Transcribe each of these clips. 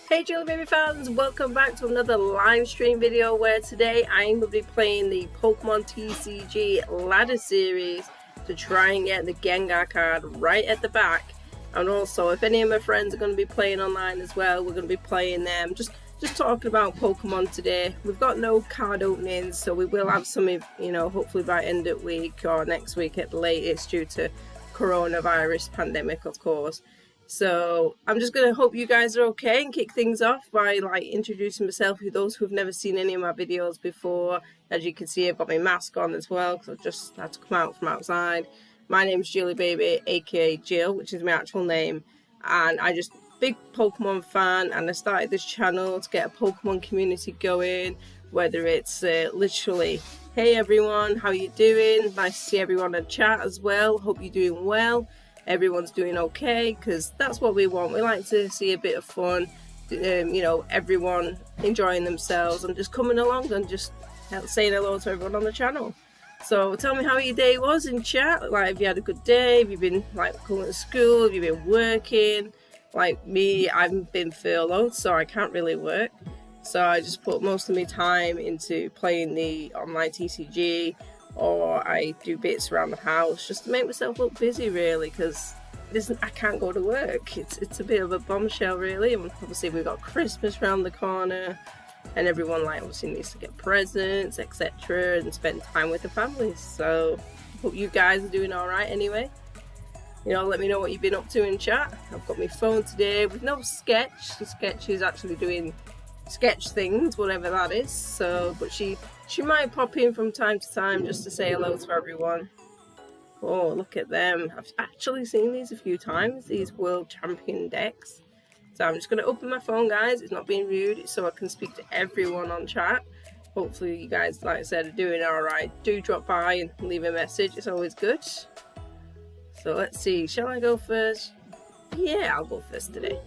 Hey Julie Baby fans, welcome back to another live stream video where today I'm going to be playing the Pokemon TCG Ladder series to try and get the Gengar card right at the back. And also, if any of my friends are going to be playing online as well, we're going to be playing them. Just talking about Pokemon today. We've got no card openings, so we will have some, hopefully by end of week or next week at the latest due to coronavirus pandemic, of course. So I'm just going to hope you guys are okay and kick things off by introducing myself to those who've never seen any of my videos before. As you can see, I've got my mask on as well because I just had to come out from outside. My name's Julie Baby, aka Jill, which is my actual name, and I just big Pokemon fan, and I started this channel to get a Pokemon community going, whether it's literally, hey everyone, how you doing? Nice to see everyone in chat as well. Hope you're doing well. Everyone's doing okay, because that's what we want. We like to see a bit of fun, everyone enjoying themselves and just coming along and just saying hello to everyone on the channel. So tell me how your day was in chat. Like, have you had a good day? Have you been going to school? Have you been working? Like me, I've been furloughed, so I can't really work. So I just put most of my time into playing the online TCG, or I do bits around the house just to make myself look busy, really, because I can't go to work. It's a bit of a bombshell, really. And obviously we've got Christmas around the corner, and everyone obviously needs to get presents, etc., and spend time with the families. So hope you guys are doing all right anyway. Let me know what you've been up to in chat. I've got my phone today with no sketch. The sketch is actually doing sketch things, whatever that is. So, but she might pop in from time to time just to say hello to everyone. Oh, look at them. I've actually seen these a few times, these world champion decks. So I'm just going to open my phone, guys. It's not being rude, it's so I can speak to everyone on chat. Hopefully you guys, like I said, are doing alright. Do drop by and leave a message. It's always good. So let's see. Shall I go first? Yeah, I'll go first today.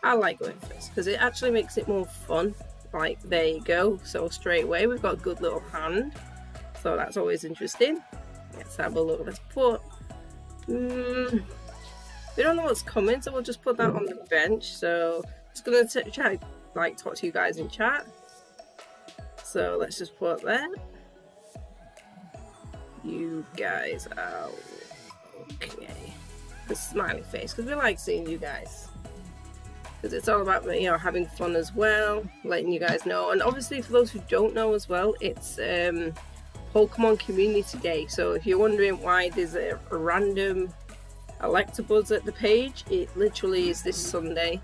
I like going first because it actually makes it more fun. There you go. So straight away we've got a good little hand. So that's always interesting. Let's have a look. Let's put... we don't know what's coming, so we'll just put that on the bench. So just going to try to talk to you guys in chat. So let's just put that. You guys are okay. The smiley face, because we like seeing you guys. Because it's all about having fun as well, letting you guys know. And obviously for those who don't know as well, it's Pokemon Community Day. So if you're wondering why there's a random Electabuzz at the page, it literally is this Sunday,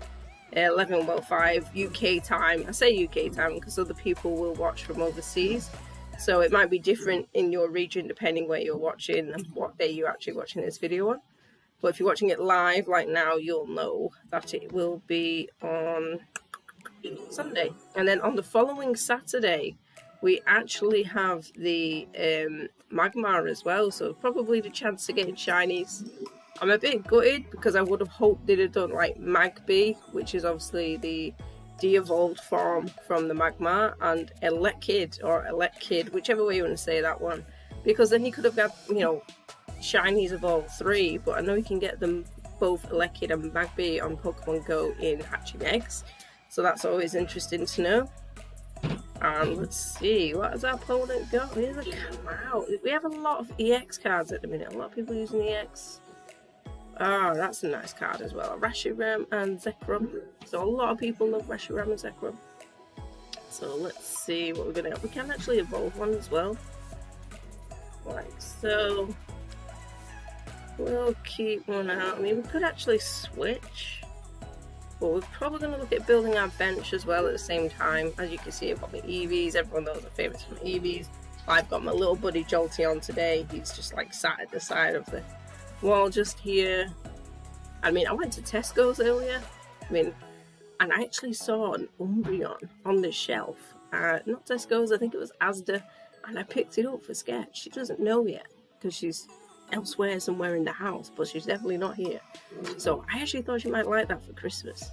11:05 UK time. I say UK time because other people will watch from overseas. So it might be different in your region depending where you're watching and what day you're actually watching this video on. But if you're watching it live like now, you'll know that it will be on Sunday. And then on the following Saturday, we actually have the Magmar as well. So probably the chance to get shinies. I'm a bit gutted because I would have hoped they'd have done Magby, which is obviously the de-evolved form from the Magmar, and Elekid or Elekid, whichever way you want to say that one. Because then you could have got, shinies of all three, but I know you can get them both Elekid and Magby on Pokemon Go in hatching eggs, so that's always interesting to know. And let's see, what has our opponent got? Here's a wow. We have a lot of EX cards at the minute. A lot of people using EX. Oh, that's a nice card as well. Reshiram and Zekrom. So a lot of people love Reshiram and Zekrom. So let's see what we're gonna have. We can actually evolve one as well, like so. We'll keep one out. I mean, we could actually switch, but we're probably going to look at building our bench as well at the same time. As you can see, I've got my Eevees. Everyone knows the favourites from Eevees. I've got my little buddy Jolteon today. He's just sat at the side of the wall just here. I mean, I went to Tesco's earlier. And I actually saw an Umbreon on the shelf. Not Tesco's, I think it was Asda. And I picked it up for Sketch. She doesn't know yet because she's elsewhere somewhere in the house, but she's definitely not here. So I actually thought she might like that for Christmas,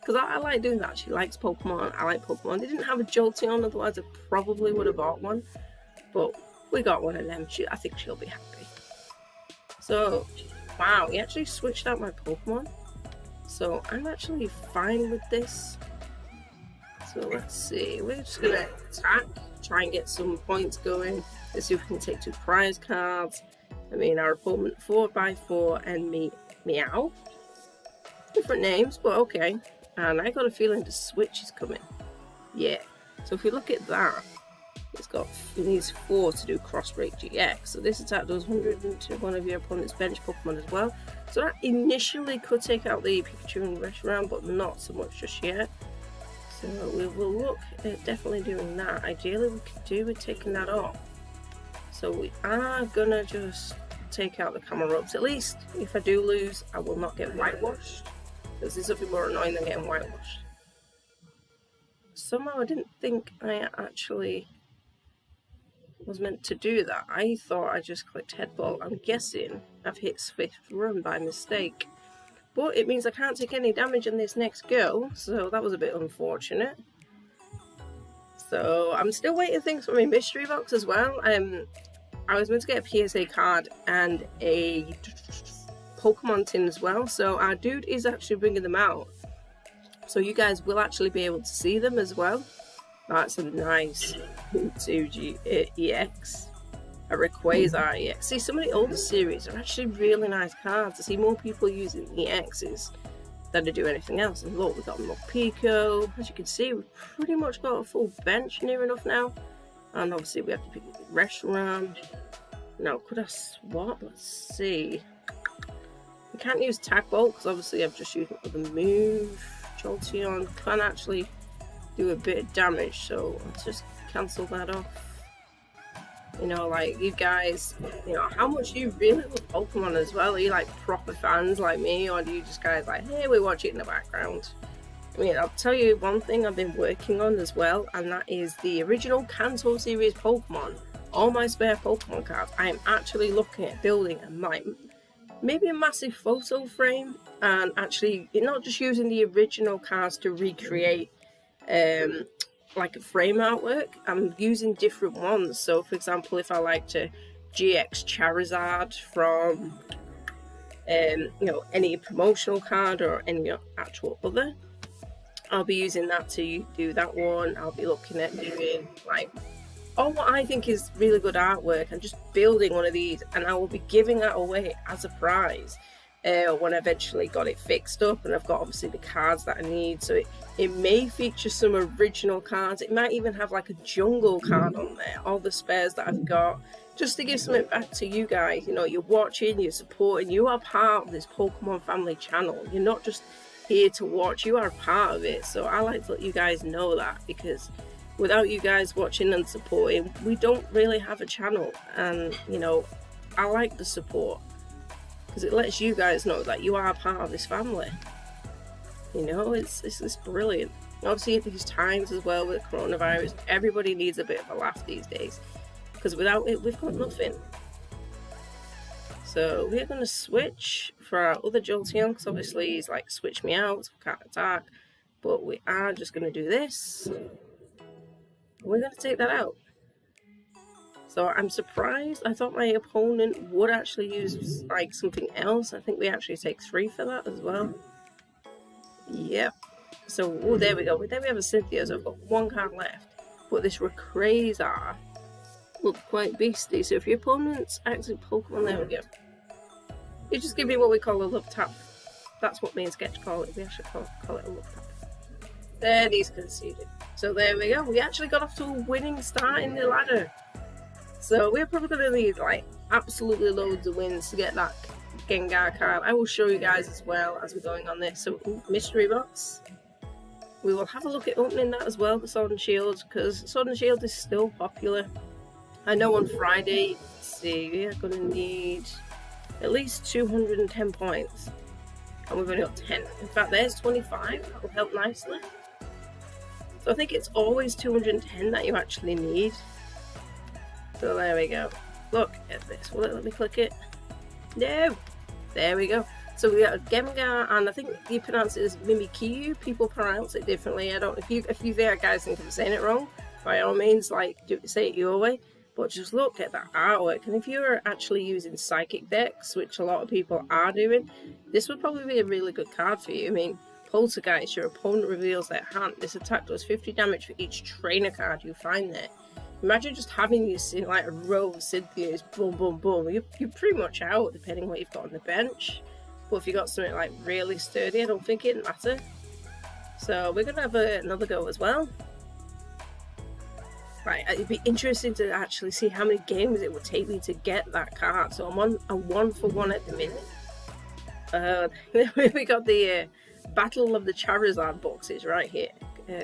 because I like doing that. She likes Pokemon, I like Pokemon. They didn't have a Jolteon, otherwise I probably would have bought one, but we got one of them. I think she'll be happy. So wow, he actually switched out my Pokemon. So I'm actually fine with this. So let's see, we're just gonna attack, try and get some points going. Let's see if we can take 2 prize cards. I mean, our opponent 4x4 and Meow. Different names, but okay. And I got a feeling the switch is coming. Yeah. So if we look at that, it needs 4 to do cross break GX. So this attack does 100 to one of your opponent's bench Pokemon as well. So that initially could take out the Pikachu and Reshiram, but not so much just yet. So we will look at definitely doing that. Ideally we could do with taking that off. So we are gonna just take out the camera ropes. At least if I do lose, I will not get whitewashed. Because there's nothing more annoying than getting whitewashed. Somehow I didn't think I actually was meant to do that. I thought I just clicked headball. I'm guessing I've hit Swift Run by mistake. But it means I can't take any damage in this next go, so that was a bit unfortunate. So I'm still waiting things from my mystery box as well. I was meant to get a PSA card and a Pokemon tin as well, so our dude is actually bringing them out. So you guys will actually be able to see them as well. That's a nice TCG EX. A Rayquaza EX. See, some of the older series are actually really nice cards. I see more people using EXs than to do anything else. And look, we've got more Pico. As you can see, we've pretty much got a full bench near enough now. And obviously we have to pick Reshiram. Now, could I swap? Let's see. We can't use Tag Bolt because obviously I've just used it with the move. Jolteon can actually do a bit of damage, so let's just cancel that off. You know, like, you guys, you know, how much do you really love Pokemon as well? Are you like proper fans like me, or do you just guys like, hey, we watch it in the background? I mean, I'll tell you one thing I've been working on as well, and that is the original Kanto series Pokemon. All my spare Pokemon cards, I am actually looking at building maybe a massive photo frame, and actually not just using the original cards to recreate like a frame artwork. I'm using different ones. So for example, if I like to GX Charizard from you know, any promotional card or any actual other, I'll be using that to do that one. I'll be looking at doing like all what I think is really good artwork and just building one of these, and I will be giving that away as a prize when I eventually got it fixed up and I've got obviously the cards that I need. So it may feature some original cards. It might even have like a jungle card on there, all the spares that I've got, just to give something back to you guys. You know, you're watching, you're supporting, you are part of this Pokemon family channel. You're not just here to watch, you are part of it. So I like to let you guys know that, because without you guys watching and supporting, we don't really have a channel. And you know, I like the support because it lets you guys know that you are part of this family. You know, it's brilliant. Obviously at these times as well with coronavirus, everybody needs a bit of a laugh these days, because without it we've got nothing. So we're going to switch for our other Jolteon, because obviously he's like switch me out, so I can't attack. But we are just going to do this. We're going to take that out. So I'm surprised. I thought my opponent would actually use like something else. I think we actually take 3 for that as well. Yep. So, oh, there we go. Then we have a Cynthia, so I've got 1 card left. But this Rayquaza looks quite beastly. So if your opponent's active Pokemon, there we go. You just give me what we call a love tap. That's what me and Sketch call it. We actually call it a love tap. There, he's conceded. So there we go. We actually got off to a winning start in the ladder. So we're probably going to need like absolutely loads of wins to get that Gengar card. I will show you guys as well as we're going on this. So mystery box. We will have a look at opening that as well, the Sword and Shield, because Sword and Shield is still popular. I know on Friday, let's see, we are going to need at least 210 points. And we've only got 10. In fact, there's 25. That will help nicely. So I think it's always 210 that you actually need. So there we go. Look at this. Will it let me click it? No! There we go. So we got Gengar, and I think you pronounce it as Mimikyu. People pronounce it differently. I don't. If you guys think I'm saying it wrong, by all means, like say it your way. But just look at that artwork, and if you're actually using psychic decks, which a lot of people are doing, this would probably be a really good card for you. I mean, Poltergeist, your opponent reveals their hand. This attack does 50 damage for each trainer card you find there. Imagine just having this in like a row of Cynthia's, boom, boom, boom. You're pretty much out, depending on what you've got on the bench. But if you got something like really sturdy, I don't think it'd matter. So we're gonna have another go as well. Right, it'd be interesting to actually see how many games it would take me to get that card. So I'm on a 1-for-1 at the minute. We got the Battle of the Charizard boxes right here.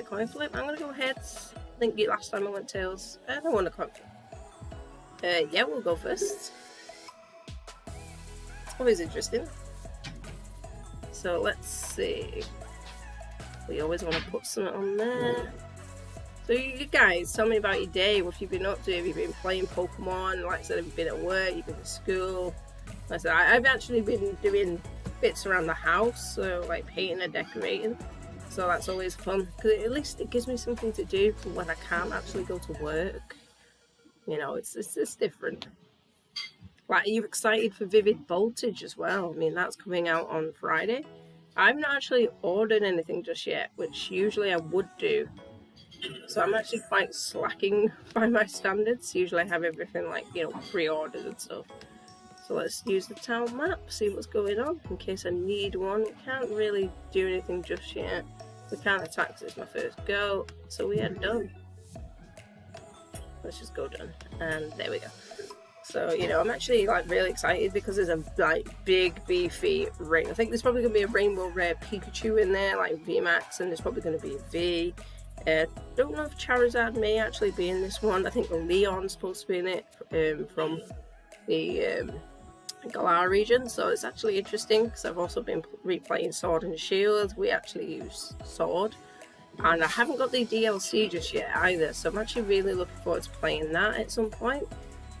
Coin flip. I'm gonna go heads. I think last time I went tails. I don't want to coin flip. Yeah, we'll go first. It's always interesting. So let's see. We always want to put something on there. So you guys, tell me about your day. What have you been up to? Have you been playing Pokemon? Like I said, have you been at work? You've been to school? Like I said, I've actually been doing bits around the house, so like painting and decorating. So that's always fun, because at least it gives me something to do when I can't actually go to work. You know, it's different. Like, are you excited for Vivid Voltage as well? I mean, that's coming out on Friday. I've not actually ordered anything just yet, which usually I would do. So I'm actually quite slacking by my standards. Usually I have everything like, you know, pre-ordered and stuff. So let's use the town map, see what's going on in case I need one. We can't really do anything just yet. We can't attack because it's my first go. So we are done. Let's just go done. And there we go. So, you know, I'm actually like really excited because there's a like big beefy ring. I think there's probably going to be a Rainbow Rare Pikachu in there, like VMAX, and there's probably going to be a V. Don't know if Charizard may actually be in this one. I think Leon's supposed to be in it from the Galar region, so it's actually interesting because I've also been replaying Sword and Shield. We actually use Sword, and I haven't got the DLC just yet either, so I'm actually really looking forward to playing that at some point.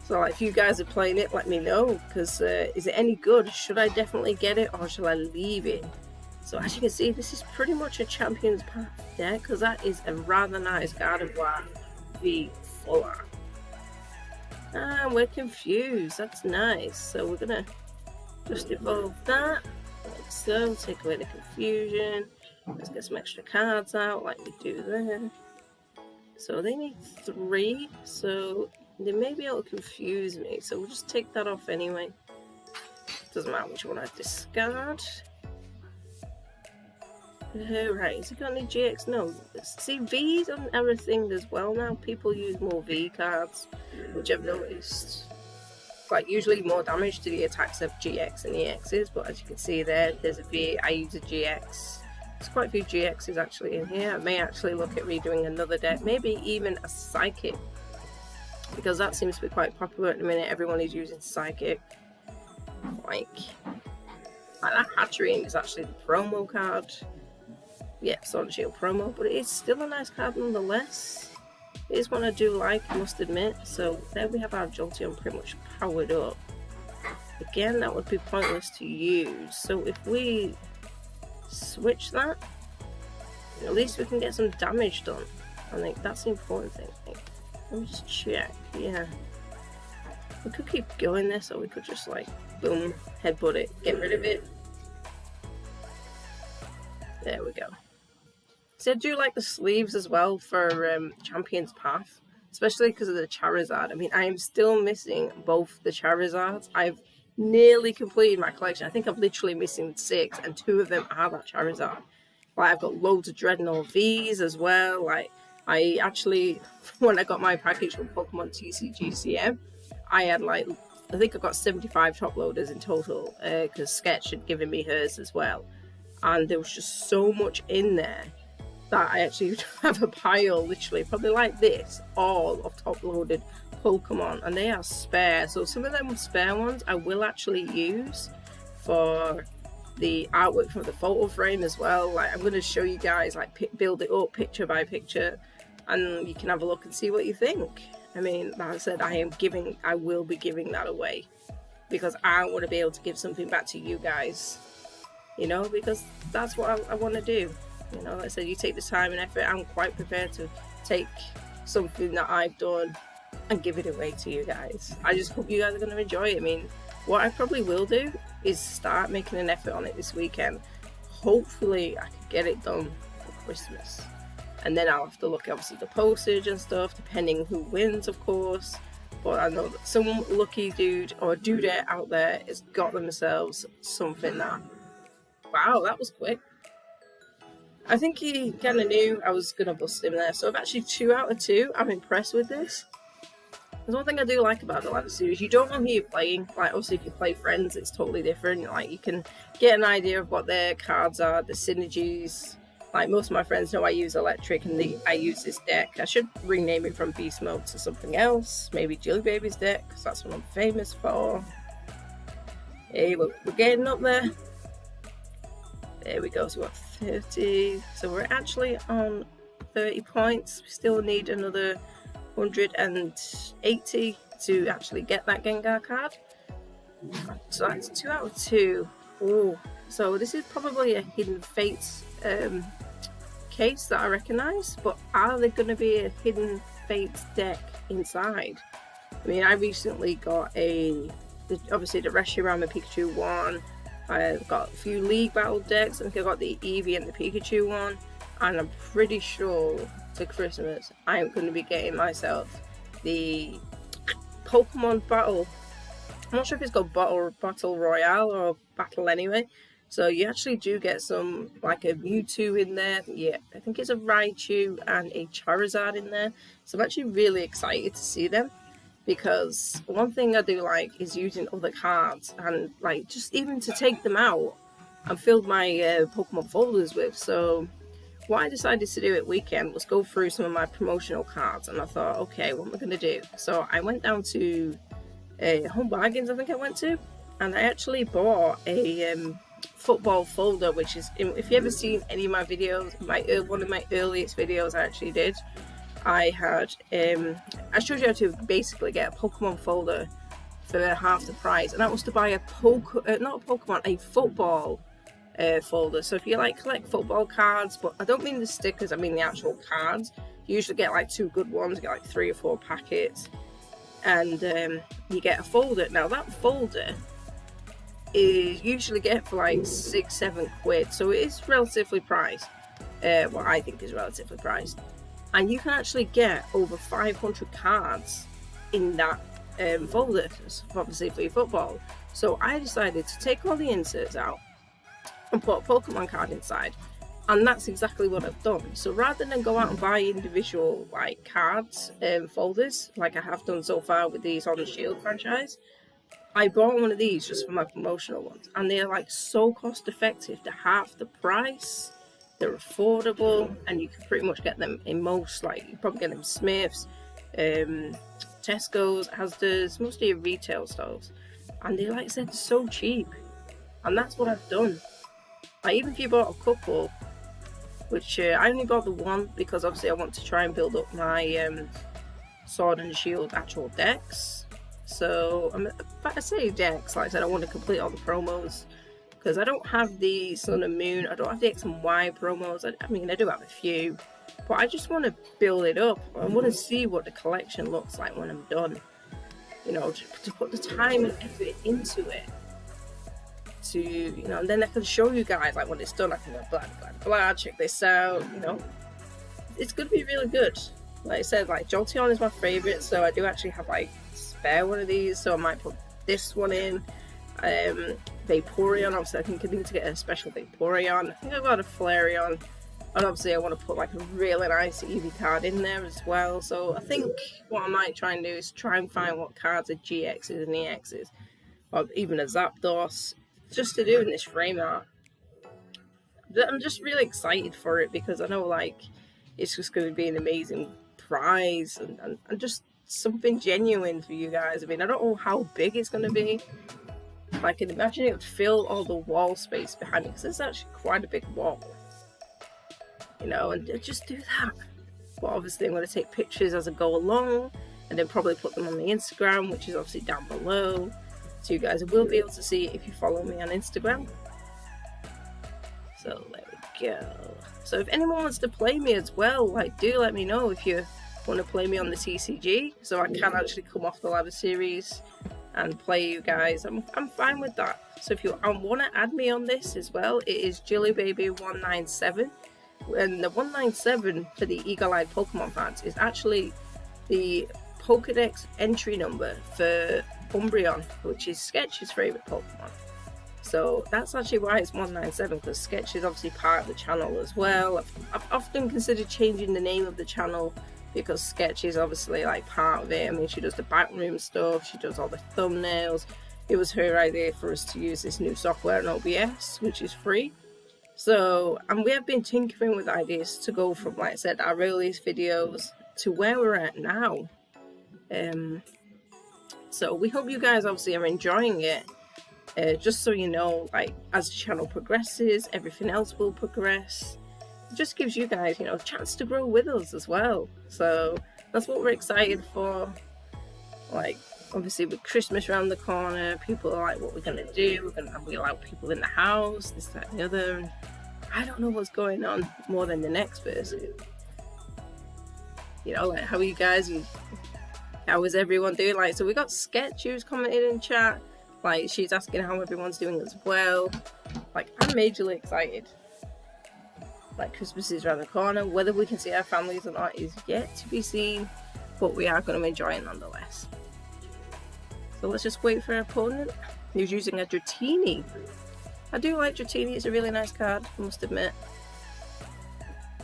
So like, if you guys are playing it, let me know, because is it any good? Should I definitely get it, or should I leave it? So as you can see, this is pretty much a Champion's Path deck, because that is a rather nice Gardevoir V full art. And we're confused, that's nice. So we're gonna just evolve that, like so, take away the confusion. Let's get some extra cards out like we do there. So they need 3, so they may be able to confuse me, so we'll just take that off anyway. Doesn't matter which one I discard. Right, has he got any GX? No. See, V's are a thing as well now. People use more V cards, which I've noticed. Like, usually more damage to the attacks of GX and EXs, but as you can see there, there's a V. I use a GX. There's quite a few GXs actually in here. I may actually look at redoing another deck, maybe even a Psychic, because that seems to be quite popular at the minute. Everyone is using Psychic. Like that Hatterene is actually the promo card. Yeah, Sword and Shield promo, but it is still a nice card nonetheless. It is one I do like, I must admit. So there we have our Jolteon pretty much powered up. Again, that would be pointless to use. So if we switch that, at least we can get some damage done. I think that's the important thing. Let me just check. Yeah, we could keep going this, or we could just like boom, headbutt it, get rid of it. There we go. So I do like the sleeves as well for Champion's Path, especially because of the Charizard. I mean, I am still missing both the Charizards. I've nearly completed my collection. I think I'm literally missing 6, and 2 of them are that Charizard. Like, I've got loads of Dreadnought Vs as well. Like, I actually, when I got my package from Pokemon TCG CM, I had like, I think I got 75 top loaders in total, because Sketch had given me hers as well. And there was just so much in there that I actually have a pile, literally, probably like this, all of top-loaded Pokemon, and they are spare. So some of them spare ones I will actually use for the artwork for the photo frame as well. Like, I'm going to show you guys, like, build it up picture by picture, and you can have a look and see what you think. I mean, like I said, I will be giving that away, because I want to be able to give something back to you guys, you know, because that's what I want to do. You know, like I said, you take the time and effort. I'm quite prepared to take something that I've done and give it away to you guys. I just hope you guys are going to enjoy it. I mean, what I probably will do is start making an effort on it this weekend. Hopefully I can get it done for Christmas, and then I'll have to look at obviously the postage and stuff depending who wins, of course. But I know that some lucky dude or dudette out there has got themselves something that, wow, that was quick. I think he kind of knew I was going to bust him there. So I've actually 2 out of 2. I'm impressed with this. There's one thing I do like about the Ladder series. You don't know who you're playing. Like, obviously, if you play friends, it's totally different. Like, you can get an idea of what their cards are, the synergies. Like, most of my friends know I use Electric and I use this deck. I should rename it from Beast Mode to something else. Maybe Jelly Baby's deck, because that's what I'm famous for. Hey, we're getting up there. There we go, so we've got 30. So we're actually on 30 points. We still need another 180 to actually get that Gengar card. So that's 2 out of 2. Oh, so this is probably a Hidden Fates case that I recognise, but are there going to be a Hidden Fates deck inside? I mean, I recently got obviously the Reshiram Pikachu one. I've got a few League Battle decks. I think I got the Eevee and the Pikachu one, and I'm pretty sure to Christmas I'm going to be getting myself the Pokemon Battle. I'm not sure if it's called Battle Royale or Battle anyway. So you actually do get some, like a Mewtwo in there. Yeah, I think it's a Raichu and a Charizard in there. So I'm actually really excited to see them, because one thing I do like is using other cards and like just even to take them out and fill my Pokemon folders with. So what I decided to do at weekend was go through some of my promotional cards, and I thought, okay, what am I going to do? So I went down to Home Bargains, I think I went to, and I actually bought a football folder, which is, if you ever seen any of my videos, one of my earliest videos I actually did, I showed you how to basically get a Pokemon folder for half the price, and that was to buy a football folder. So if you like collect football cards, but I don't mean the stickers, I mean the actual cards, you usually get like 2 good ones, you get like 3 or 4 packets, and you get a folder. Now that folder is usually get for like 6-7 quid, so it is relatively priced. What I think is relatively priced, and you can actually get over 500 cards in that folder, obviously for your football. So I decided to take all the inserts out and put a Pokemon card inside, and that's exactly what I've done. So rather than go out and buy individual like cards folders like I have done so far with the Sword and Shield franchise, I bought one of these just for my promotional ones, and they're like so cost effective. They're half the price, they're affordable, and you can pretty much get them in most, like you probably get them Smiths, Tesco's, Asda's, most of your retail stores, and they, like I said, so cheap. And that's what I've done. Like, even if you bought a couple, which I only bought the one because obviously I want to try and build up my Sword and Shield actual decks. So I say decks, like I said, I want to complete all the promos, because I don't have the Sun and Moon, I don't have the X and Y promos. I mean, I do have a few, but I just want to build it up. I want to see what the collection looks like when I'm done, you know, to put the time and effort into it, to, you know, and then I can show you guys, like, when it's done, I can go blah blah blah, check this out, you know, it's gonna be really good. Like I said, like Jolteon is my favorite, so I do actually have like spare one of these, so I might put this one in. Vaporeon, obviously I think I need to get a special Vaporeon. I think I've got a Flareon, and obviously I want to put like a really nice Eevee card in there as well. So I think what I might try and do is try and find what cards are GXs and EXs, or even a Zapdos, just to do in this frame art. I'm just really excited for it, because I know like it's just going to be an amazing prize and just something genuine for you guys. I mean, I don't know how big it's going to be. I can imagine it would fill all the wall space behind me, because it's actually quite a big wall, you know, and just do that. But obviously I'm going to take pictures as I go along, and then probably put them on the Instagram, which is obviously down below, so you guys will be able to see if you follow me on Instagram. So there we go. So if anyone wants to play me as well, like, do let me know if you're want to play me on the TCG, so I can actually come off the ladder series and play you guys. I'm fine with that. So if you want to add me on this as well, it is JillyBaby197, and the 197 for the eagle-eyed Pokemon fans is actually the Pokedex entry number for Umbreon, which is Sketch's favourite Pokemon. So that's actually why it's 197, because Sketch is obviously part of the channel as well. I've often considered changing the name of the channel because Sketch is obviously like part of it. I mean, she does the backroom stuff, she does all the thumbnails. It was her idea for us to use this new software in OBS, which is free. So, and we have been tinkering with ideas to go from, like I said, our earliest videos to where we're at now. So we hope you guys obviously are enjoying it. Just so you know, like, as the channel progresses, everything else will progress. It just gives you guys, you know, a chance to grow with us as well. So that's what we're excited for. Like, obviously with Christmas around the corner, people are like, what we're gonna do? We allow people in the house, this, that, and the other. I don't know what's going on more than the next person. You know, like, how are you guys? How is everyone doing? Like, so we got Sketch who's commented in chat. Like, she's asking how everyone's doing as well. Like, I'm majorly excited. Like, Christmas is around the corner. Whether we can see our families or not is yet to be seen, but we are going to enjoy it nonetheless. So let's just wait for our opponent, who's using a Dratini. I do like Dratini, it's a really nice card, I must admit.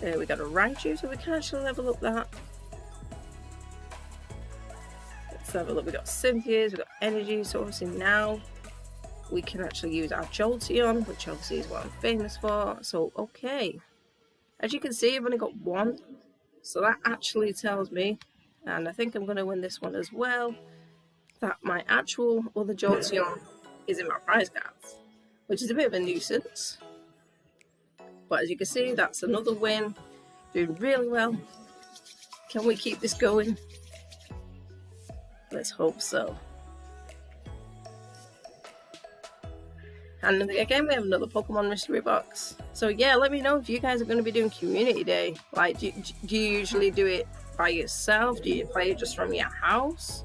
We got a Raichu, so we can actually level up that. Let's have a look. We got Cynthia's, we got Energy, so obviously now we can actually use our Jolteon, which obviously is what I'm famous for. So okay, as you can see, I've only got one, so that actually tells me, and I think I'm going to win this one as well, that my actual other Jolteon is in my prize cards, which is a bit of a nuisance. But as you can see, that's another win. Doing really well. Can we keep this going? Let's hope so. And again, we have another Pokemon mystery box. So yeah, let me know if you guys are going to be doing community day. Like, do you usually do it by yourself? Do you play it just from your house?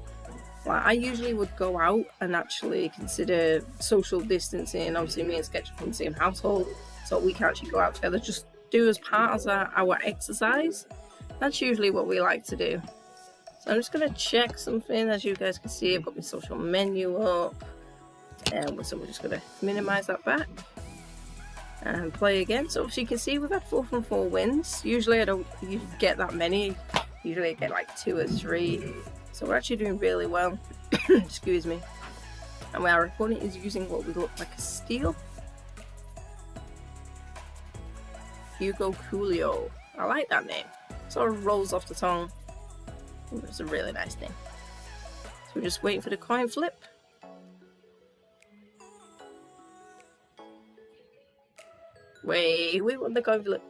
Like, I usually would go out and actually consider social distancing. Obviously, me and Sketch are from the same household, so we can actually go out together. Just do as part of our exercise. That's usually what we like to do. So I'm just going to check something. As you guys can see, I've got my social menu up. And so we're just going to minimize that back and play again. So you can see we've had 4 from 4 wins. Usually I don't get that many. Usually I get like 2 or 3. So we're actually doing really well. Excuse me. And our opponent is using what would look like a steel. Hugo Coolio. I like that name. Sort of rolls off the tongue. It's a really nice name. So we're just waiting for the coin flip. Wait, we want the coin flip.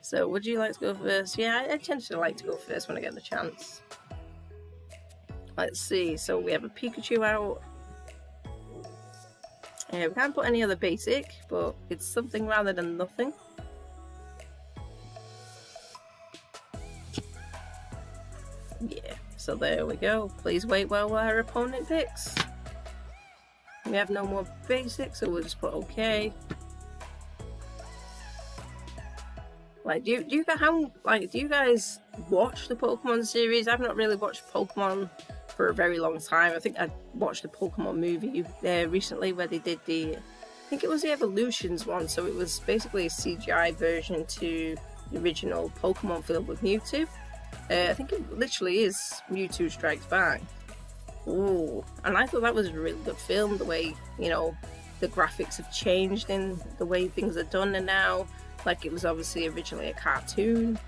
So would you like to go first? Yeah, I tend to like to go first when I get the chance. Let's see, so we have a Pikachu out. We can't put any other basic, but it's something rather than nothing. Yeah, so there we go. Please wait while our opponent picks. We have no more basics, so we'll just put okay. Like, do you guys watch the Pokemon series? I've not really watched Pokemon for a very long time. I think I watched the Pokemon movie recently where they did I think it was the Evolutions one, so it was basically a CGI version to the original Pokemon film with Mewtwo. I think it literally is Mewtwo Strikes Back. Ooh, and I thought that was a really good film, the way, you know, the graphics have changed in the way things are done and now. Like, it was obviously originally a cartoon.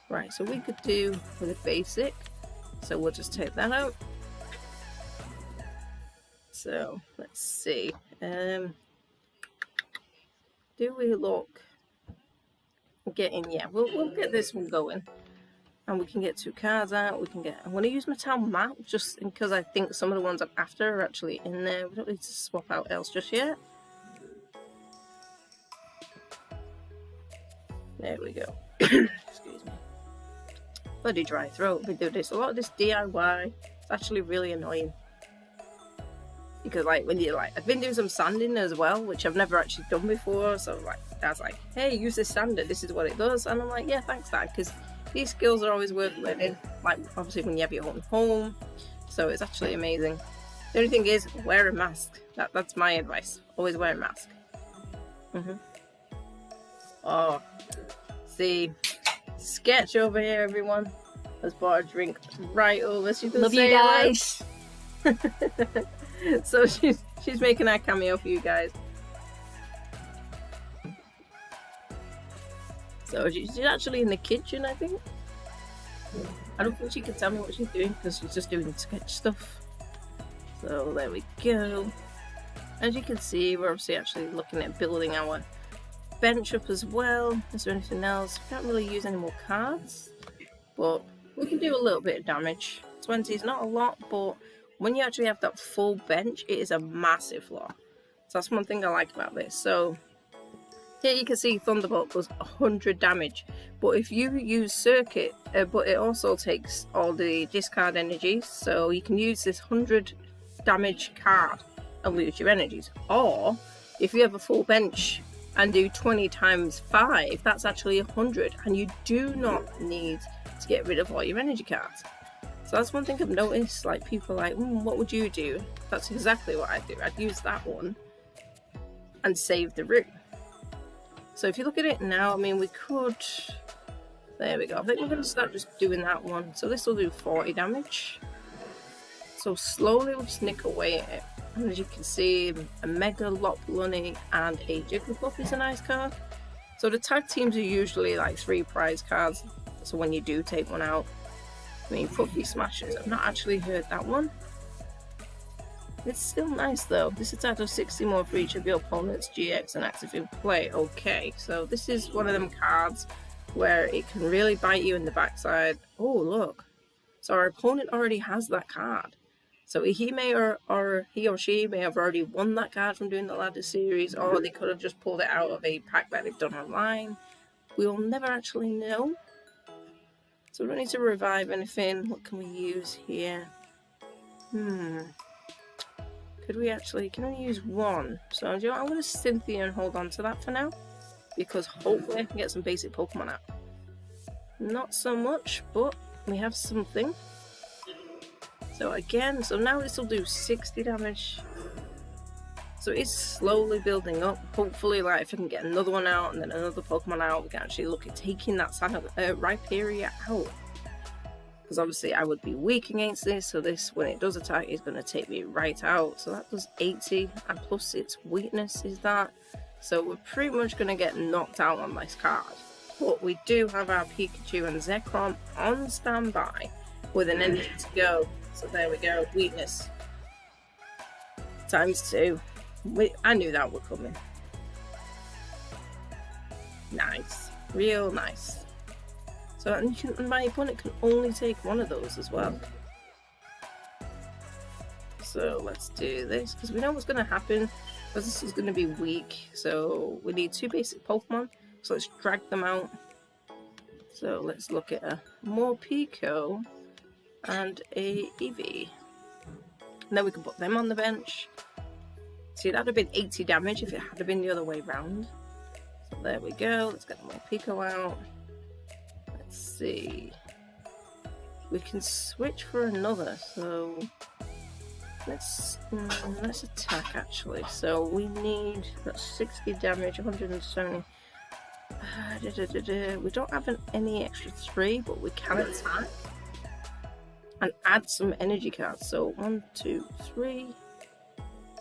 Right, so we could do with a basic. So we'll just take that out. So, let's see. Do we look? Yeah, we'll get this one going. And we can get 2 cards out. I'm going to use my town map just because I think some of the ones I'm after are actually in there. We don't need to swap out else just yet. There we go. Excuse me. bloody dry throat. We do this a lot of this DIY. It's actually really annoying because like when you I've been doing some sanding as well, which I've never actually done before. So like Dad's like, hey, use this sander. This is what it does, and I'm like, yeah, thanks, Dad, because these skills are always worth learning. Like obviously when you have your own home, so it's actually amazing. The only thing is, wear a mask. That's my advice. Always wear a mask. Oh, see, Sketch over here, everyone, has bought a drink right over. So you can love you guys. So she's making our cameo for you guys. So she's actually in the kitchen, I think. I don't think she can tell me what she's doing because she's just doing sketch stuff. So there we go. As you can see, we're obviously actually looking at building our bench up as well. Is there anything else? We can't really use any more cards, but we can do a little bit of damage. 20 is not a lot, but when you actually have that full bench, it is a massive lot. So that's one thing I like about this. So here you can see Thunderbolt does 100 damage, but if you use Circuit, but it also takes all the discard energies, so you can use this 100 damage card and lose your energies. Or if you have a full bench and do 20 times 5, that's actually 100, and you do not need to get rid of all your energy cards. So that's one thing I've noticed, like people are like, what would you do? That's exactly what I'd do. I'd use that one and save the room. So if you look at it now, I mean, we could, there we go. I think we're going to start just doing that one. So this will do 40 damage. So slowly we'll just nick away at it. And as you can see, a Mega Lopunny and a Jigglypuff is a nice card. So the tag teams are usually like 3 prize cards. So when you do take one out, I mean, Puppy Smashes, I've not actually heard that one. It's still nice though. This attack does 60 more for each of your opponent's GX and active in play. Okay, so this is one of them cards where it can really bite you in the backside. Oh, look. So our opponent already has that card. So he may or he or she may have already won that card from doing the ladder series, or they could have just pulled it out of a pack that they've done online. We will never actually know. So we don't need to revive anything. What can we use here? Could we actually, can we use one? So you know, I'm going to Cynthia and hold on to that for now, because hopefully I can get some basic Pokemon out. Not so much, but we have something. So again, so now this will do 60 damage. So it's slowly building up. Hopefully, like if I can get another one out and then another Pokemon out, we can actually look at taking that Rhyperior out. Because obviously I would be weak against this, so this, when it does attack, is going to take me right out. So that does 80, and plus its weakness is that. So we're pretty much going to get knocked out on this card. But we do have our Pikachu and Zekrom on standby with an energy to go. So there we go, weakness. ×2. I knew that would come in. Nice, real nice. So and my opponent can only take one of those as well. So let's do this, because we know what's going to happen, because this is going to be weak. So we need 2 basic Pokemon, so let's drag them out. So let's look at a Morpeko and a Eevee. And then we can put them on the bench. See, that would have been 80 damage if it had been the other way round. So there we go, let's get the Morpeko out. Let's see. We can switch for another, so let's attack actually. So we need that 60 damage, 170. We don't have any extra 3, but we can attack and add some energy cards. So 1, 2, 3.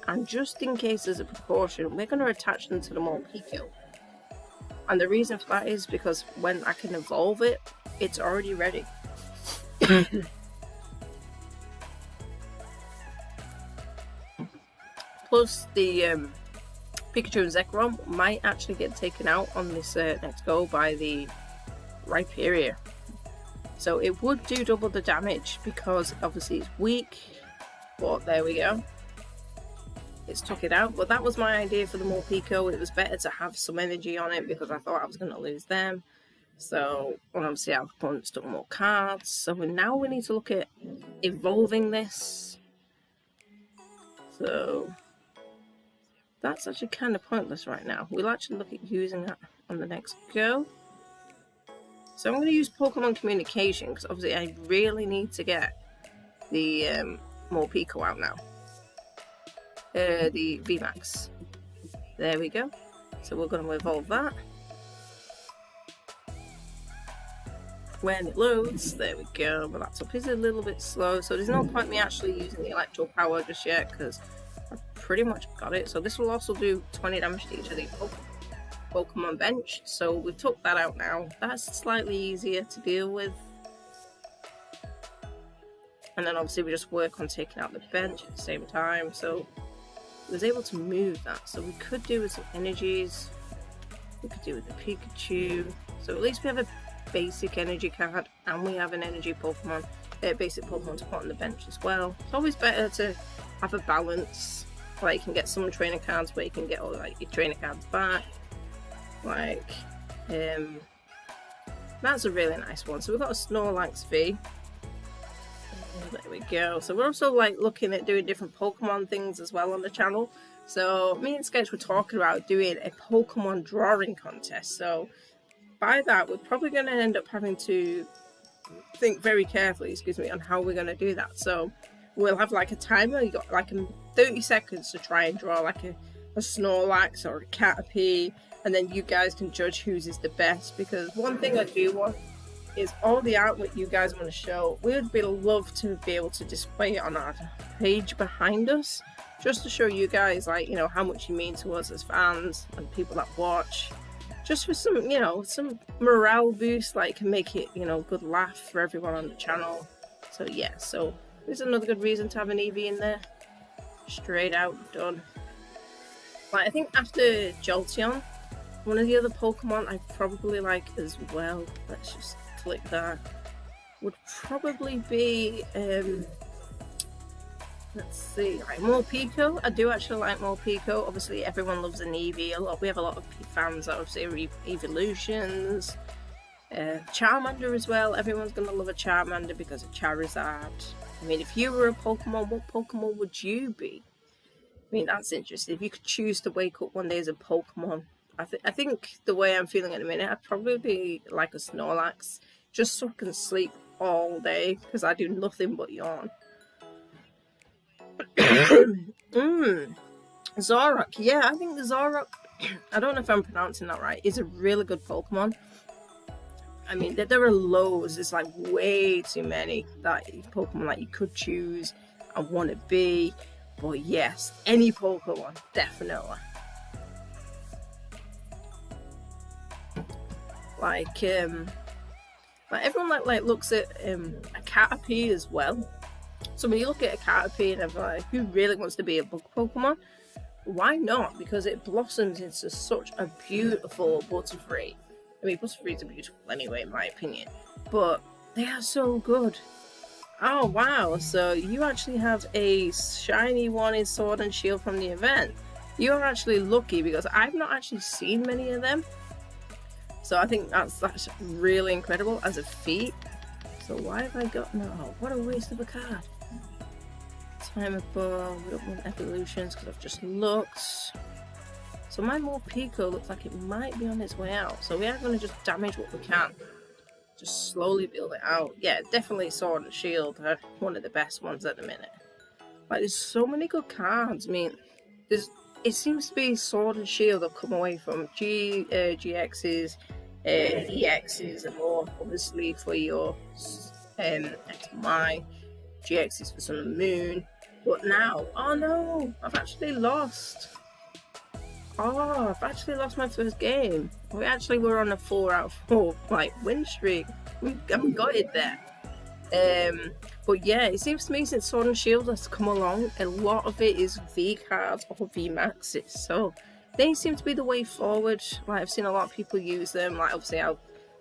And just in case as a precaution, we're going to attach them to the Morpeko. And the reason for that is because when I can evolve it, it's already ready. Plus the Pikachu and Zekrom might actually get taken out on this next go by the Rhyperior. So it would do double the damage because obviously it's weak. But there we go. It's took it out, but that was my idea for the Morpeko. It was better to have some energy on it because I thought I was going to lose them. So obviously our opponent's done more cards. So now we need to look at evolving this. So that's actually kind of pointless right now. We'll actually look at using that on the next go. So I'm going to use Pokemon Communication because obviously I really need to get the Morpeko out now. The VMAX. There we go. So we're going to evolve that. When it loads, there we go. My laptop is a little bit slow, so there's no point me actually using the electro power just yet because I've pretty much got it. So this will also do 20 damage to each of the Pokemon bench. So we took that out now. That's slightly easier to deal with. And then obviously we just work on taking out the bench at the same time. So I was able to move that. So we could do with some energies. We could do with the Pikachu. So at least we have a basic energy card and we have an energy Pokemon, basic Pokemon to put on the bench as well. It's always better to have a balance. Like you can get some trainer cards where you can get all like your trainer cards back. Like that's a really nice one. So we've got a Snorlax V. There we go. So we're also like looking at doing different Pokemon things as well on the channel. So me and Sketch were talking about doing a Pokemon drawing contest. So by that, we're probably going to end up having to think very carefully, on how we're going to do that. So we'll have like a timer. You got like 30 seconds to try and draw like a Snorlax or a Caterpie, and then you guys can judge whose is the best. Because one thing I do want is all the artwork you guys want to show. We would love to be able to display it on our page behind us, just to show you guys, like, you know, how much you mean to us as fans and people that watch. Just for some, you know, some morale boost, like can make it, you know, good laugh for everyone on the channel. So yeah, so there's another good reason to have an Eevee in there. Straight out, done. Like I think after Jolteon, one of the other Pokemon I probably like as well, let's just click that, would probably be let's see, like Morpeko. I do actually like Morpeko. Obviously, everyone loves an Eevee. We have a lot of fans that obviously are evolutions. Charmander as well. Everyone's gonna love a Charmander because of Charizard. I mean, if you were a Pokemon, what Pokemon would you be? I mean, that's interesting. If you could choose to wake up one day as a Pokemon, I think the way I'm feeling at the minute, I'd probably be like a Snorlax, just so I can sleep all day because I do nothing but yawn. Zorok, yeah, I think the Zorok, I don't know if I'm pronouncing that right, is a really good Pokemon. I mean, there are loads, there's like way too many that Pokemon that you could choose and want to be, but yes, any Pokemon, definitely. Like everyone like looks at a Caterpie as well. So when you look at a Caterpie and I'm like, who really wants to be a bug Pokemon? Why not? Because it blossoms into such a beautiful Butterfree. I mean, Butterfrees are beautiful anyway, in my opinion. But they are so good. Oh, wow. So you actually have a shiny one in Sword and Shield from the event. You're actually lucky because I've not actually seen many of them. So I think that's really incredible as a feat. So why have I got... No, what a waste of a card. Time above, we don't want evolutions because I've just looked. So my Morpeko looks like it might be on its way out. So we are going to just damage what we can. Just slowly build it out. Yeah, definitely Sword and Shield are one of the best ones at the minute. Like, there's so many good cards. I mean, it seems to be Sword and Shield have come away from GXs, EXs, and more, obviously, for your XY. GXs for Sun and Moon. But now, oh no, I've actually lost. Oh, I've actually lost my first game. We actually were on a 4 out of 4 like win streak. We haven't got it there. But yeah, it seems to me since Sword and Shield has come along, a lot of it is V cards or V maxes. So they seem to be the way forward. Like I've seen a lot of people use them. Like obviously I'm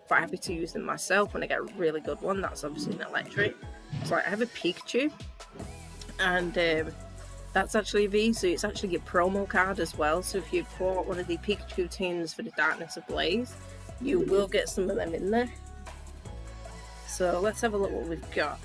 quite happy to use them myself when I get a really good one. That's obviously an electric. So like, I have a Pikachu, and that's actually a V, so it's actually your promo card as well. So if you bought one of the Pikachu tins for the Darkness Ablaze, you will get some of them in there. So let's have a look what we've got.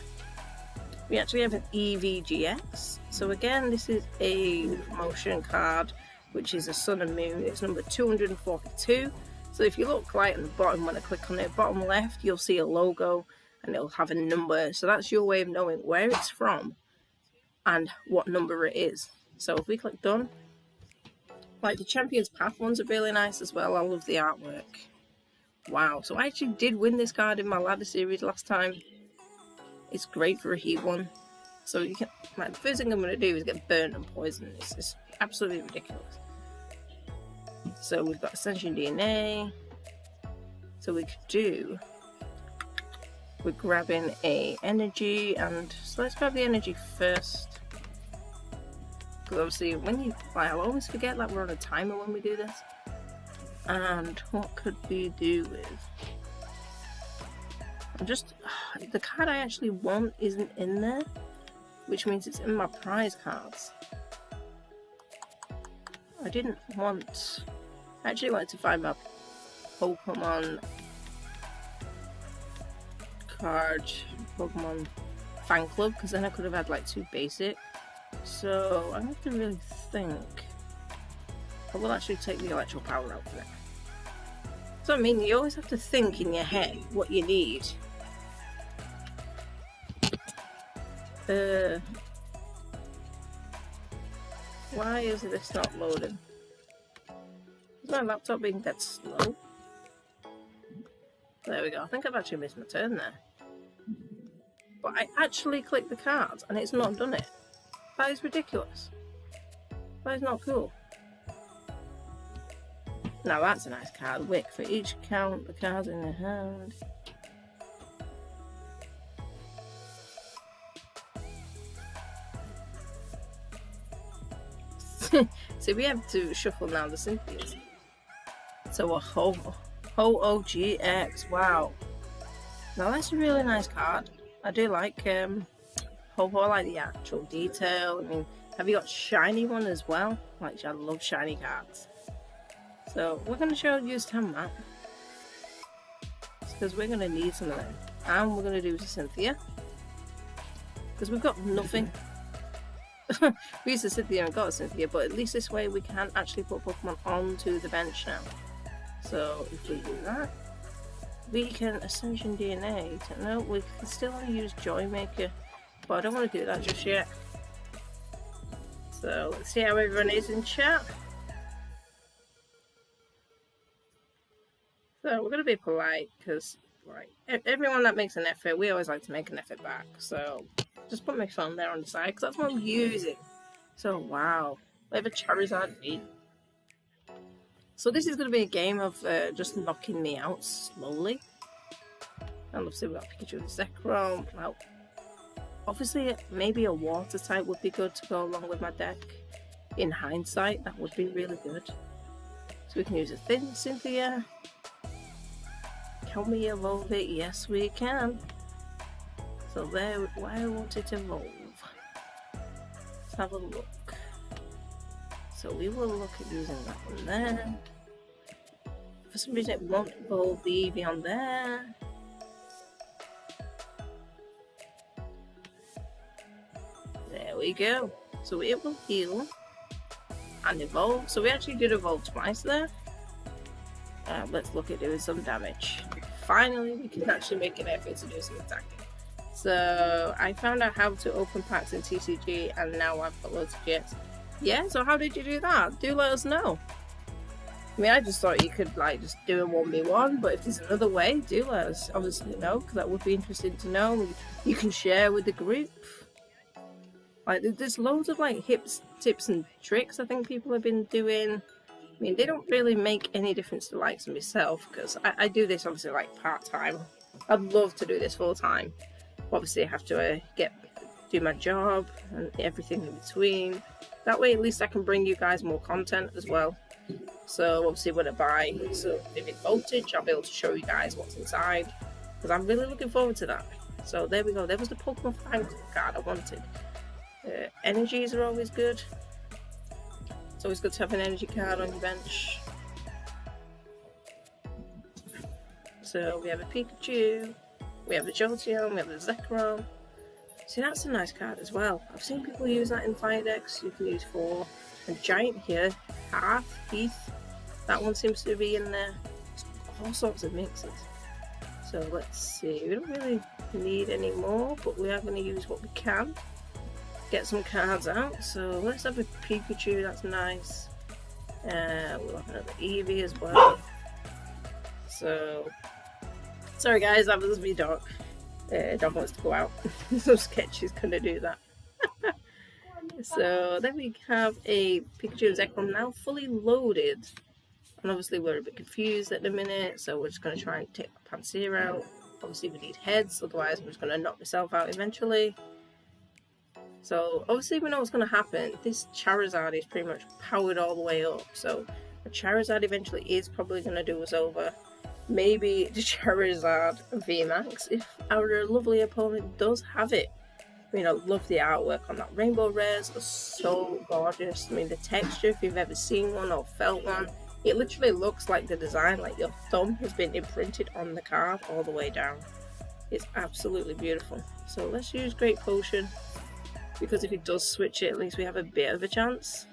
We actually have an EVGX. So again, this is a promotion card, which is a Sun and Moon. It's number 242. So if you look right at the bottom, when I click on it, bottom left, you'll see a logo and it'll have a number. So that's your way of knowing where it's from and what number it is. So if we click done, like the Champions Path ones are really nice as well. I love the artwork. Wow, so I actually did win this card in my ladder series last time. It's great for a heat one. So you can, like, the first thing I'm going to do is get burnt and poisoned. It's absolutely ridiculous. So we've got Ascension DNA. So we could do, we're grabbing a energy, and so let's grab the energy first. Because obviously when you, like, I'll always forget like we're on a timer when we do this. And what could we do with? I'm just, the card I actually want isn't in there, which means it's in my prize cards. I didn't want, I actually wanted to find my Pokemon card, Pokemon fan club, because then I could have had like 2 basic. So I have to really think. I will actually take the electro power out for it. So I mean, you always have to think in your head what you need. Why is this not loading? Is my laptop being that slow? There we go. I think I've actually missed my turn there. But I actually clicked the cards and it's not done it. That is ridiculous. That is not cool. Now that's a nice card. Wick. For each count, the cards in the hand. So we have to shuffle now the Cynthias. So a Ho-OGX. Wow. Now that's a really nice card. I do like Ho-Oh. I like the actual detail. I mean, have you got shiny one as well? Like, I love shiny cards. So we're going to show you some that. Because we're going to need some of them. And we're going to do Cynthia. Because we've got nothing. We used to Cynthia and got a Cynthia, but at least this way we can actually put Pokemon onto the bench now. So if we do that, we can Ascension DNA. No, we can still only use Joy Maker, but I don't want to do that just yet. So let's see how everyone is in chat. So we're going to be polite because, like, everyone that makes an effort, we always like to make an effort back. So just put my phone there on the side because that's what I'm using. So wow, we have a Charizard V. So this is going to be a game of just knocking me out slowly. And obviously we've got Pikachu and Zekrom. Now, obviously maybe a water type would be good to go along with my deck. In hindsight, that would be really good. So we can use a Thin Cynthia. Can we evolve it? Yes, we can. So there, why won't it evolve? Let's have a look. So we will look at using that one there. For some reason it won't evolve the Eevee on there. There we go. So it will heal and evolve. So we actually did evolve twice there. Let's look at doing some damage. Finally, we can actually make an effort to do some attacking. So I found out how to open packs in TCG, and now I've got loads of kits. Yeah, so how did you do that? Do let us know. I mean, I just thought you could like just do a 1v1, but if there's another way, do let us obviously know, because that would be interesting to know. You can share with the group. Like, there's loads of like tips and tricks I think people have been doing. I mean, they don't really make any difference to likes of myself, because I do this obviously like part-time. I'd love to do this full-time. Obviously I have to do my job and everything in between. That way at least I can bring you guys more content as well. So obviously when I buy some vivid voltage, I'll be able to show you guys what's inside, because I'm really looking forward to that. So there we go, there was the Pokemon Fan Club card I wanted. Energies are always good. It's always good to have an energy card on your bench. So we have a Pikachu, we have a Jolteon, we have a Zekrom. See, that's a nice card as well. I've seen people use that in Fire decks. You can use for a giant here, Heath. That one seems to be in there. All sorts of mixes. So let's see. We don't really need any more, but we are going to use what we can. Get some cards out. So let's have a Pikachu. That's nice. We'll have another Eevee as well. So, sorry guys, that was me dog. Dog wants to go out. So Sketchy's gonna do that. So then we have a Pikachu and Zekrom now fully loaded. And obviously we're a bit confused at the minute, so we're just gonna try and take the Pansear out. Obviously we need heads, otherwise I'm just gonna knock myself out eventually. So obviously we know what's gonna happen. This Charizard is pretty much powered all the way up, so the Charizard eventually is probably gonna do us over. Maybe the Charizard VMAX if our lovely opponent does have it. I mean, I love the artwork on that Rainbow Rares. It's so gorgeous. I mean, the texture, if you've ever seen one or felt one, it literally looks like the design, like your thumb has been imprinted on the card all the way down. It's absolutely beautiful. So let's use Great Potion, because if it does switch it, at least we have a bit of a chance.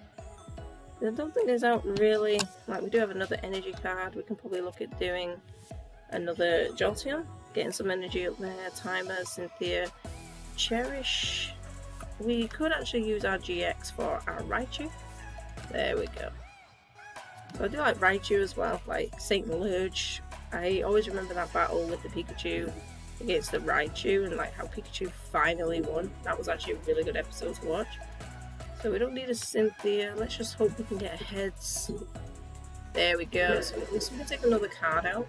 I don't think there's out really, like we do have another energy card. We can probably look at doing another Jolteon, getting some energy up there. Timer, Cynthia, Cherish. We could actually use our GX for our Raichu. There we go. So I do like Raichu as well, like Saint Lurge. I always remember that battle with the Pikachu against the Raichu and like how Pikachu finally won. That was actually a really good episode to watch. So we don't need a Cynthia. Let's just hope we can get heads. There we go. So at least we can take another card out.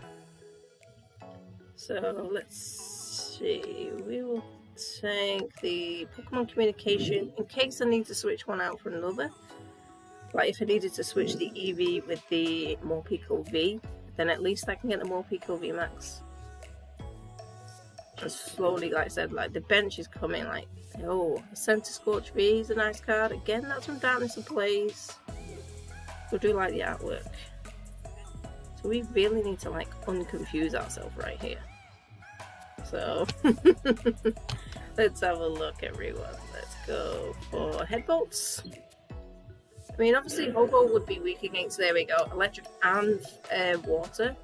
So let's see. We will take the Pokemon Communication in case I need to switch one out for another. Like if I needed to switch the Eevee with the Morpeko V, then at least I can get the Morpeko V Max. And slowly, like I said, like the bench is coming. Like, oh, Center Scorch V is a nice card. Again, that's from Darkness Ablaze. We do like the artwork. So we really need to like unconfuse ourselves right here. So let's have a look, everyone. Let's go for Headbolts. I mean, obviously Ho-Oh would be weak against, there we go, electric and water,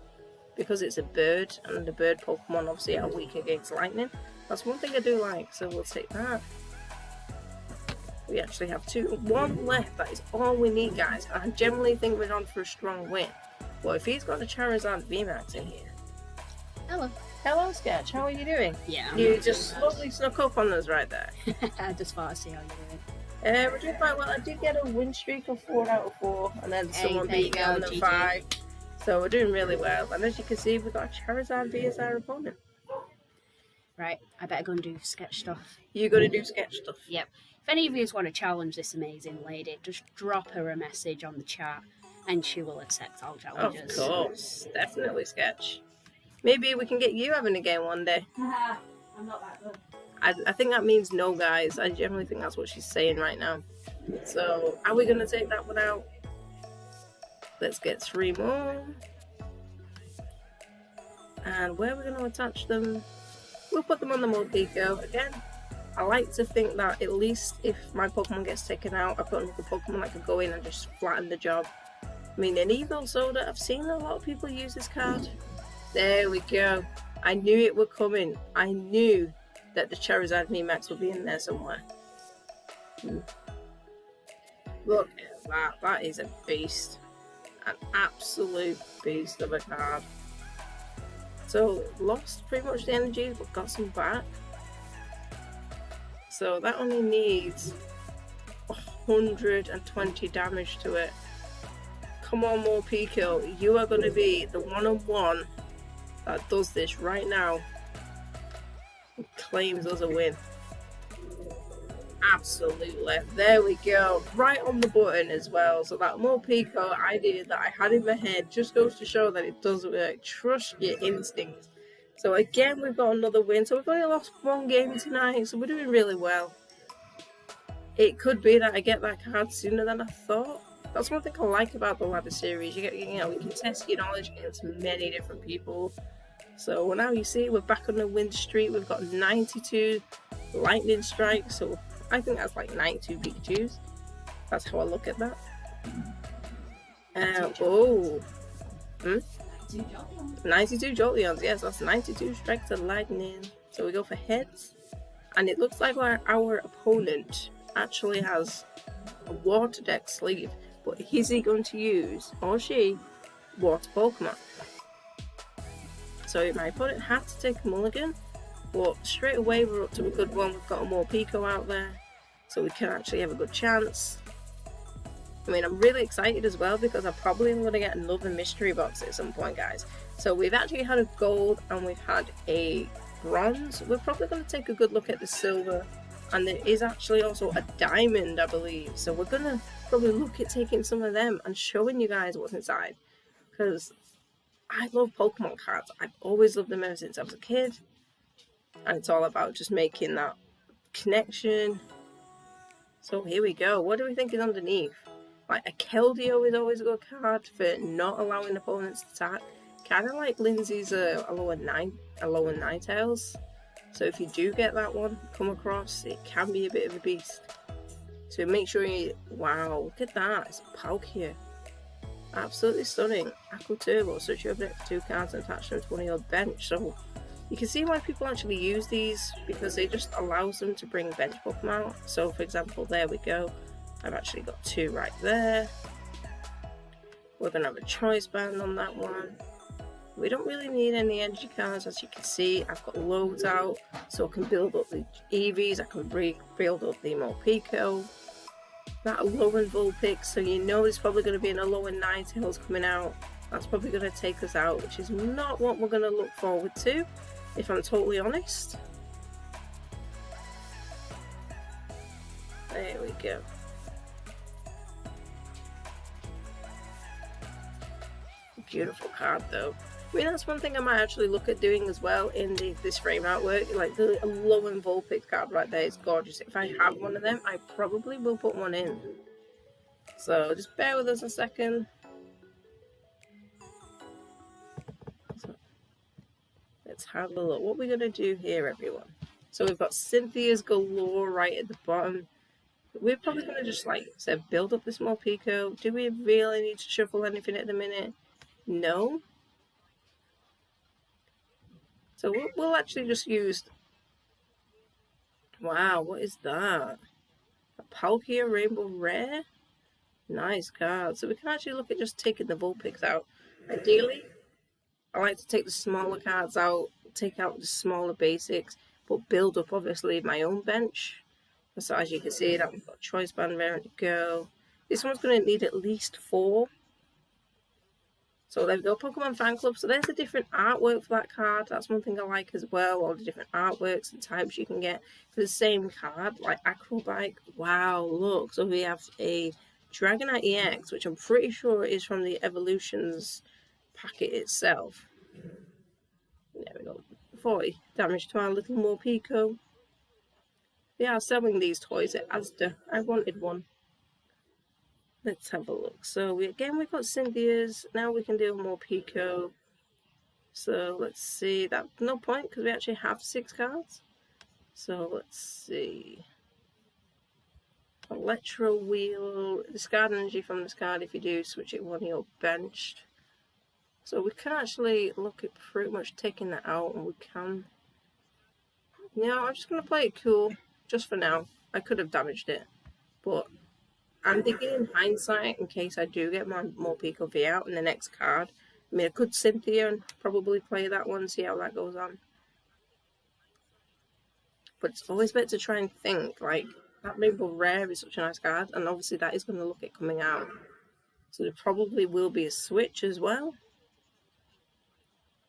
because it's a bird, and the bird Pokemon obviously are weak against lightning. That's one thing I do like, so we'll take that. We actually have one left. That is all we need, guys. I generally think we're on for a strong win. Well, if he's got a Charizard VMAX in here. Hello. Hello, Sketch. How are you doing? Yeah. You just slowly snuck up on us right there. I just thought I'd see how you're doing. We're doing quite well. I did get a win streak of 4 out of 4, and then someone beat me on the 5. So we're doing really well. And as you can see, we've got a Charizard V as our opponent. Right, I better go and do sketch stuff. You're going to do sketch stuff? Yep. If any of you want to challenge this amazing lady, just drop her a message on the chat and she will accept all challenges. Of course. Definitely, Sketch. Maybe we can get you having a game one day. I'm not that good. I think that means no, guys. I generally think that's what she's saying right now. So, are we going to take that one out? Let's get 3 more. And where are we going to attach them? We'll put them on the Morpeko. Again, I like to think that at least if my Pokemon gets taken out, I've got another Pokemon that could go in and just flatten the job. I mean, in Evo Soda, I've seen a lot of people use this card. There we go. I knew it would come in. I knew that the Charizard VMAX would be in there somewhere. Look at that. That is a beast. An absolute beast of a card. So, lost pretty much the energy, but got some back. So, that only needs 120 damage to it. Come on, Morpeko. You are going to be the one-on-one that does this right now and claims us a win. Absolutely. There we go. Right on the button as well. So that Morpeko idea that I had in my head just goes to show that it does work. Trust your instincts. So again, we've got another win. So we've only lost 1 game tonight. So we're doing really well. It could be that I get that card sooner than I thought. That's one thing I like about the Ladder series. You get, we can test your knowledge against many different people. So now you see we're back on the win streak. We've got 92 lightning strikes, so I think that's like 92 Pikachus. That's how I look at that. Oh, 92 Jolteons, yes, that's 92 strikes of lightning. So we go for heads, and it looks like our opponent actually has a water deck sleeve, but is he going to use, or she, water Pokemon? So my opponent had to take a mulligan, but straight away we're up to a good one. We've got a more Pico out there, so we can actually have a good chance. I mean, I'm really excited as well because I probably am going to get another mystery box at some point, guys. So we've actually had a gold and we've had a bronze. We're probably going to take a good look at the silver, and there is actually also a diamond, I believe. So we're going to probably look at taking some of them and showing you guys what's inside, because I love Pokemon cards. I've always loved them ever since I was a kid, and it's all about just making that connection. So here we go. What do we think is underneath? Like a Keldeo is always a good card for not allowing opponents to attack. Kind of like Lindsay's Alolan Ninetales. So if you do get that one come across, it can be a bit of a beast. So make sure you... Wow, look at that. It's a Palkia. Absolutely stunning. Aqua Turbo, switch your deck for 2 cards and attach them to one of your bench. So you can see why people actually use these, because it just allows them to bring bench Pokemon out. So for example, there we go. I've actually got 2 right there. We're going to have a choice band on that one. We don't really need any energy cards, as you can see. I've got loads out, so I can build up the Eevees, I can build up the Morpeko. That Alolan Vulpix, so you know there's probably going to be an Alolan Ninetales coming out. That's probably going to take us out, which is not what we're going to look forward to, if I'm totally honest. There we go. Beautiful card though. I mean, that's one thing I might actually look at doing as well in this frame artwork. Like the Alolan Vulpix card right there is gorgeous. If I have one of them, I probably will put one in. So just bear with us a second. So, let's have a look. What we're going to do here, everyone. So we've got Cynthia's galore right at the bottom. We're probably going to just, like I said, build up this Morpeko. Do we really need to shuffle anything at the minute? No. So we'll actually just use... Wow, what is that? A Palkia Rainbow Rare? Nice card. So we can actually look at just taking the Vulpix out. Ideally, I like to take the smaller cards out, take out the smaller basics, but build up, obviously, my own bench. So as you can see, that we've got Choice Band ready to go. This one's going to need at least 4. So there we go, Pokemon Fan Club. So there's a different artwork for that card. That's one thing I like as well. All the different artworks and types you can get for the same card, like Acrobike. Wow, look. So we have a Dragonite Ex, which I'm pretty sure is from the Evolutions packet itself. There we go. 40 damage to our little Morpeko. They are selling these toys at Asda. I wanted one. Let's have a look. So we've got Cynthia's. Now we can do more Pico. So let's see. That's no point because we actually have 6 cards. So let's see. Electro Wheel. Discard energy from this card if you do switch it when you're benched. So we can actually look at pretty much taking that out, and we can. No, I'm just going to play it cool. Just for now. I could have damaged it. But I'm thinking in hindsight, in case I do get my Morpeko V out in the next card. I mean, I could Cynthia and probably play that one, see how that goes on. But it's always better to try and think, like, that Rainbow Rare is such a nice card, and obviously that is going to look at coming out. So there probably will be a switch as well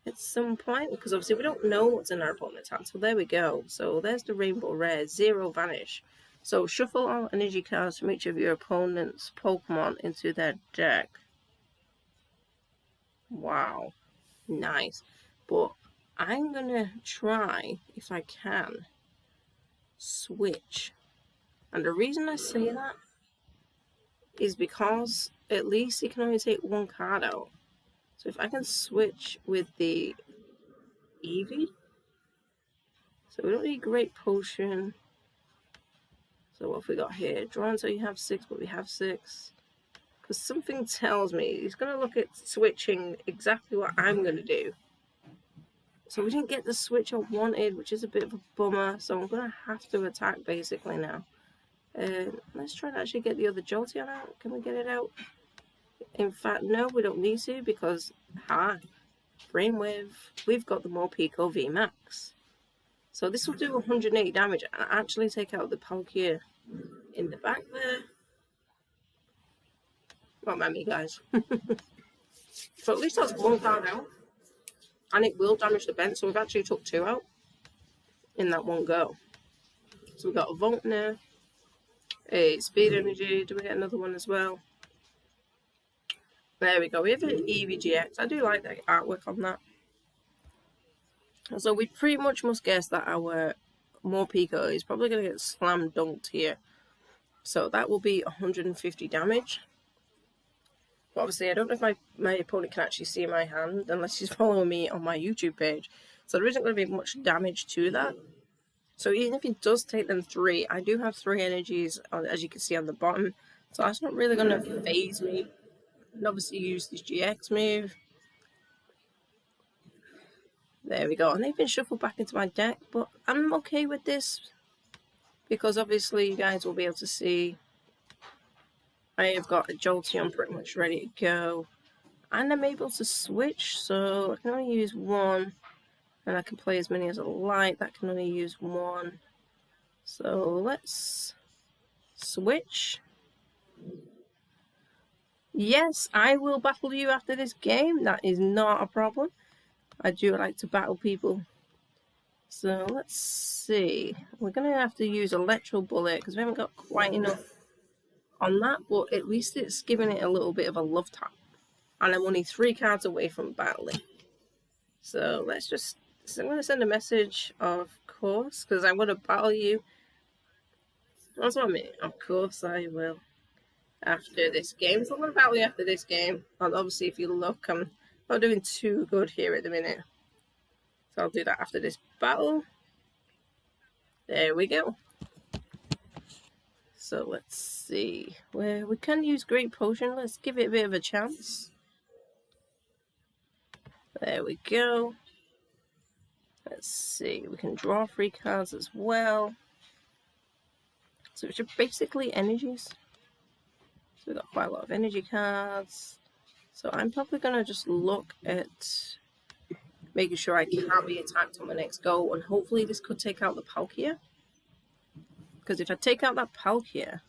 at some point, because obviously we don't know what's in our opponent's hand. So there we go. So there's the Rainbow Rare, 0 Vanish. So shuffle all energy cards from each of your opponent's Pokemon into their deck. Wow. Nice. But I'm going to try, if I can, switch. And the reason I say that is because at least you can only take 1 card out. So if I can switch with the Eevee. So we don't need Great Potion. So what have we got here? Draw until you have 6, but we have 6. Because something tells me he's going to look at switching exactly what I'm going to do. So we didn't get the switch I wanted, which is a bit of a bummer. So I'm going to have to attack basically now. Let's try to actually get the other Jolteon out. Can we get it out? In fact, no, we don't need to because, Brainwave, we've got the Morpeko V Max. So this will do 180 damage and actually take out the Palkia in the back there. Don't mind me, guys. So at least that's 1 card out. And it will damage the bench, so we've actually took 2 out in that one go. So we've got a Volt now, a Speed Energy. Do we get another one as well? There we go. We have an EVGX. I do like the artwork on that. So we pretty much must guess that our Morpeko is probably going to get slam dunked here. So that will be 150 damage. But obviously, I don't know if my opponent can actually see my hand unless he's following me on my YouTube page. So there isn't going to be much damage to that. So even if he does take them 3, I do have 3 energies, as you can see on the bottom. So that's not really going to phase me. And obviously use this GX move. There we go. And they've been shuffled back into my deck. But I'm okay with this. Because obviously you guys will be able to see I have got a Jolteon pretty much ready to go. And I'm able to switch. So I can only use 1. And I can play as many as I like. That can only use 1. So let's switch. Yes, I will battle you after this game. That is not a problem. I do like to battle people. So let's see. We're going to have to use Electro Bullet because we haven't got quite enough on that. But at least it's giving it a little bit of a love tap. And I'm only 3 cards away from battling. So let's just... So I'm going to send a message, of course, because I want to battle you. That's what I mean. Of course I will. After this game. So I'm going to battle you after this game. And obviously, if you look, I'm not doing too good here at the minute. So I'll do that after this battle. There we go. So let's see. Where we can use Great Potion. Let's give it a bit of a chance. There we go. Let's see. We can draw 3 cards as well. So it's basically energies. So we've got quite a lot of energy cards. So I'm probably going to just look at making sure I can't be attacked on the next go. And hopefully this could take out the Palkia. Because if I take out that Palkia,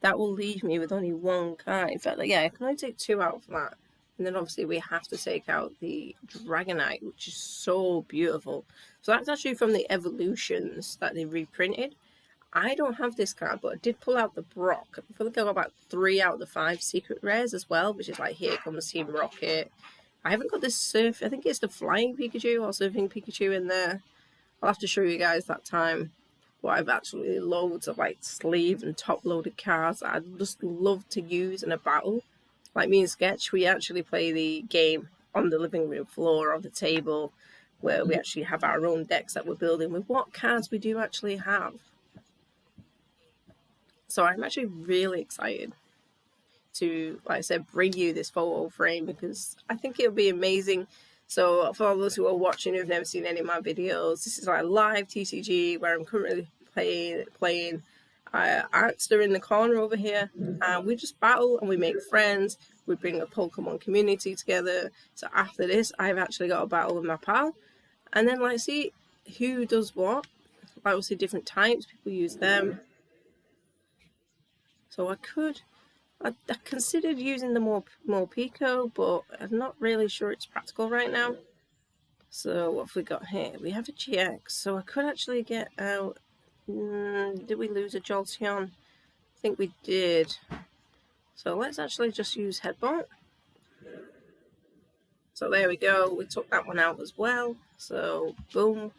that will leave me with only 1 card. In fact, yeah, I can only take 2 out of that. And then obviously we have to take out the Dragonite, which is so beautiful. So that's actually from the evolutions that they reprinted. I don't have this card, but I did pull out the Brock. I feel like I got about 3 out of the 5 secret rares as well, which is like, here comes Team Rocket. I haven't got this surf. I think it's the Flying Pikachu or Surfing Pikachu in there. I'll have to show you guys that time. But I've actually loads of like sleeve and top loaded cards that I'd just love to use in a battle. Like me and Sketch, we actually play the game on the living room floor on the table where we actually have our own decks that we're building with what cards we do actually have. So I'm actually really excited to, like I said, bring you this photo frame because I think it'll be amazing. So for all those who are watching who've never seen any of my videos, this is like live TCG where I'm currently playing Artster in the corner over here. And we just battle and we make friends. We bring a Pokemon community together. So after this, I've actually got a battle with my pal. And then like see who does what. Like we'll see different types, people use them. So I considered using the Morpeko, but I'm not really sure it's practical right now. So what have we got here? We have a GX, so I could actually get out... did we lose a Jolteon? I think we did. So let's actually just use Headbutt. So there we go, we took that one out as well. So boom.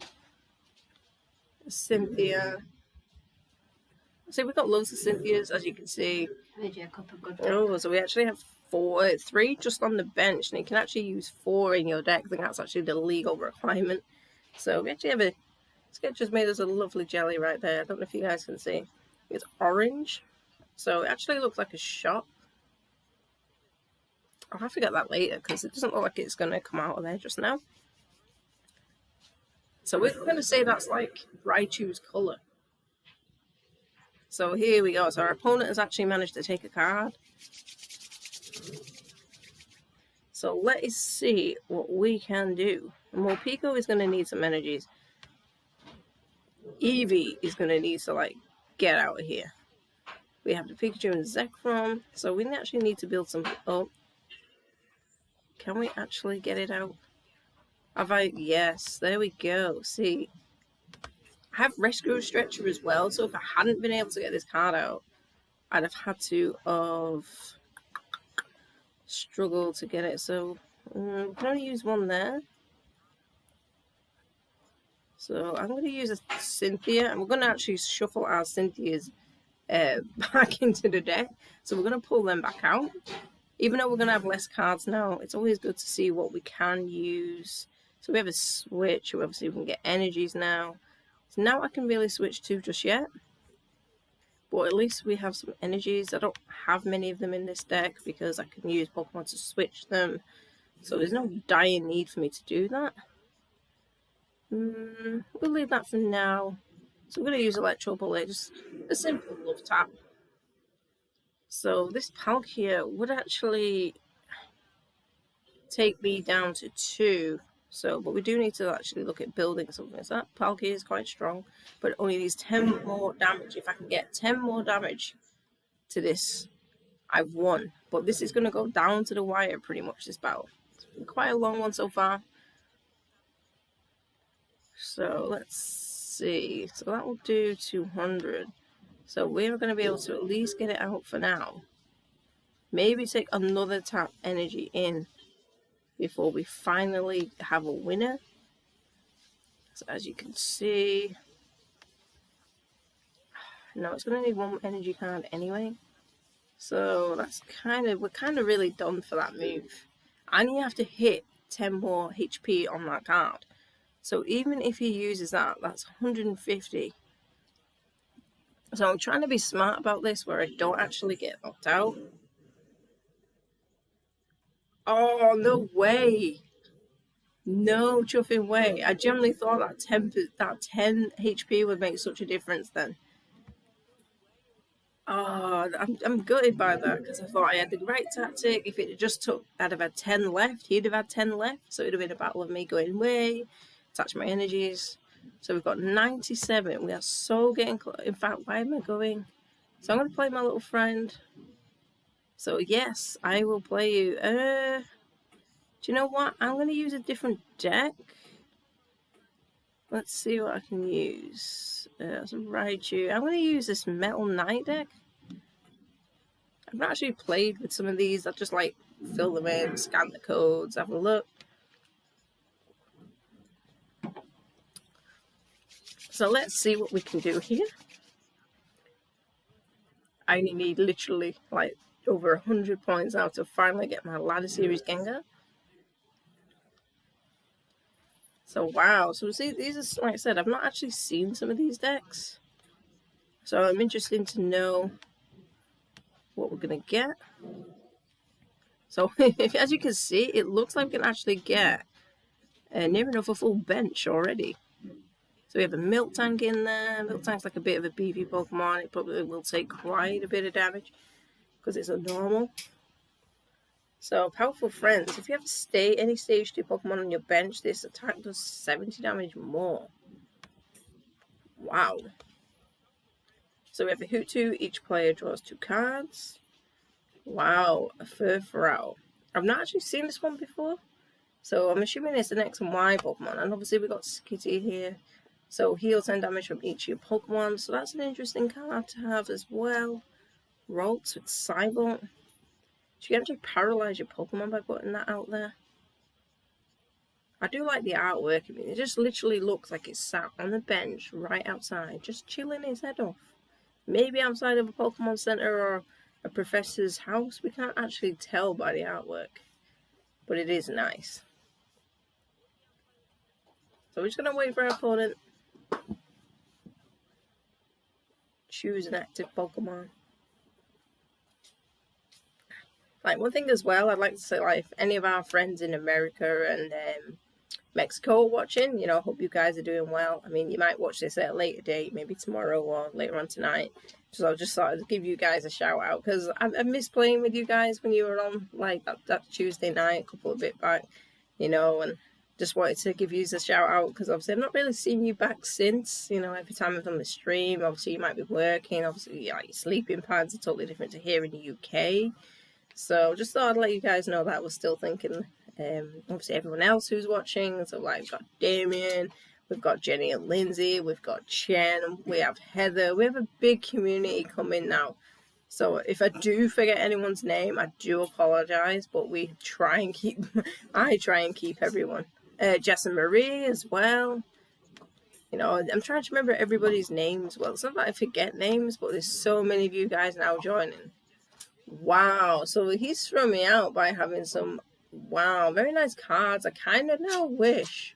Cynthia. So we've got loads of Cynthias, as you can see. I did a couple of good Oh, so we actually have 3 just on the bench, and you can actually use 4 in your deck. I think that's actually the legal requirement. So we actually have a Sketch just made us a lovely jelly right there. I don't know if you guys can see. It's orange, so it actually looks like a shot. I'll have to get that later because it doesn't look like it's going to come out of there just now. So we're going to say that's like Raichu's colour. So here we go. So our opponent has actually managed to take a card. So let us see what we can do. And Morpeko is going to need some energies. Eevee is going to need to, like, get out of here. We have the Pikachu and Zekrom. So we actually need to build some... Oh. Can we actually get it out? Have I... Yes, there we go. See. I have Rescue Stretcher as well, so if I hadn't been able to get this card out, I'd have had to struggle to get it. So we can only use one there. So I'm going to use a Cynthia, and we're going to actually shuffle our Cynthias back into the deck. So we're going to pull them back out. Even though we're going to have less cards now, it's always good to see what we can use. So we have a switch, obviously we can get energies now. So now I can really switch to just yet. But at least we have some energies. I don't have many of them in this deck because I can use Pokemon to switch them. So there's no dire need for me to do that. We'll leave that for now. So I'm going to use Electro Bullet, just a simple love tap. So this Palkia would actually take me down to 2. So, but we do need to actually look at building something. So that Palkia is quite strong, but it only needs 10 more damage. If I can get 10 more damage to this, I've won. But this is going to go down to the wire pretty much, this battle. It's been quite a long one so far. So let's see. So that will do 200. So we're going to be able to at least get it out for now. Maybe take another tap energy in before we finally have a winner. So as you can see, no, it's going to need 1 energy card anyway. So that's we're kind of really done for that move. And you have to hit 10 more HP on that card. So even if he uses that, that's 150. So I'm trying to be smart about this where I don't actually get knocked out. Oh, no way. No chuffing way. I generally thought that 10 HP would make such a difference then. Oh, I'm gutted by that because I thought I had the right tactic. If it just took, I'd have had 10 left. He'd have had 10 left. So it would have been a battle of me going away, attach my energies. So we've got 97. We are so getting close. In fact, why am I going? So I'm going to play my little friend. So yes, I will play you. Do you know what? I'm going to use a different deck. Let's see what I can use. So Raichu. I'm going to use this Metal Knight deck. I've not actually played with some of these. I'll just like fill them in, scan the codes, have a look. So let's see what we can do here. I only need literally like over 100 points now to finally get my Ladder Series Gengar. So wow, so see, these are, like I said, I've not actually seen some of these decks. So I'm interested to know what we're going to get. So as you can see, it looks like we can actually get near enough a full bench already. So we have a Miltank in there. Miltank's like a bit of a beefy Pokemon. It probably will take quite a bit of damage because it's a normal. So Powerful Friends. If you have any stage 2 Pokemon on your bench, this attack does 70 damage more. Wow. So we have a Hootoo. Each player draws 2 cards. Wow, a Furfrou. I've not actually seen this one before. So I'm assuming it's an X and Y Pokemon. And obviously we've got Skitty here. So heal 10 damage from each of your Pokemon. So that's an interesting card to have as well. Ralts with Cybolt. So you can actually paralyze your Pokemon by putting that out there. I do like the artwork. I mean, it just literally looks like it's sat on the bench right outside, just chilling his head off. Maybe outside of a Pokemon Center or a professor's house. We can't actually tell by the artwork, but it is nice. So we're just going to wait for our opponent. Choose an active Pokemon. Like, one thing as well, I'd like to say, like, if any of our friends in America and Mexico are watching, you know, hope you guys are doing well. I mean, you might watch this at a later date, maybe tomorrow or later on tonight. So I just thought I'd give you guys a shout out, because I missed playing with you guys when you were on, like, that Tuesday night, a couple of bit back, you know, and just wanted to give you a shout out, because obviously I've not really seen you back since. You know, every time I've done the stream, obviously you might be working, obviously, yeah, your sleeping patterns are totally different to here in the UK. So just thought I'd let you guys know that I was still thinking. Obviously everyone else who's watching, so like we've got Damien, we've got Jenny and Lindsay, we've got Chen, we have Heather, we have a big community coming now. So if I do forget anyone's name, I do apologise, but we try and keep, I try and keep everyone. Jess and Marie as well. You know, I'm trying to remember everybody's names. Well, it's not that I forget names, but there's so many of you guys now joining. Wow, so he's thrown me out by having some, wow, very nice cards. I kind of now wish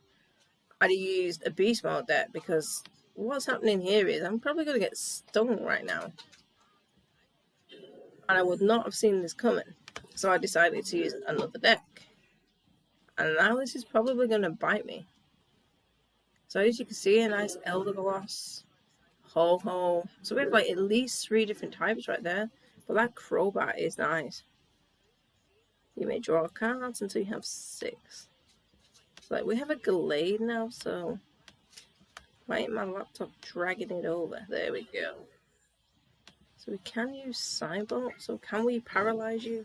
I'd used a beast mode deck, because what's happening here is I'm probably going to get stung right now. And I would not have seen this coming. So I decided to use another deck. And now this is probably going to bite me. So as you can see, a nice Eldergloss, Ho-Ho. So we have like at least 3 different types right there. But that Crobat is nice. You may draw cards until you have 6. So like we have a Glade now, so why ain't my laptop dragging it over? There we go. So we can use Cybolt. So can we paralyze you?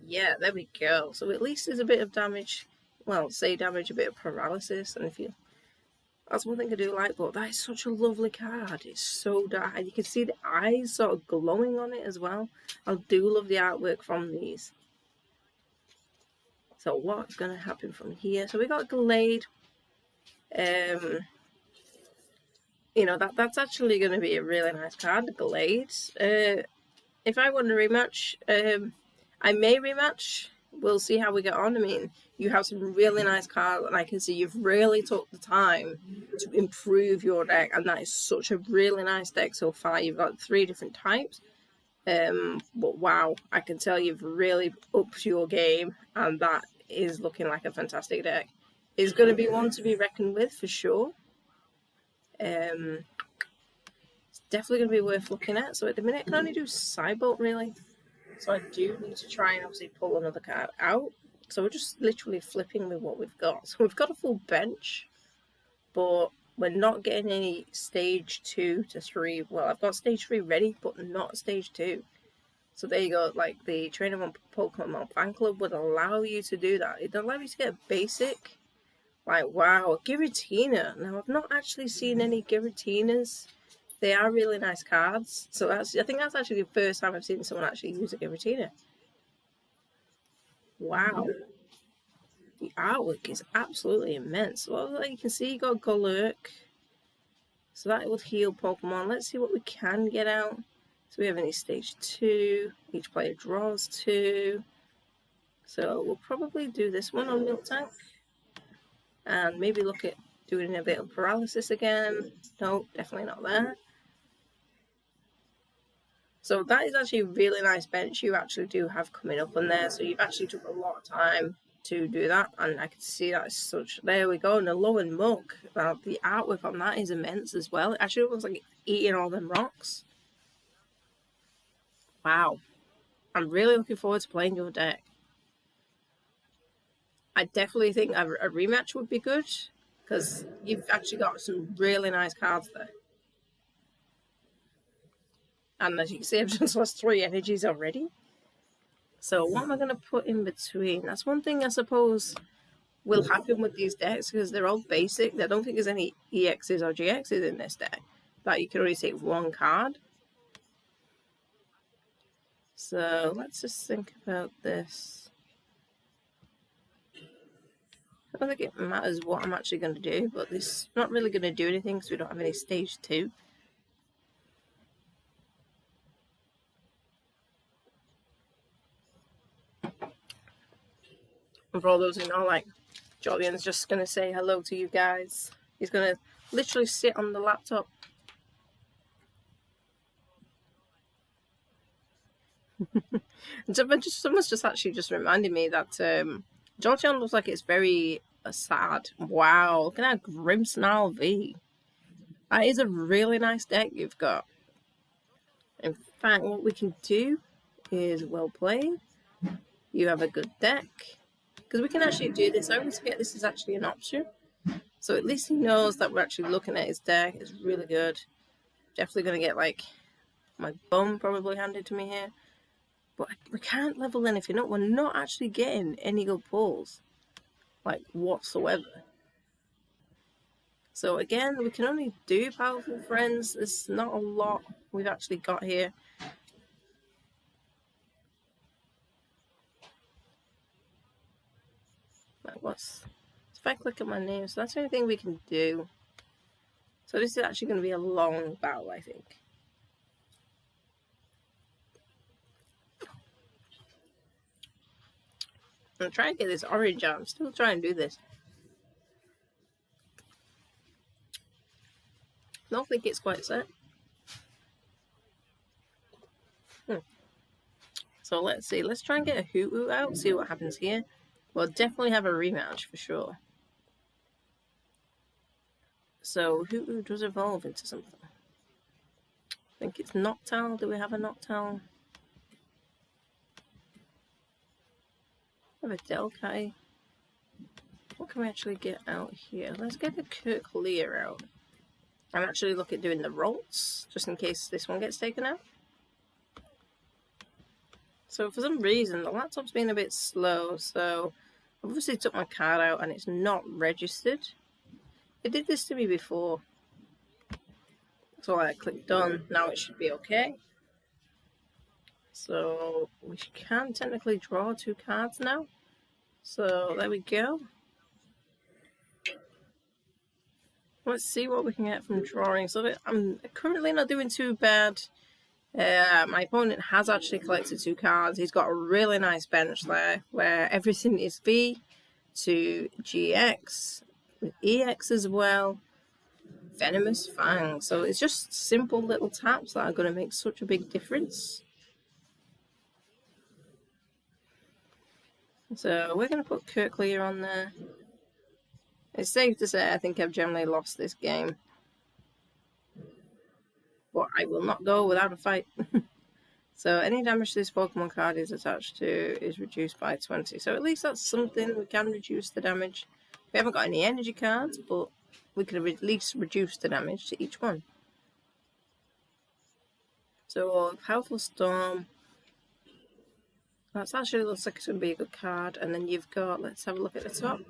Yeah, there we go. So at least there's a bit of damage. Well, say damage, a bit of paralysis, and if you, that's one thing I do like, but that is such a lovely card. It's so dark. You can see the eyes sort of glowing on it as well. I do love the artwork from these. So what's going to happen from here? So we got Glade. You know, that's actually going to be a really nice card, the Glade. If I want to rematch, I may rematch. We'll see how we get on. I mean, you have some really nice cards, and I can see you've really took the time to improve your deck, and that is such a really nice deck so far. You've got 3 different types, but wow, I can tell you've really upped your game, and that is looking like a fantastic deck. It's going to be one to be reckoned with for sure. It's definitely going to be worth looking at. So at the minute I can only do Cybolt really. So I do need to try and obviously pull another card out. So we're just literally flipping with what we've got. So we've got a full bench, but we're not getting any stage 2 to 3. Well, I've got stage 3 ready, but not stage 2. So there you go. Like the Trainer One Pokemon Fan Club would allow you to do that. It allows you to get a basic. Like, wow, a Giratina. Now, I've not actually seen any Giratinas. They are really nice cards. So that's, I think that's actually the first time I've seen someone actually use a Giratina. Wow. The artwork is absolutely immense. Well, like you can see, you got Golurk. So that would heal Pokemon. Let's see what we can get out. So we have any stage 2. Each player draws 2. So we'll probably do this one on Milk Tank. And maybe look at doing a bit of paralysis again. No, definitely not there. So that is actually a really nice bench you actually do have coming up on there. So you've actually took a lot of time to do that. And I can see that is such... There we go, Nalolan Mug. Now, the artwork on that is immense as well. It actually looks like eating all them rocks. Wow. I'm really looking forward to playing your deck. I definitely think a rematch would be good, because you've actually got some really nice cards there. And as you can see, I've just lost 3 energies already. So what am I going to put in between? That's one thing I suppose will happen with these decks, because they're all basic. I don't think there's any EXs or GXs in this deck, that you can only take 1 card. So let's just think about this. I don't think it matters what I'm actually going to do, but this is not really going to do anything because we don't have any stage 2. And for all those who know, like, Jolion's just going to say hello to you guys. He's going to literally sit on the laptop. Someone's just actually just reminded me that Jolteon looks like it's very sad. Wow, look at that Grimmsnarl V. That is a really nice deck you've got. In fact, what we can do is, well played. You have a good deck. Because we can actually do this. I always forget this is actually an option. So at least he knows that we're actually looking at his deck. It's really good. Definitely going to get, like, my bum probably handed to me here. But we can't level anything up. We're not actually getting any good pulls. Like, whatsoever. So again, we can only do Powerful Friends. There's not a lot we've actually got here. Like, if I click on my name, so that's the only thing we can do. So this is actually going to be a long battle, I think. I'm going to try and get this orange out. I'm still trying to do this. I don't think it's quite set. So let's see. Let's try and get a Hoothoot out, see what happens here. We'll definitely have a rematch for sure. So Hoothoot does evolve into something. I think it's Noctowl. Do we have a Noctowl? We have a Delkai. What can we actually get out here? Let's get the Kirklear out. I'm actually looking at doing the Rolts, just in case this one gets taken out. So for some reason, the laptop's been a bit slow, so I obviously took my card out and it's not registered. It did this to me before. So I clicked done, now it should be okay. So we can technically draw 2 cards now. So there we go. Let's see what we can get from drawing. So I'm currently not doing too bad. My opponent has actually collected 2 cards. He's got a really nice bench there where everything is V to GX with EX as well. Venomous Fang. So it's just simple little taps that are going to make such a big difference. So we're going to put Kirklear on there. It's safe to say I think I've generally lost this game. But I will not go without a fight. So any damage this Pokemon card is attached to is reduced by 20. So at least that's something. We can reduce the damage. We haven't got any energy cards, but we can at least reduce the damage to each one. So Powerful Storm. That actually looks like it's going to be a good card. And then you've got, let's have a look at the top.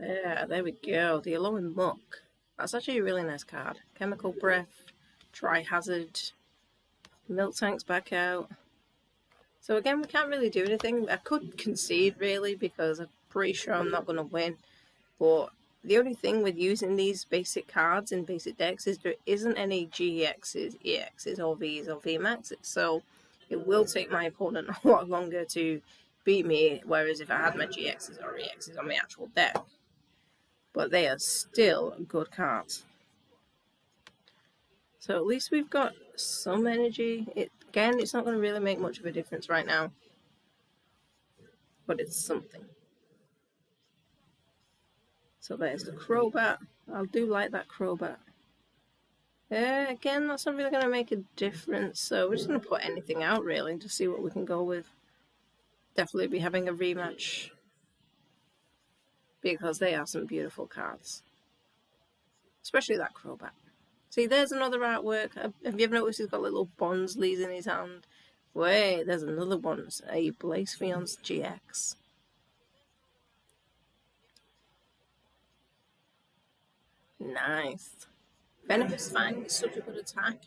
Yeah, there we go. The Alolan Muck. That's actually a really nice card. Chemical Breath, Tri-Hazard, Miltank's back out. So again, we can't really do anything. I could concede really because I'm pretty sure I'm not going to win. But the only thing with using these basic cards in basic decks is there isn't any GXs, EXs, or Vs, or VMAXs. So it will take my opponent a lot longer to beat me, whereas if I had my GXs or EXs on my actual deck. But they are still good cards. So at least we've got some energy. Again, it's not going to really make much of a difference right now. But it's something. So there's the Crobat. I do like that Crobat. Again, that's not really going to make a difference. So we're just going to put anything out really to see what we can go with. Definitely be having a rematch. Because they are some beautiful cards. Especially that Crobat. See, there's another artwork. Have you ever noticed he's got little Bonsleys in his hand? Wait, there's another one. A Blazefion's GX. Nice. Venomous Fang is such a good attack.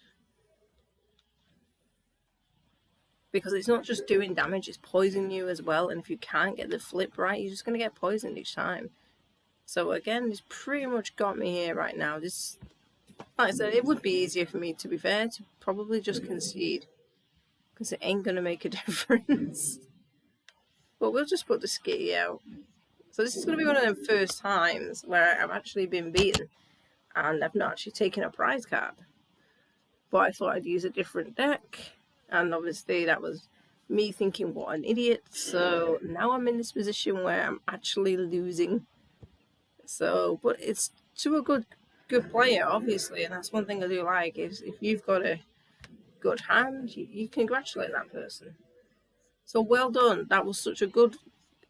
Because it's not just doing damage, it's poisoning you as well. And if you can't get the flip right, you're just going to get poisoned each time. So again, it's pretty much got me here right now. This, like I said, it would be easier for me, to be fair, to probably just concede. Because it ain't going to make a difference. But we'll just put the Skitty out. So this is going to be one of them first times where I've actually been beaten and I've not actually taken a prize card. But I thought I'd use a different deck, and obviously that was me thinking what an idiot. So now I'm in this position where I'm actually losing. So, but it's to a good player, obviously, and that's one thing I do like, is if you've got a good hand, you congratulate that person. So well done. That was such a good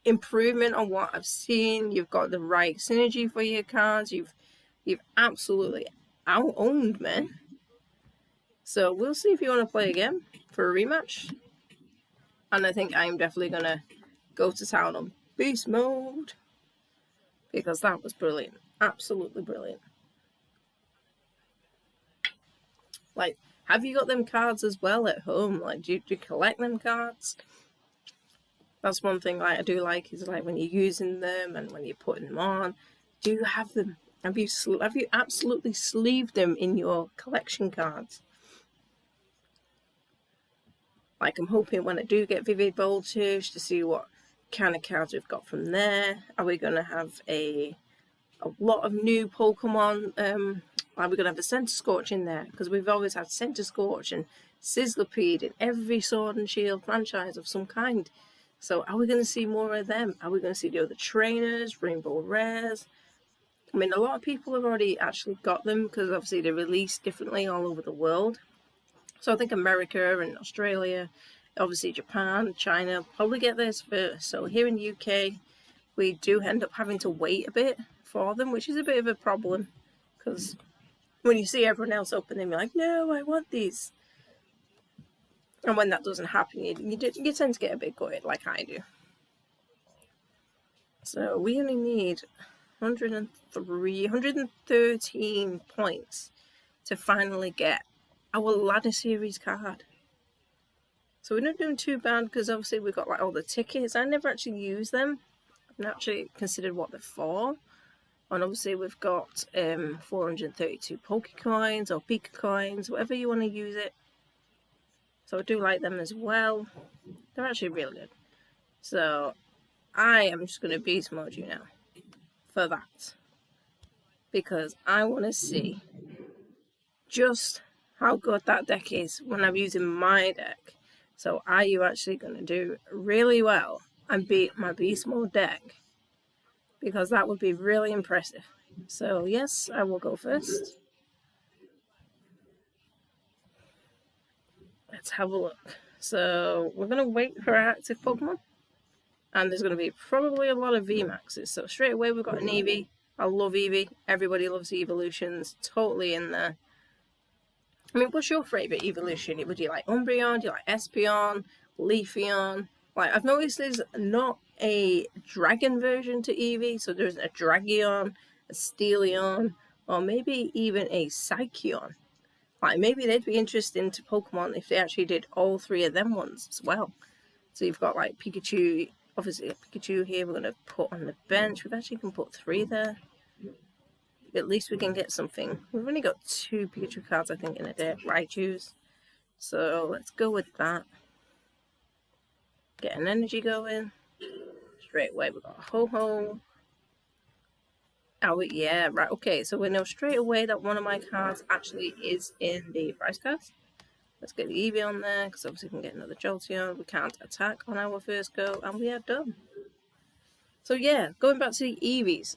improvement on what I've seen. You've got the right synergy for your cards. You've absolutely out-owned me. So we'll see if you want to play again for a rematch. And I think I'm definitely going to go to town on Beast Mode, because that was brilliant. Absolutely brilliant. Like, have you got them cards as well at home? Like, do you collect them cards? That's one thing I do like, is like when you're using them and when you're putting them on, do you have them? Have you absolutely sleeved them in your collection cards? Like, I'm hoping when I do get Vivid Voltage to see what kind of cards we've got from there. Are we going to have a lot of new Pokemon? Are we going to have a Centiskorch in there? Because we've always had Centiskorch and Sizzlipede in every Sword and Shield franchise of some kind. So are we going to see more of them? Are we going to see the other trainers, Rainbow Rares? I mean, a lot of people have already actually got them, because obviously they're released differently all over the world. So I think America and Australia, obviously Japan, China, probably get theirs first. So here in the UK, we do end up having to wait a bit for them, which is a bit of a problem, because when you see everyone else open them, you're like, no, I want these. And when that doesn't happen, you tend to get a bit gutted, like I do. So we only need 113 points to finally get our Ladder Series card. So we're not doing too bad, because obviously we've got like all the tickets. I never actually use them. I've not actually considered what they're for. And obviously we've got 432 Pokecoins or Pika Coins, whatever you want to use it. So I do like them as well. They're actually really good. So I am just going to beast mode you now for that, because I want to see just how good that deck is when I'm using my deck. So are you actually going to do really well and beat my beast mode deck? Because that would be really impressive. So yes, I will go first. Let's have a look. So we're going to wait for our active Pokemon. And there's going to be probably a lot of VMAXs. So straight away we've got an Eevee. I love Eevee. Everybody loves evolutions. Totally in there. I mean, what's your favourite evolution? Would you like Umbreon? Do you like Espeon? Leafeon? Like, I've noticed there's not a dragon version to Eevee. So there's a Dragoon, a Steeleon, or maybe even a Psycheon. Like, maybe they'd be interesting to Pokemon if they actually did all three of them ones as well. So you've got like Pikachu, obviously a Pikachu here we're going to put on the bench. We've actually can put 3 there. At least we can get something. We've only got 2 Pikachu cards, I think, in a deck. Raichus. So let's go with that. Get an energy going. Straight away we've got a Ho-Ho. Oh, yeah, right, okay. So we know straight away that one of my cards actually is in the prize cards. Let's get the Eevee on there, because obviously we can get another Jolteon. We can't attack on our first go, and we are done. So yeah, going back to the Eevees.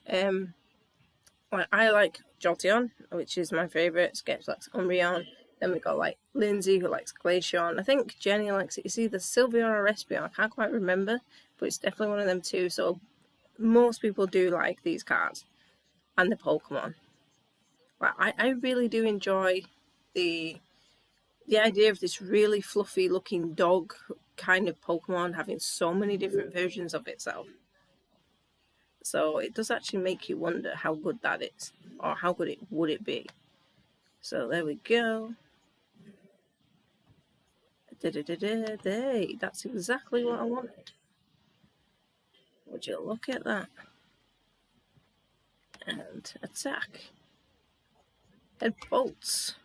I like Jolteon, which is my favourite. Sketch likes Umbreon. Then we got like Lindsay, who likes Glaceon. I think Jenny likes it. It's either Sylveon or Espeon. I can't quite remember, but it's definitely one of them too. So most people do like these cards and the Pokemon. But I really do enjoy the idea of this really fluffy looking dog kind of Pokemon having so many different versions of itself. So it does actually make you wonder how good that is, or how good would it be. So there we go. There, that's exactly what I wanted. Would you look at that? And attack. And bolts.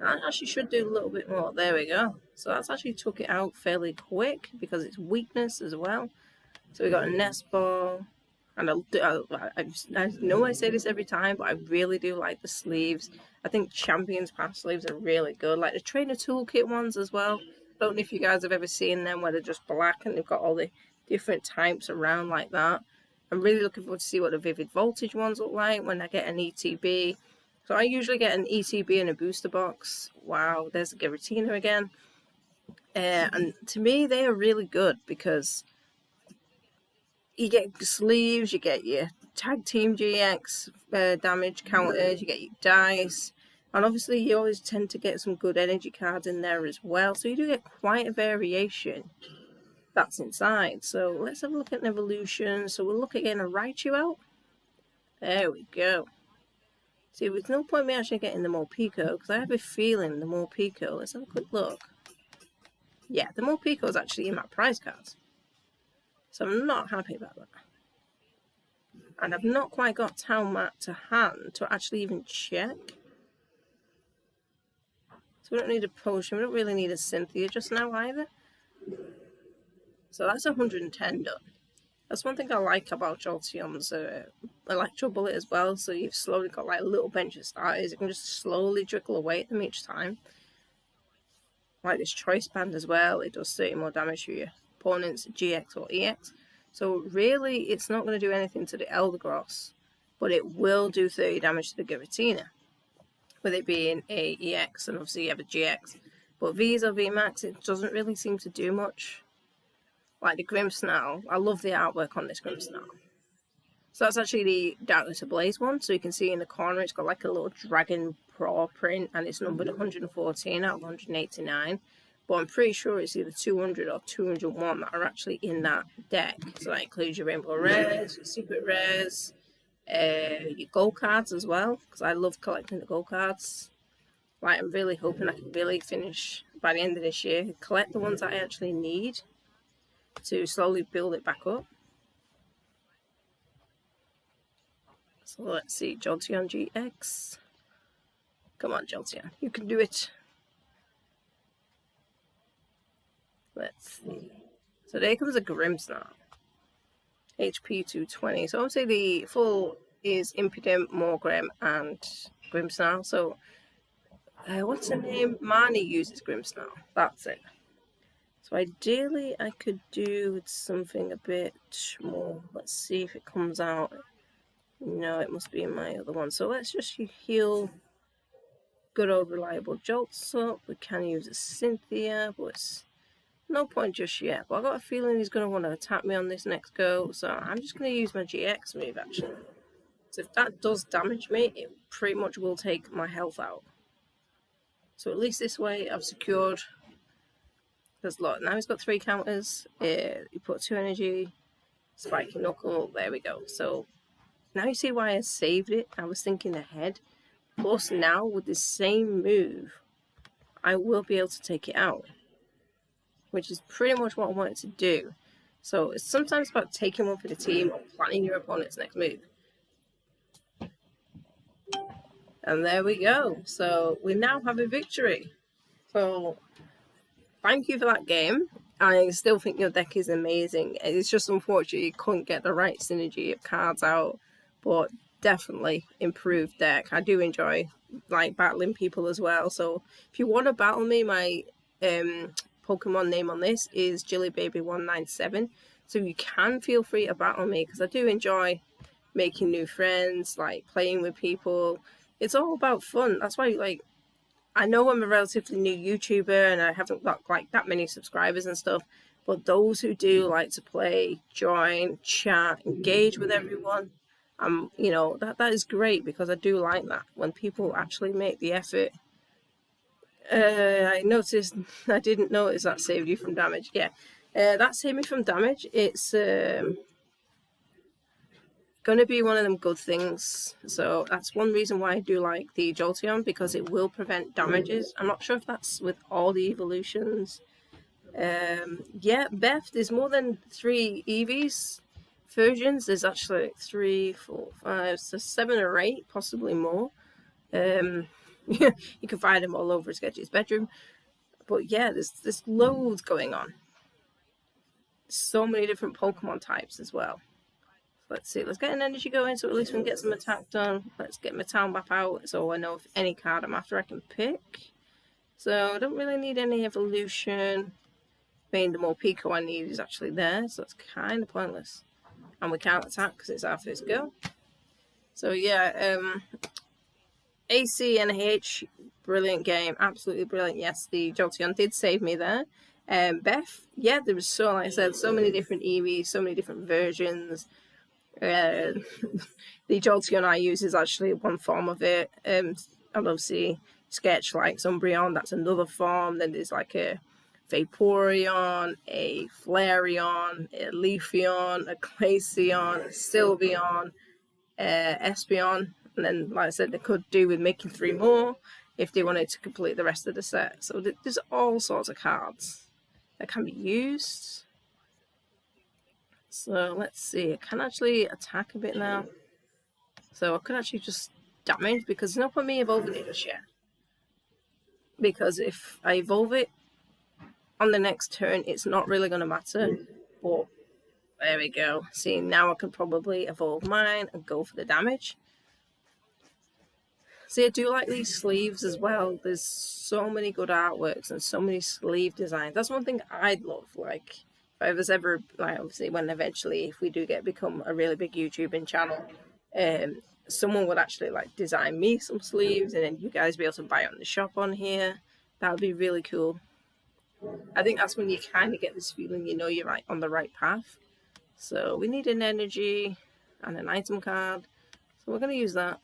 I actually should do a little bit more. There we go. So that's actually took it out fairly quick, because it's weakness as well. So we got a nest ball. And I know I say this every time, but I really do like the sleeves. I think Champions Pass sleeves are really good. Like the Trainer Toolkit ones as well. I don't know if you guys have ever seen them where they're just black and they've got all the different types around like that. I'm really looking forward to see what the Vivid Voltage ones look like when I get an ETB. So I usually get an ETB and a booster box. Wow, there's a Giratina again. And to me, they are really good because you get sleeves, you get your tag team GX damage counters, you get your dice, and obviously you always tend to get some good energy cards in there as well, so you do get quite a variation that's inside. So let's have a look at an evolution. So we'll look again a Raichu out. There we go. See, there's no point me actually getting the Morpeko, because I have a feeling the Morpeko, let's have a quick look. Yeah, the Morpeko is actually in my prize cards. So I'm not happy about that. And I've not quite got Town Map to hand to actually even check. So we don't need a potion. We don't really need a Cynthia just now either. So that's 110 done. That's one thing I like about Jolteon's Electro Bullet as well. So you've slowly got like a little bench of starters. You can just slowly trickle away at them each time. Like this Choice Band as well. It does 30 more damage to your opponent's GX or EX. So really, it's not going to do anything to the Eldegoss, but it will do 30 damage to the Giratina, with it being a EX, and obviously you have a GX. But V's or VMAX, it doesn't really seem to do much. Like the Grimmsnarl, I love the artwork on this Grimmsnarl. So that's actually the Darkness Ablaze one, so you can see in the corner it's got like a little dragon paw print, and it's numbered 114 out of 189. But I'm pretty sure it's either 200 or 201 that are actually in that deck. So that includes your Rainbow Rares, your Secret Rares, your Gold cards as well, because I love collecting the Gold cards. Like, I'm really hoping I can really finish by the end of this year, collect the ones that I actually need to slowly build it back up. So let's see, Jolteon GX. Come on, Jolteon, you can do it. Let's see. So there comes a Grimmsnarl. HP 220. So obviously the full is Impidimp, Morgrem, and Grimmsnarl. So what's her name? Marnie uses Grimmsnarl. That's it. So ideally I could do with something a bit more. Let's see if it comes out. No, it must be in my other one. So let's just heal good old reliable Jolts up. We can use a Cynthia, but it's no point just yet. But I've got a feeling he's going to want to attack me on this next go. So I'm just going to use my GX move actually. So if that does damage me, it pretty much will take my health out. So at least this way I've secured. There's a lot. Now he's got 3 counters. You put 2 energy, Spiky Knuckle. There we go. So now you see why I saved it. I was thinking ahead. Plus now with the same move, I will be able to take it out, which is pretty much what I wanted to do. So it's sometimes about taking one for the team or planning your opponent's next move. And there we go. So we now have a victory. So thank you for that game. I still think your deck is amazing. It's just unfortunate you couldn't get the right synergy of cards out, but definitely improved deck. I do enjoy like battling people as well. So if you want to battle me, my Pokemon name on this is JillyBaby197. So you can feel free to battle me because I do enjoy making new friends, like playing with people. It's all about fun. That's why, like, I know I'm a relatively new YouTuber and I haven't got like that many subscribers and stuff, but those who do like to play, join, chat, engage with everyone, you know, that is great because I do like that when people actually make the effort. I noticed, I didn't notice that saved you from damage. Yeah, that saved me from damage. It's going to be one of them good things. So that's one reason why I do like the Jolteon, because it will prevent damages. I'm not sure if that's with all the evolutions. Yeah, Beth, there's more than 3 Eevees versions. There's actually 3, 4, 5, so 7 or 8, possibly more. You can find them all over Sketchy's bedroom. But yeah, there's loads going on. so many different Pokemon types as well. Let's see, let's get an energy going so at least we can get some attack done. Let's get my town map out so I know if any card I'm after I can pick. So I don't really need any evolution. I mean, the more Pico I need is actually there, so it's kind of pointless. And we can't attack because it's our first go. So yeah, AC and H, brilliant game, absolutely brilliant. Yes, the Jolteon did save me there. Beth, yeah, there was like I said, so many different Eevees, so many different versions. The Jolteon I use is actually one form of it. And obviously, Sketch like Umbreon, that's another form. Then there's like a Vaporeon, a Flareon, a Leafeon, a Glaceon, a Sylveon, Espeon, and then, like I said, they could do with making 3 more if they wanted to complete the rest of the set. So there's all sorts of cards that can be used. So let's see, I can actually attack a bit now. So I could actually just damage because there's no point me evolving it just yet. Because if I evolve it on the next turn, it's not really going to matter. But there we go. See, now I can probably evolve mine and go for the damage. See, I do like these sleeves as well. There's so many good artworks and so many sleeve designs. That's one thing I'd love. Like, if I was ever, like, obviously, when eventually, if we do become a really big YouTubing channel, someone would actually, like, design me some sleeves and then you guys be able to buy it on the shop on here. That would be really cool. I think that's when you kind of get this feeling you know you're right on the right path. So we need an energy and an item card. So we're going to use that.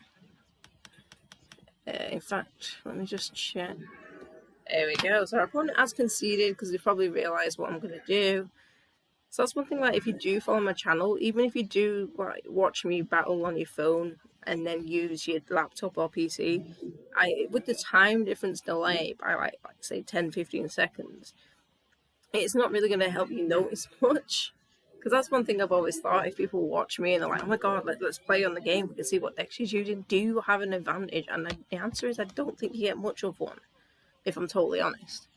In fact, let me just check. There we go. So our opponent has conceded because they probably realised what I'm going to do. So that's one thing, like, if you do follow my channel, even if you do like watch me battle on your phone and then use your laptop or PC, with the time difference delay by like say 10-15 seconds, it's not really going to help you notice much. Because that's one thing I've always thought. If people watch me and they're like, oh my god, let's play on the game, we can see what deck she's using, do you have an advantage? And the answer is I don't think you get much of one, if I'm totally honest.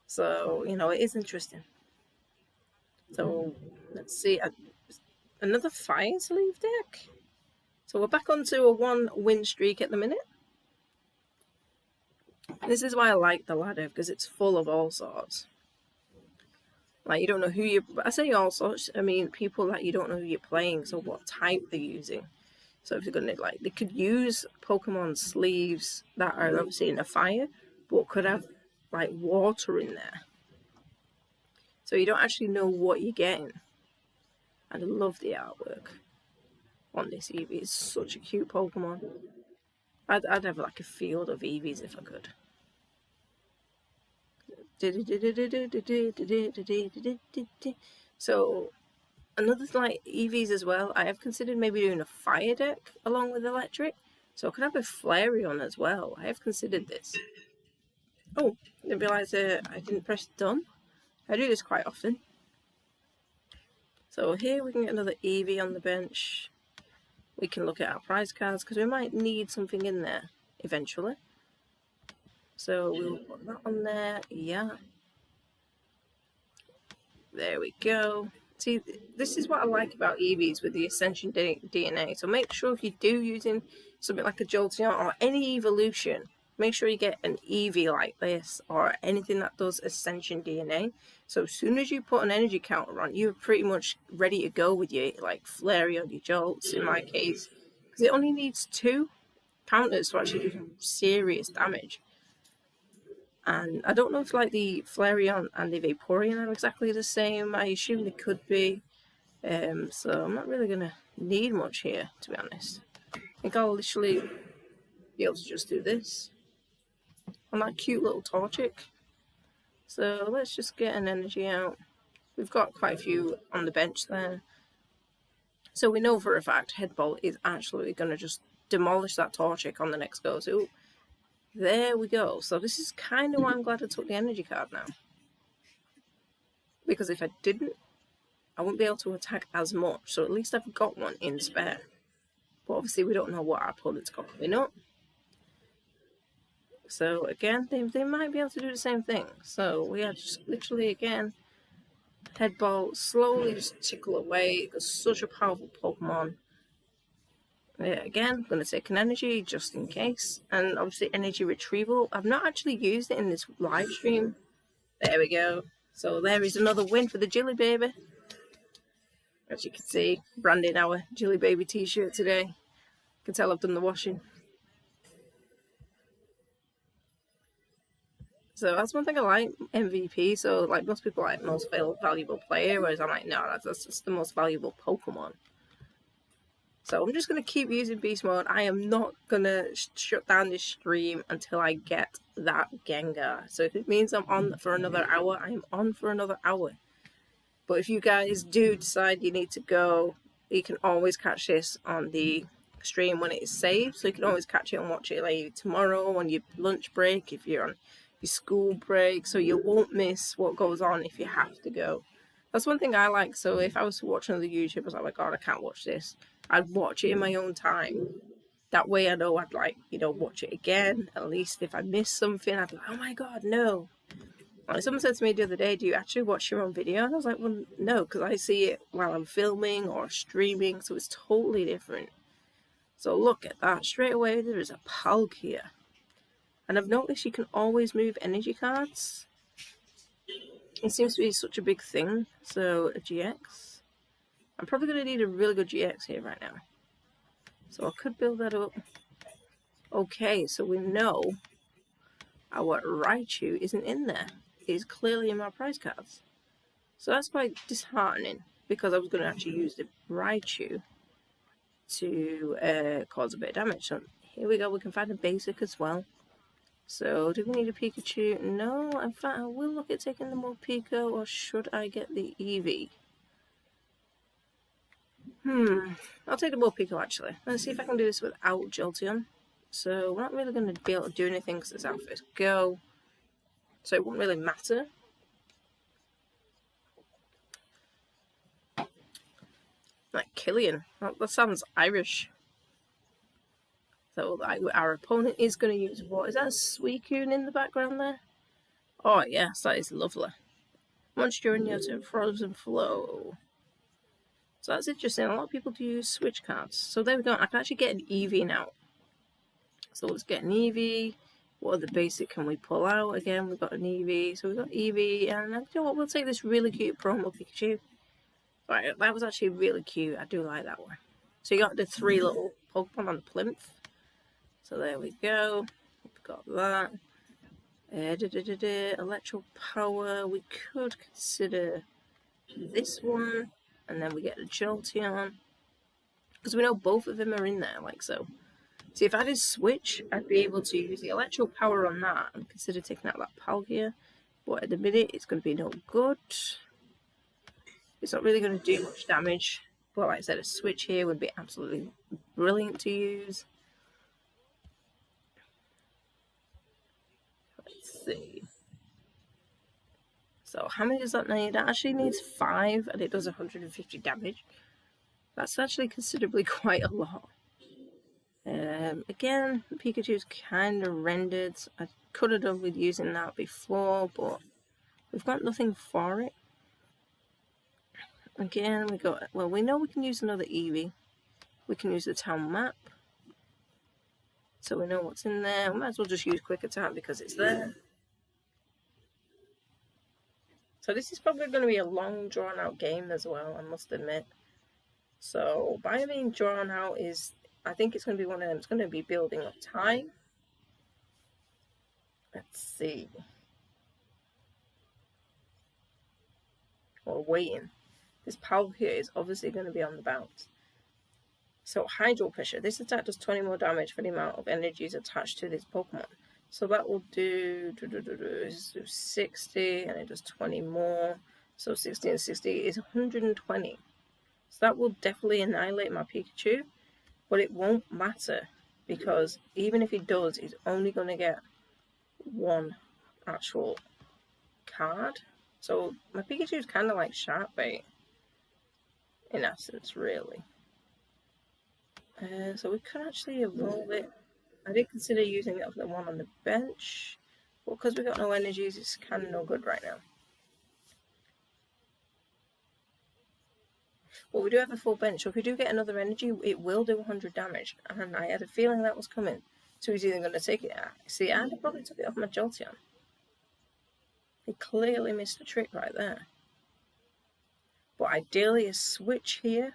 So, you know, it is interesting. So, let's see. Another fire sleeve deck. So we're back onto a 1 win streak at the minute. This is why I like the ladder, because it's full of all sorts. Like, you don't know who you... I say all sorts, I mean people that you don't know who you're playing, so what type they're using. So if they're going to, like, they could use Pokemon sleeves that are obviously in a fire, but could have, like, water in there. So you don't actually know what you're getting. And I love the artwork on this Eevee. It's such a cute Pokemon. I'd have, like, a field of Eevees if I could. So another, like, Eevees as well, I have considered maybe doing a fire deck along with electric, so I could have a Flareon as well. I have considered this. Oh, I didn't realise I didn't press done. I do this quite often. So here we can get another Eevee on the bench. We can look at our prize cards because we might need something in there eventually. So we'll put that on there, yeah. There we go. See, this is what I like about Eevees with the Ascension DNA. So make sure if you do using something like a Jolteon or any evolution, make sure you get an Eevee like this or anything that does Ascension DNA. So as soon as you put an energy counter on, you're pretty much ready to go with your, like, Flareon, your Jolts in my case. Because it only needs 2 counters to actually do some serious damage. And I don't know if, like, the Flareon and the Vaporeon are exactly the same. I assume they could be. So I'm not really going to need much here, to be honest. I think I'll literally be able to just do this on that cute little Torchic. So let's just get an energy out. We've got quite a few on the bench there. So we know for a fact Headball is actually going to just demolish that Torchic on the next go. So there we go. So this is kind of why I'm glad I took the energy card now. Because if I didn't, I wouldn't be able to attack as much. So at least I've got one in spare. But obviously we don't know what our opponent's got coming up. So again, they might be able to do the same thing. So we are just literally, again, Headball, slowly just tickle away. It's such a powerful Pokemon. Again, I'm going to take an energy just in case. And obviously energy retrieval. I've not actually used it in this live stream. There we go. So there is another win for the Jilly Baby. As you can see, branding our Jilly Baby t-shirt today. You can tell I've done the washing. So that's one thing I like, MVP. So like most people like most valuable player, whereas I'm like, no, that's just the most valuable Pokemon. So I'm just going to keep using Beast Mode. I am not going to shut down this stream until I get that Gengar. So if it means I'm on for another hour, I'm on for another hour. But if you guys do decide you need to go, you can always catch this on the stream when it is saved. So you can always catch it and watch it like tomorrow on your lunch break, if you're on your school break. So you won't miss what goes on if you have to go. That's one thing I like. So if I was to watch another YouTuber, I was like, oh my God, I can't watch this. I'd watch it in my own time. That way I know I'd like, watch it again. At least if I miss something, I'd be like, oh my God, no. Like someone said to me the other day, do you actually watch your own video? And I was like, well, no, because I see it while I'm filming or streaming, so it's totally different. So look at that. Straight away, there is a Palkia. And I've noticed you can always move energy cards. It seems to be such a big thing. So a GX. I'm probably going to need a really good GX here right now. So I could build that up. Okay, so we know our Raichu isn't in there. It's clearly in my prize cards. So that's quite disheartening, because I was going to actually use the Raichu to cause a bit of damage. So here we go, we can find a basic as well. So do we need a Pikachu? No, in fact I will look at taking the Morpeko, or should I get the Eevee? I'll take the Morpeko actually. Let's see if I can do this without Jolteon. So we're not really going to be able to do anything because it's our first go. So it wouldn't really matter. Like Killian. That sounds Irish. So our opponent is going to use what? Is that a Suicune in the background there? Oh yes, that is lovely. Monster in your turn, Frozen Flow. So that's interesting. A lot of people do use switch cards. So there we go. I can actually get an Eevee now. So let's get an Eevee. What other basic can we pull out? Again, we've got an Eevee. So we've got Eevee. And you know what? We'll take this really cute promo Pikachu. Right, that was actually really cute. I do like that one. So you got the 3 little Pokemon on the plinth. So there we go. We've got that. Electro Power. We could consider this one. And then we get a Jolteon. Because we know both of them are in there, like so. See, if I did switch, I'd be able to use the Electro Power on that and consider taking out that Palkia. But at the minute, it's going to be no good. It's not really going to do much damage. But like I said, a switch here would be absolutely brilliant to use. Let's see. So how many does that need? That actually needs 5 and it does 150 damage. That's actually considerably quite a lot. Again, Pikachu's kind of rendered. I could have done with using that before, but we've got nothing for it. Again, we know we can use another Eevee. We can use the town map. So we know what's in there. We might as well just use Quick Attack because it's there. So this is probably going to be a long drawn out game as well, I must admit. So by being drawn out is, I think it's going to be one of them. It's going to be building up time. Let's see. Or waiting. This Palkia here is obviously going to be on the bounce. So Hydro Pressure. This attack does 20 more damage for the amount of energies attached to this Pokemon. So that will do 60 and it does 20 more. So 60 and 60 is 120. So that will definitely annihilate my Pikachu. But it won't matter because even if it does, it's only going to get 1 actual card. So my Pikachu is kind of like shark bait in essence, really. So we could actually evolve it. I did consider using it for the one on the bench, but because we got no energies, it's kind of no good right now. But we do have a full bench, so if we do get another energy, it will do 100 damage. And I had a feeling that was coming. So he's either going to take it out. See, I probably took it off my Jolteon. He clearly missed the trick right there. But ideally, a switch here,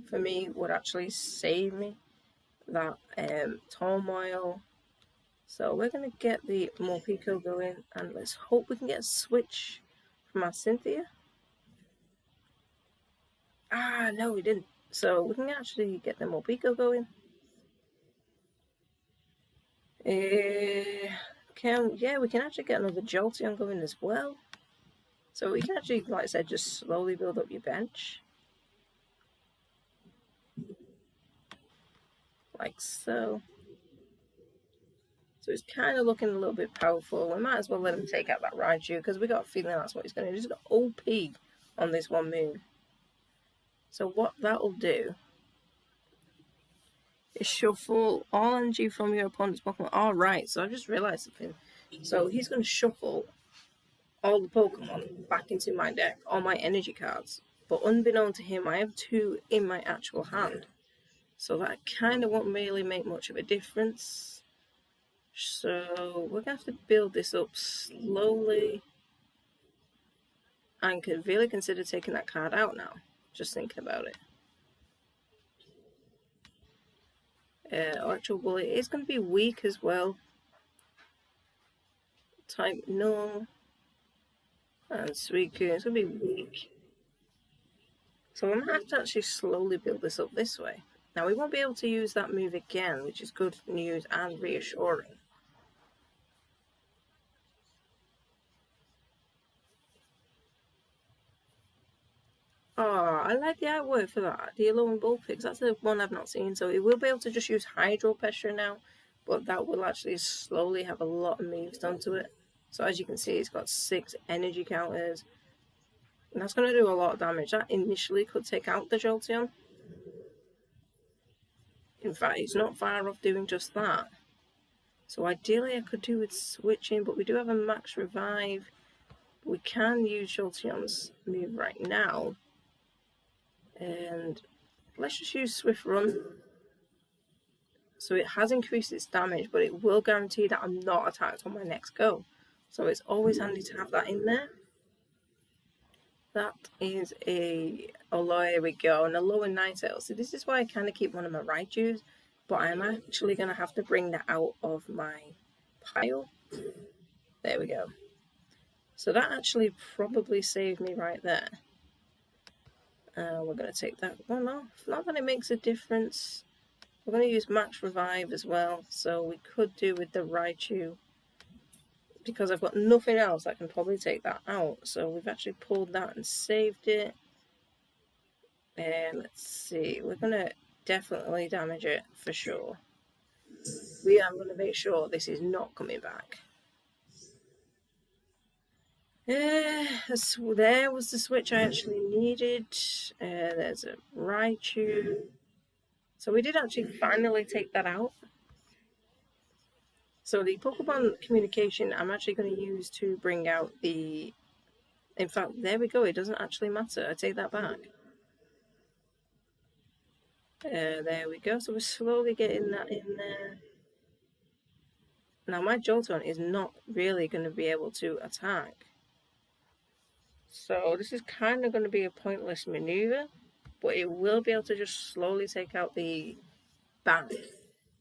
for me, would actually save me that turmoil. So we're going to get the Morpeko going, and let's hope we can get a switch from our Cynthia. Ah, no, we didn't. So we can actually get the Morpeko going. Yeah, we can actually get another Jolteon going as well. So we can actually, like I said, just slowly build up your bench. Like so. So it's kind of looking a little bit powerful. We might as well let him take out that Raichu, because we got a feeling that's what he's going to do. He's got OP on this one move. So what that'll do is shuffle all energy from your opponent's Pokemon. Alright, so I just realised something. So he's going to shuffle all the Pokemon back into my deck, all my energy cards. But unbeknown to him, I have 2 in my actual hand. So that kind of won't really make much of a difference. So we're going to have to build this up slowly. And could really consider taking that card out now, just thinking about it. Electro Bullet is going to be weak as well. Type Null. And Suicune is going to be weak. So we might have to actually slowly build this up this way. Now we won't be able to use that move again, which is good news and reassuring. Oh, I like the artwork for that. The Yellow and Bullpix, that's the one I've not seen. So it will be able to just use Hydro Pressure now, but that will actually slowly have a lot of moves done to it. So as you can see, it's got 6 energy counters. And that's going to do a lot of damage. That initially could take out the Jolteon. In fact, it's not far off doing just that. So ideally I could do with switching, but we do have a max revive. We can use Jolteon's move right now. And let's just use Swift Run. So it has increased its damage, but it will guarantee that I'm not attacked on my next go. So it's always handy to have that in there. That is a... Oh, there we go. And a lower Ninetales. So this is why I kind of keep one of my Raichus. But I'm actually going to have to bring that out of my pile. There we go. So that actually probably saved me right there. We're going to take that one off. Not that it makes a difference. We're going to use Max Revive as well. So we could do with the Raichu. Because I've got nothing else, I can probably take that out. So we've actually pulled that and saved it. And let's see. We're going to definitely damage it for sure. We are going to make sure this is not coming back. So there was the switch I actually needed. There's a Raichu. So we did actually finally take that out. So the Pokemon communication I'm actually going to use to bring out the... In fact, there we go. It doesn't actually matter. I take that back. There we go. So we're slowly getting that in there. Now my Jolteon is not really going to be able to attack. So this is kind of going to be a pointless maneuver, but it will be able to just slowly take out the back.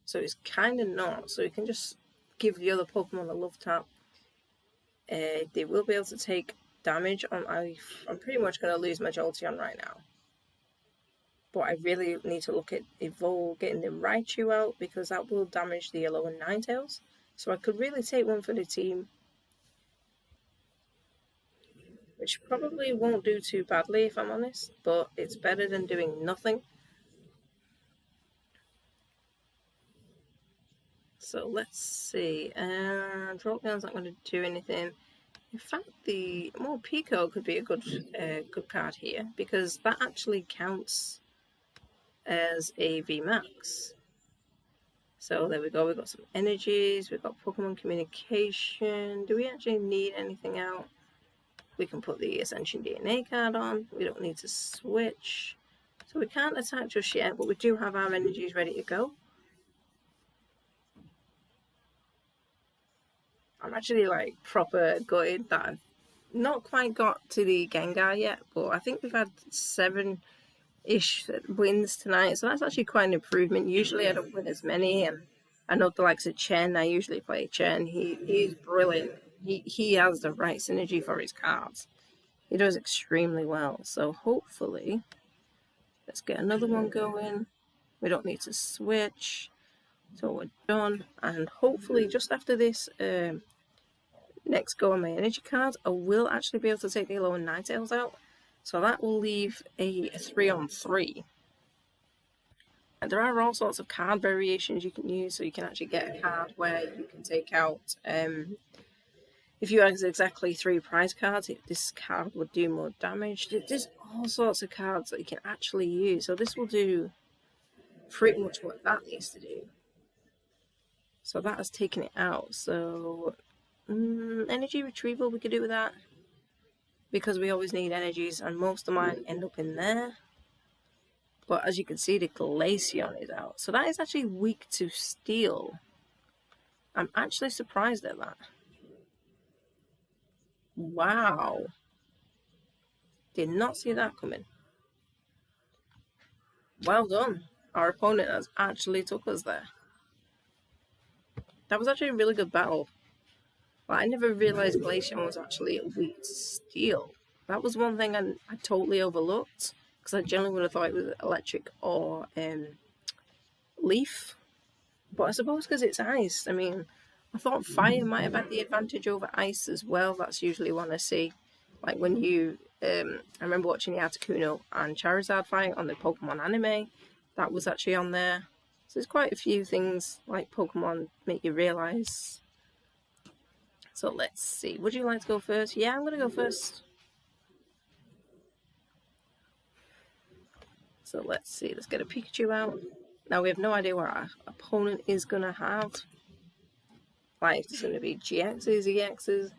So it's kind of not. So you can just give the other Pokemon a love tap. They will be able to take damage. I'm pretty much going to lose my Jolteon right now. But I really need to look at getting the Raichu out, because that will damage the Yellow and Ninetales. So I could really take one for the team, which probably won't do too badly if I'm honest, but it's better than doing nothing. So let's see. Drop down's not going to do anything. In fact, the Morpeko could be a good card here, because that actually counts as a VMAX. So there we go, we've got some energies, we've got Pokemon communication. Do we actually need anything out? We can put the Ascension DNA card on, we don't need to switch. So we can't attack just yet, but we do have our energies ready to go. I'm actually like proper gutted that I've not quite got to the Gengar yet, but I think we've had 7-ish wins tonight, so that's actually quite an improvement. Usually I don't win as many, and I know the likes of Chen, I usually play Chen. He's brilliant. He has the right synergy for his cards. He does extremely well, so hopefully let's get another one going. We don't need to switch, so we're done, and hopefully just after this next go on my energy cards, I will actually be able to take the yellow and Ninetales out, so that will leave a 3-on-3. And there are all sorts of card variations you can use, so you can actually get a card where you can take out, if you have exactly 3 prize cards, this card would do more damage. There's all sorts of cards that you can actually use, so this will do pretty much what that needs to do. So that has taken it out, so energy retrieval we could do with that, because we always need energies, and most of mine end up in there. But as you can see, the Glaceon is out, so that is actually weak to steel. I'm actually surprised at that. Wow, did not see that coming. Well done, our opponent has actually took us there. That was actually a really good battle. But I never realised Glaceon was actually weak to steel. That was one thing I totally overlooked, because I generally would have thought it was electric or leaf. But I suppose because it's ice. I mean, I thought fire might have had the advantage over ice as well. That's usually one I see. Like when you, I remember watching the Articuno and Charizard fight on the Pokemon anime. That was actually on there. So there's quite a few things like Pokemon make you realise. So let's see. Would you like to go first? Yeah, I'm going to go first. So let's see. Let's get a Pikachu out. Now we have no idea what our opponent is going to have. Like, it's going to be GXs, EXs.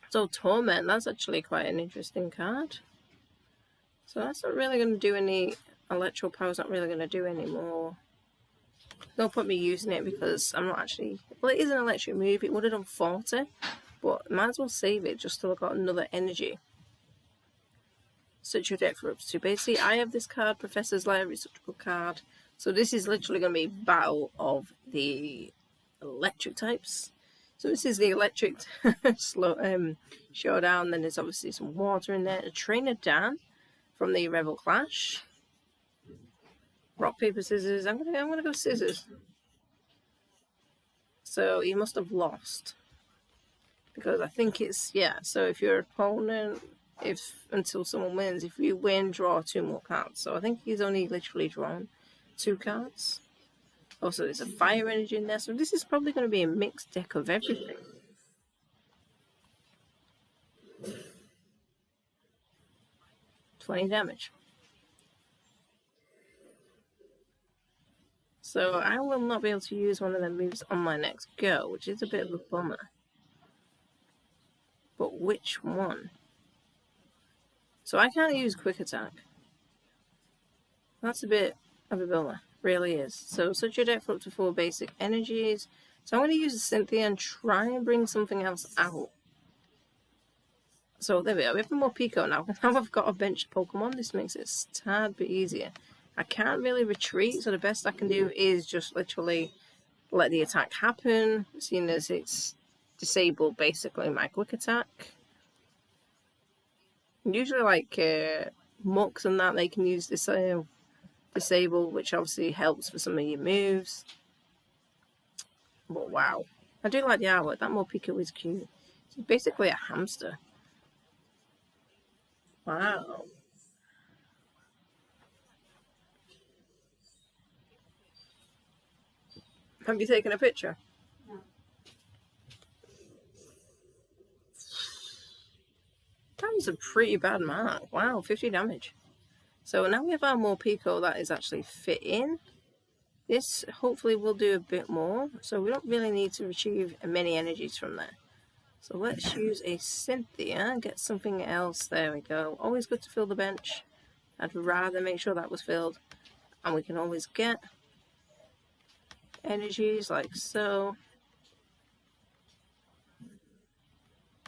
So Torment, that's actually quite an interesting card. So that's not really going to do any, Electro Power's not really going to do any more. No point me using it because I'm not actually, well, it is an electric move, it would have done 40, but might as well save it just till I've got another energy. Search your deck for up to 2. Basically, I have this card, Professor's Lair, it's such a good card. So this is literally going to be battle of the electric types. So this is the electric showdown. Then there's obviously some water in there. A Trainer Dan from the Rebel Clash. Rock, paper, scissors. I'm gonna go scissors. So you must have lost, because I think it's, yeah. So if your opponent, until someone wins, if you win, draw 2 more cards. So I think he's only literally drawn 2 cards. Also, there's a fire energy in there, so this is probably going to be a mixed deck of everything. $20 damage. So I will not be able to use one of them moves on my next go, which is a bit of a bummer. But which one? So I can't use Quick Attack. That's a bit of a bummer. Really is. So such a deck for up to 4 basic energies. So I'm going to use a Cynthia and try and bring something else out. So there we go. We have a more Pico now. Now I've got a bench Pokemon. This makes it a tad bit easier. I can't really retreat, so the best I can do is just literally let the attack happen, seeing as it's disabled basically my Quick Attack. Usually like Mucks and that, they can use this disable, which obviously helps for some of your moves. But wow, I do like the artwork. That Morpeko is cute. It's basically a hamster. Wow. Have you taken a picture? No. That was a pretty bad mark. Wow, 50 damage. So now we have our Morpeko that is actually fit in. This hopefully will do a bit more, so we don't really need to retrieve many energies from there. So let's use a Cynthia and get something else. There we go. Always good to fill the bench. I'd rather make sure that was filled. And we can always get energies like so.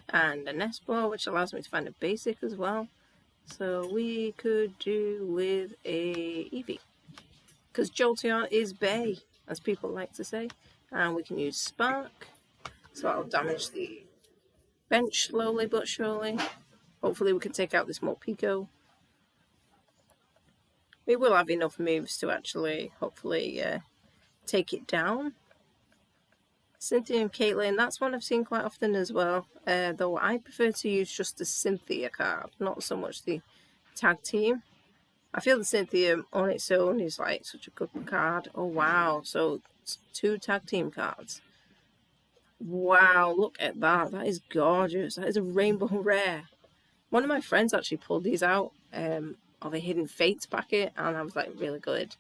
And a nest ball, which allows me to find a basic as well. So we could do with a Eevee. Because Jolteon is Bay, as people like to say. And we can use Spark. So I'll damage the bench slowly but surely. Hopefully we can take out this Morpeko. We will have enough moves to actually, hopefully, take it down. Cynthia and Caitlyn, that's one I've seen quite often as well. Though I prefer to use just the Cynthia card, not so much the tag team. I feel the Cynthia on its own is like such a good card. Oh wow, so it's 2 tag team cards. Wow, look at that. That is gorgeous. That is a rainbow rare. One of my friends actually pulled these out of a Hidden Fates packet, and I was like really good.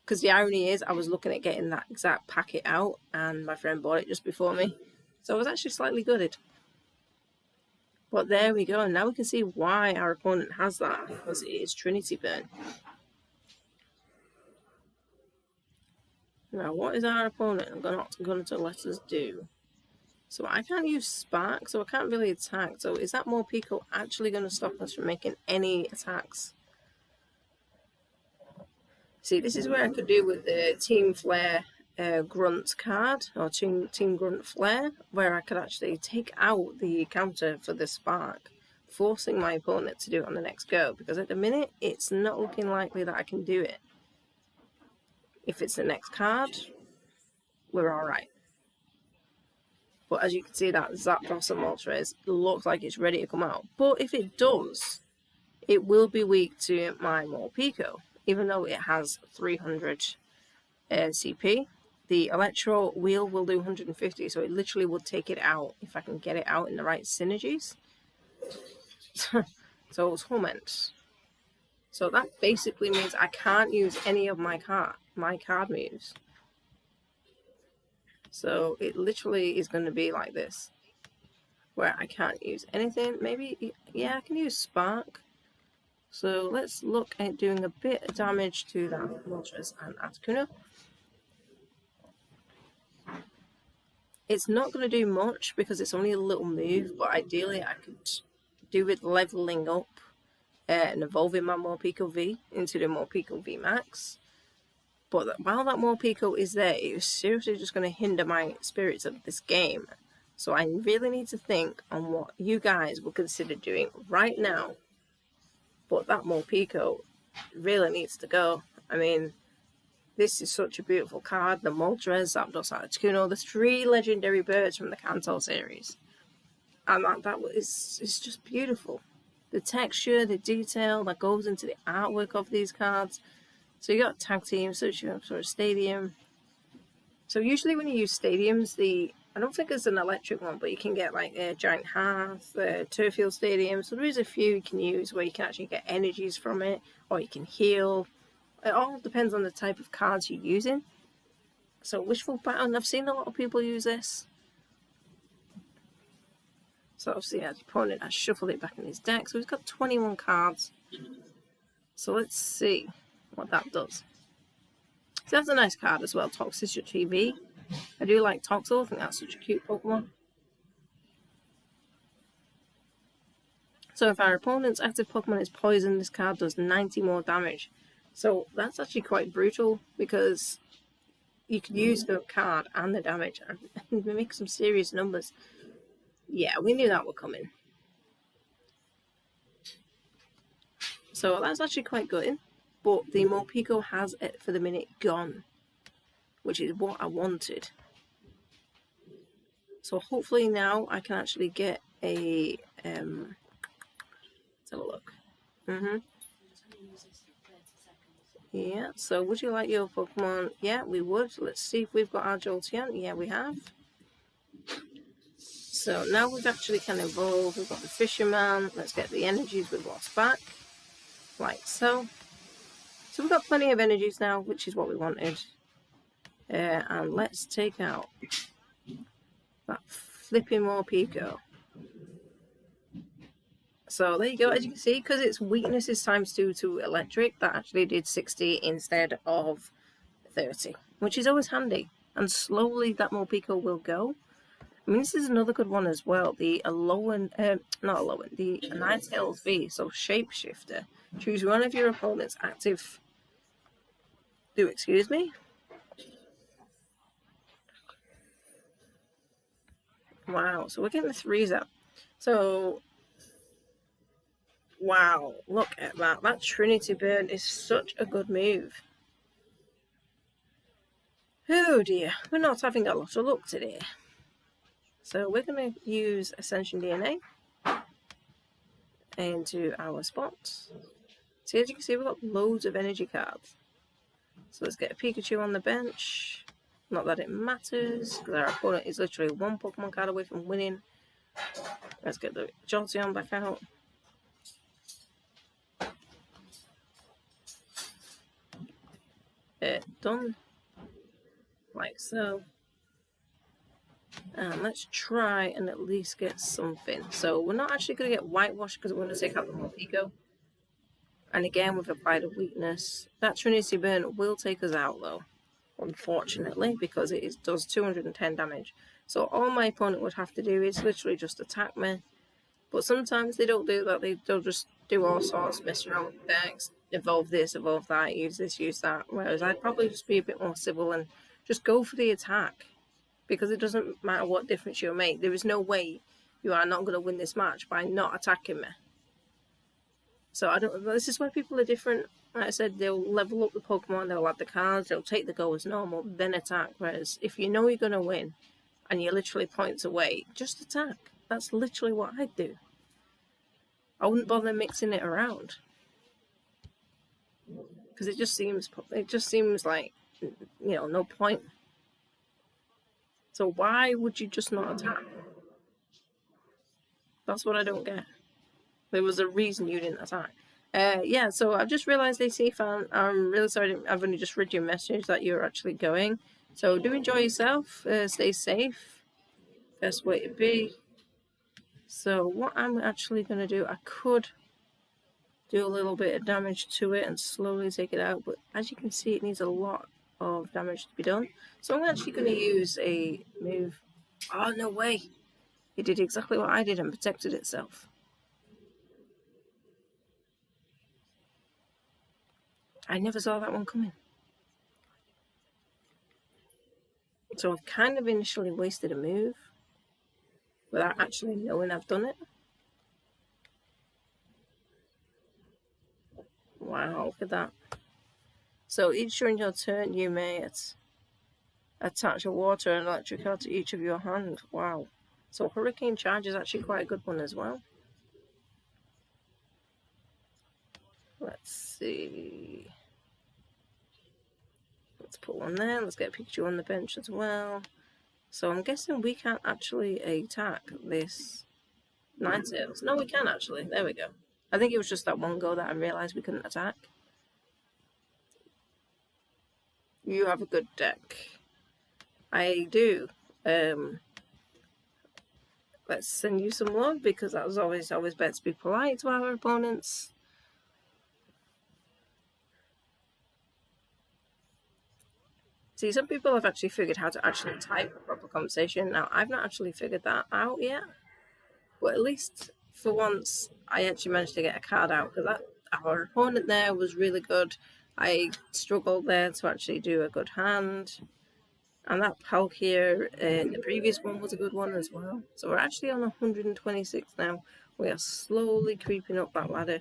Because the irony is I was looking at getting that exact packet out, and my friend bought it just before me. So I was actually slightly gutted. But there we go, and now we can see why our opponent has that, because it is Trinity Burn. Now, what is our opponent going to let us do? So I can't use Spark, so I can't really attack. So is that Morpeko actually going to stop us from making any attacks? See, this is where I could do with the Team Flare Grunt card, or Team Grunt Flare, where I could actually take out the counter for the Spark, forcing my opponent to do it on the next go, because at the minute, it's not looking likely that I can do it. If it's the next card, we're alright. But as you can see, that Zapdos and Moltres looks like it's ready to come out. But if it does, it will be weak to my Morpeko, even though it has 300 CP. The Electro Wheel will do 150, so it literally will take it out if I can get it out in the right synergies. So it's Torment. So that basically means I can't use any of my card moves. So it literally is going to be like this, where I can't use anything. Maybe, yeah, I can use Spark. So let's look at doing a bit of damage to that Moltres and Articuno. It's not going to do much because it's only a little move, but ideally I could do with leveling up and evolving my Morpeko V into the Morpeko V Max. But while that Morpeko is there, it is seriously just going to hinder my spirits of this game. So I really need to think on what you guys will consider doing right now. But that Morpeko really needs to go. I mean, this is such a beautiful card. The Moltres, Zapdos, Articuno, the 3 legendary birds from the Kanto series. And that is just beautiful. The texture, the detail that goes into the artwork of these cards. So you got tag teams, so you have sort of stadium. So usually when you use stadiums, I don't think it's an electric one, but you can get like a Giant Hearth, Turffield Stadium. So there is a few you can use where you can actually get energies from it, or you can heal. It all depends on the type of cards you're using. So Wishful Pattern, I've seen a lot of people use this. So obviously as the opponent has shuffled it back in his deck. So he's got 21 cards. So let's see what that does. So that's a nice card as well, Toxicity V. I do like Toxel, I think that's such a cute Pokemon. So if our opponent's active Pokemon is poisoned, this card does 90 more damage. So that's actually quite brutal, because you could use the card and the damage and make some serious numbers. Yeah, we knew that were coming. So that's actually quite good. But the Morpeko has it for the minute gone, which is what I wanted. So hopefully now I can actually get a let's have a look. Yeah, so would you like your Pokemon? Yeah, we would. Let's see if we've got our Jolteon. Yeah, we have. So now we've actually can evolve. We've got the Fisherman. Let's get the energies we've lost back, like so. So we've got plenty of energies now, which is what we wanted. And let's take out that flipping Morpeko. So there you go. As you can see, because its weakness is ×2 to electric, that actually did 60 instead of 30, which is always handy. And slowly that Morpeko will go. I mean, this is another good one as well. The the Untitled V, so Shapeshifter. Choose one of your opponent's active. Excuse me? Wow, so we're getting the 3s out. So, wow, look at that. That Trinity Burn is such a good move. Oh dear, we're not having a lot of luck today. So we're going to use Ascension DNA into our spots. See, as you can see, we've got loads of energy cards. So let's get a Pikachu on the bench. Not that it matters, because our opponent is literally one Pokemon card away from winning. Let's get the Jolteon back out. Done. Like so. And let's try and at least get something. So we're not actually going to get Whitewash because we're going to take out the Morpeko. And again, we've applied a weakness. That Trinity Burn will take us out though, unfortunately, because it does 210 damage. So all my opponent would have to do is literally just attack me. But sometimes they don't do that. They'll just do all sorts, mess around with decks, evolve this, evolve that, use this, use that. Whereas I'd probably just be a bit more civil and just go for the attack. Because it doesn't matter what difference you make. There is no way you are not going to win this match by not attacking me. So this is where people are different. Like I said, they'll level up the Pokemon, they'll add the cards, they'll take the go as normal, then attack. Whereas if you know you're going to win and you're literally points away, just attack. That's literally what I'd do. I wouldn't bother mixing it around. Because it just seems like, no point. So why would you just not attack? That's what I don't get. There was a reason you didn't attack. Yeah, so I've just realised, AC fan, I'm really sorry I've only just read your message that you're actually going. So do enjoy yourself, stay safe, best way to be. So what I'm actually going to do, I could do a little bit of damage to it and slowly take it out, but as you can see it needs a lot of damage to be done. So I'm actually going to use a move. Oh, no way. It did exactly what I did and protected itself. I never saw that one coming. So I've kind of initially wasted a move without actually knowing I've done it. Wow, look at that. So each during your turn you may attach a water and electric card to each of your hand. Wow. So Hurricane Charge is actually quite a good one as well. Let's see. Let's put one there. Let's get Pikachu on the bench as well. So I'm guessing we can't actually attack this Ninetales. No, we can actually. There we go. I think it was just that one go that I realised we couldn't attack. You have a good deck. I do. Let's send you some love because that was always better to be polite to our opponents. See, some people have actually figured how to actually type a proper conversation. Now, I've not actually figured that out yet. But at least for once, I actually managed to get a card out because our opponent there was really good. I struggled there to actually do a good hand. And that Palkia in the previous one was a good one as well. So we're actually on 126 now. We are slowly creeping up that ladder.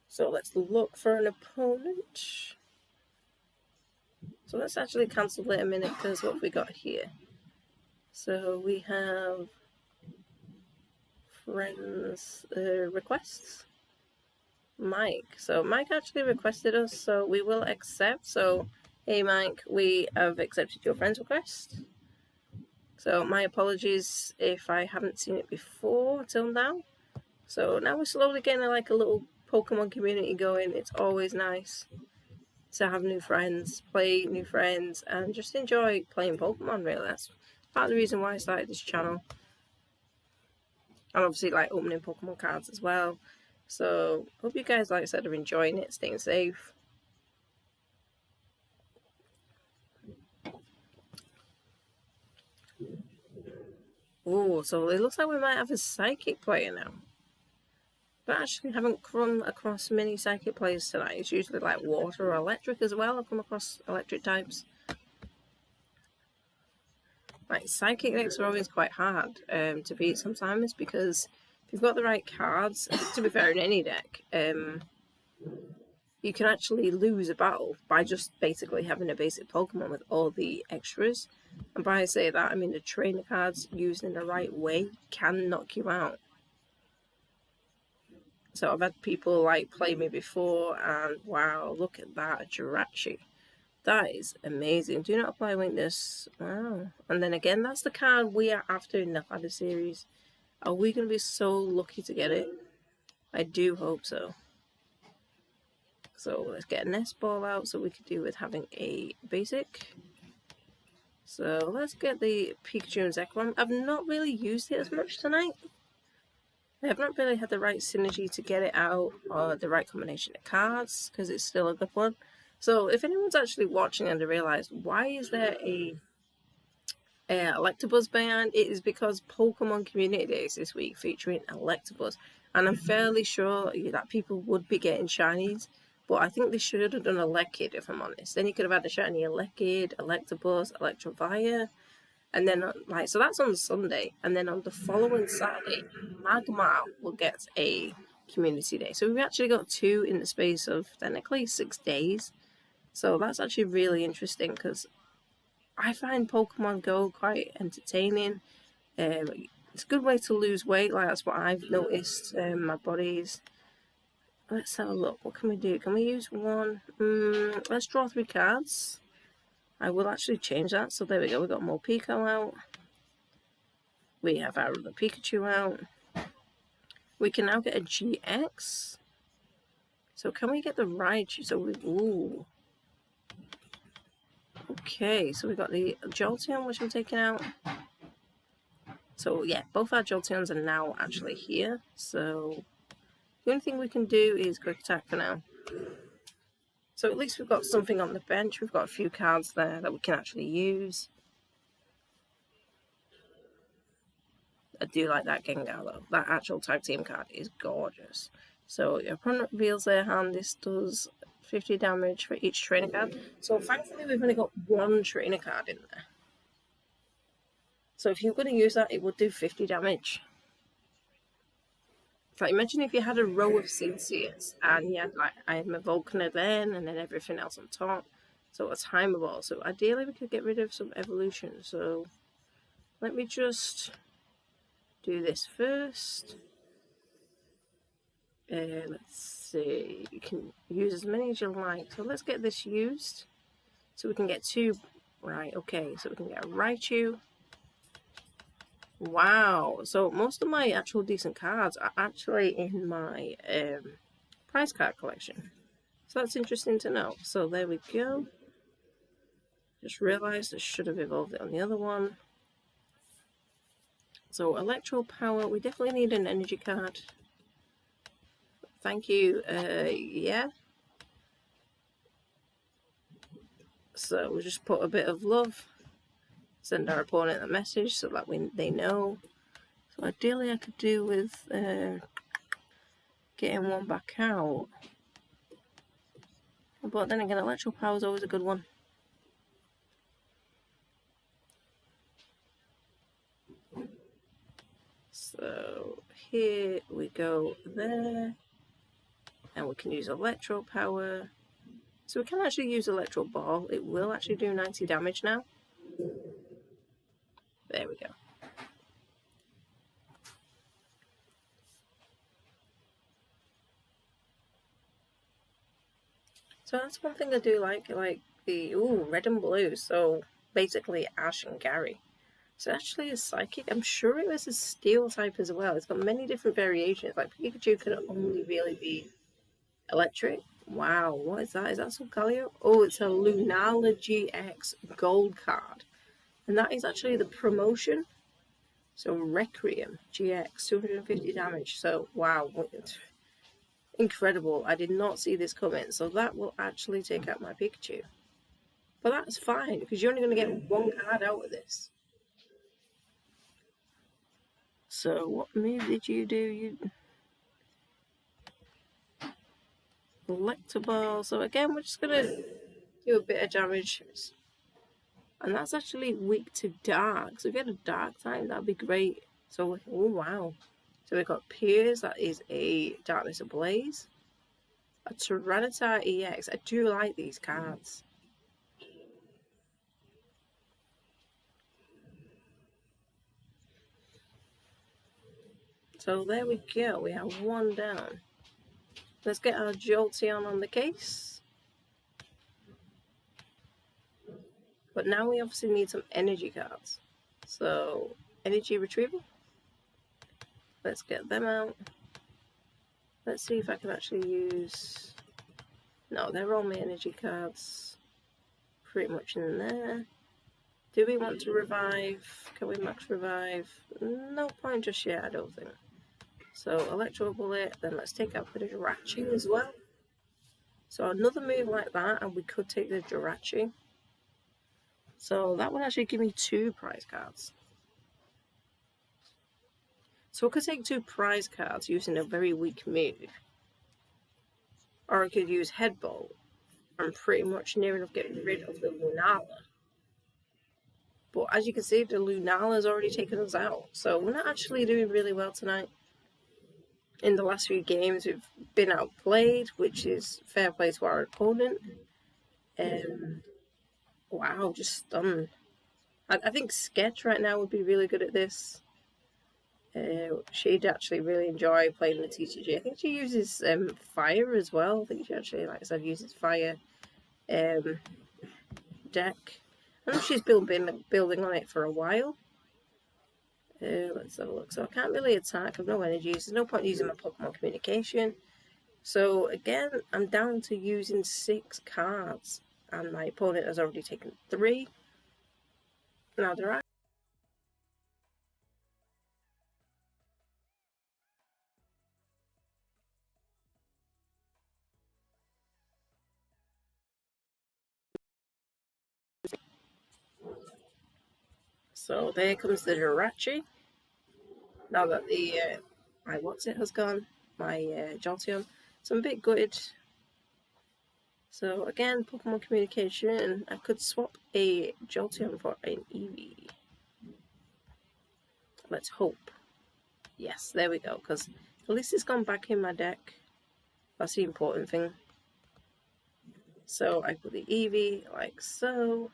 So let's look for an opponent. So let's actually cancel it a minute because what have we got here? So we have friends requests. Mike. So Mike actually requested us, so we will accept. So hey Mike, we have accepted your friend's request. So my apologies if I haven't seen it before till now. So now we're slowly getting like a little Pokemon community going. It's always nice. to have new friends, play new friends, and just enjoy playing Pokemon, really. That's part of the reason why I started this channel. And obviously like opening Pokemon cards as well. So hope you guys, like I said, are enjoying it, staying safe. Oh, so it looks like we might have a Psychic player now. But I actually haven't come across many Psychic players tonight. It's usually like Water or Electric as well. I've come across Electric types. Like Psychic decks are always quite hard to beat sometimes, because if you've got the right cards, to be fair, in any deck, you can actually lose a battle by just basically having a basic Pokemon with all the extras. And by I say that, I mean the trainer cards used in the right way can knock you out. So I've had people like play me before, and wow, look at that, a Jirachi. That is amazing. Do not apply weakness. Wow. And then again, that's the card we are after in the Ladder series. Are we going to be so lucky to get it? I do hope so. So let's get a nest ball out so we could do with having a basic. So let's get the Pikachu and Zekrom. I've not really used it as much tonight. I have not really had the right synergy to get it out, or the right combination of cards, because it's still a good one. So if anyone's actually watching and they realise, why is there a Electabuzz band? It is because Pokemon Community Days this week featuring Electabuzz. And I'm fairly sure that people would be getting shinies, but I think they should have done a Lekid, if I'm honest. Then you could have had a shiny Lekid, Electabuzz, Electivire, and then, like, so that's on Sunday. And then on the following Saturday, Magmar will get a Community Day. So we've actually got two in the space of technically 6 days. So that's actually really interesting, because I find Pokemon Go quite entertaining. It's a good way to lose weight, like that's what I've noticed. My body's... Let's have a look. What can we do? Can we use one? Let's draw 3 cards. I will actually change that. So there we go. We've got more Pico out. We have our other Pikachu out. We can now get a GX. So can we get the Raichu? So we... Ooh. Okay, so we've got the Jolteon, which I'm taking out. So yeah, both our Jolteons are now actually here. So the only thing we can do is quick attack for now. So at least we've got something on the bench. We've got a few cards there that we can actually use. I do like that Gengar though. That actual tag team card is gorgeous. So your opponent reveals their hand. This does 50 damage for each trainer card. So thankfully we've only got one trainer card in there. So if you're going to use that, it would do 50 damage. Like, imagine if you had a row of Seeds and you had, like, I had my Volcaner then, and then everything else on top. So a Timer Ball. So ideally we could get rid of some evolution. So let me just do this first. Let's see. You can use as many as you like. So let's get this used. So we can get 2. Right, okay. So we can get a Raichu. Wow, so most of my actual decent cards are actually in my prize card collection. So that's interesting to know. So there we go. Just realised I should have evolved it on the other one. So Electro Power, we definitely need an energy card. Thank you, yeah. So we'll just put a bit of love. Send our opponent a message so that they know. So ideally I could do with getting one back out. But then again, Electro Power is always a good one. So here we go there. And we can use Electro Power. So we can actually use Electro Ball. It will actually do 90 damage now. There we go. So that's one thing I do like the red and blue. So basically Ash and Gary. So actually a Psychic. I'm sure it was a Steel type as well. It's got many different variations. Like Pikachu can only really be Electric. Wow, what is that? Is that Solgaleo? Oh, it's a Lunala GX gold card. And that is actually the promotion. So Requiem GX, 250 damage. So wow, incredible. I did not see this coming. So that will actually take out my Pikachu. But that's fine, because you're only going to get one card out of this. So what move did you do? You Electaball. So again, we're just going to do a bit of damage. And that's actually weak to dark. So if you had a dark type, that'd be great. So, oh wow. So we've got Piers, that is a Darkness Ablaze. A Tyranitar EX. I do like these cards. So there we go. We have one down. Let's get our Jolteon on the case. But now we obviously need some energy cards. So, energy retrieval. Let's get them out. Let's see if I can actually use... No, they're all my energy cards. Pretty much in there. Do we want to revive? Can we max revive? No point just yet, I don't think. So, Electro Bullet. Then let's take out the Jirachi as well. So another move like that, and we could take the Jirachi. So that would actually give me 2 prize cards. So I could take 2 prize cards using a very weak move. Or I could use Headbolt and pretty much near enough get rid of the Lunala. But as you can see, the Lunala's already taken us out. So we're not actually doing really well tonight. In the last few games, we've been outplayed, which is fair play to our opponent. Wow, just stunned. I think Sketch right now would be really good at this. She'd actually really enjoy playing the TCG. I think she uses fire as well. I think she actually, like I said, uses fire deck. I know she's building on it for a while. Let's have a look. So I can't really attack. I've no energies. There's no point using my Pokemon communication. So again, I'm down to using 6 cards. And my opponent has already taken 3. Now there are... So there comes the Jirachi. Now that the my what's-it has gone, my Jolteon. So I'm a bit gutted. So again, Pokemon communication. I could swap a Jolteon for an Eevee. Let's hope. Yes, there we go. Because at least it's gone back in my deck. That's the important thing. So I put the Eevee like so.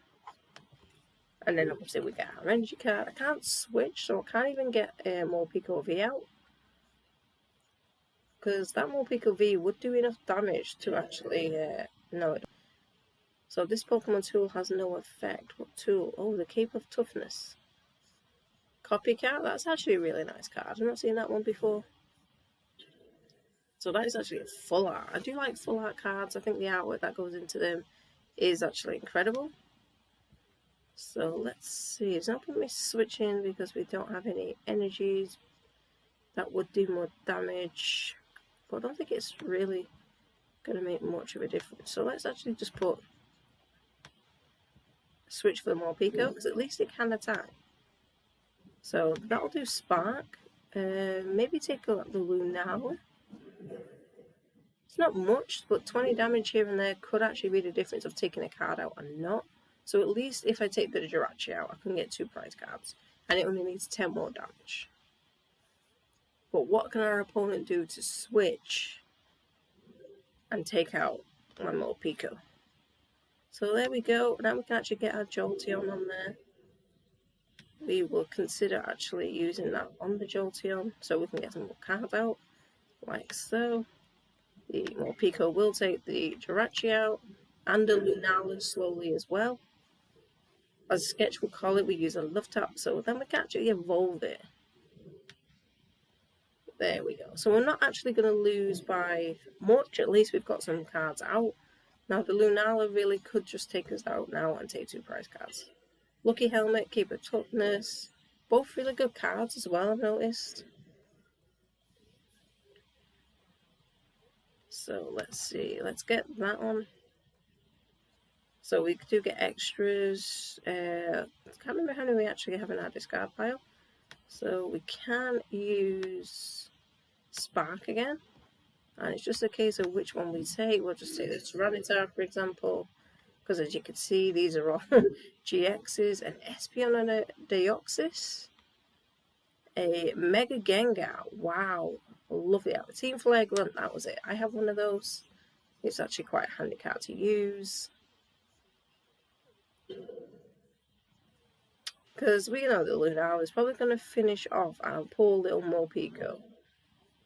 And then obviously we get our energy card. I can't switch, so I can't even get Morpeko V out. Because that Morpeko V would do enough damage to actually... no, it doesn't. So this Pokemon tool has no effect. What tool? Oh, the Cape of Toughness. Copycat? That's actually a really nice card. I've not seen that one before. So that is actually a full art. I do like full art cards. I think the artwork that goes into them is actually incredible. So let's see. It's not going to be switching because we don't have any energies. That would do more damage. But I don't think it's really going to make much of a difference. So let's actually just put... switch for the Morpeko, because at least it can attack. So that'll do Spark. Maybe take out the Lunala. It's not much, but 20 damage here and there could actually be the difference of taking a card out or not. So at least if I take the Jirachi out, I can get 2 prize cards. And it only needs 10 more damage. But what can our opponent do to switch and take out my Morpeko? So there we go. Now we can actually get our Jolteon on there. We will consider actually using that on the Jolteon so we can get some more cards out. Like so. The Morpeko will take the Jirachi out. And the Lunala slowly as well. As Sketch will call it, we use a Love Tap. So then we can actually evolve it. There we go. So we're not actually going to lose by much. At least we've got some cards out. Now the Lunala really could just take us out now and take 2 prize cards. Lucky Helmet, Keeper Toughness. Both really good cards as well, I've noticed. So let's see. Let's get that on. So we do get extras. I can't remember how many we actually have in our discard pile. So we can use Spark again. And it's just a case of which one we take. We'll just take the Tyranitar, for example. Because as you can see, these are all GXs. An Espeon and a Deoxys. A Mega Gengar. Wow. Lovely. Team Flare Grunt, that was it. I have one of those. It's actually quite a handy card to use. Because we know that Lunala is probably going to finish off our poor little Morpeko.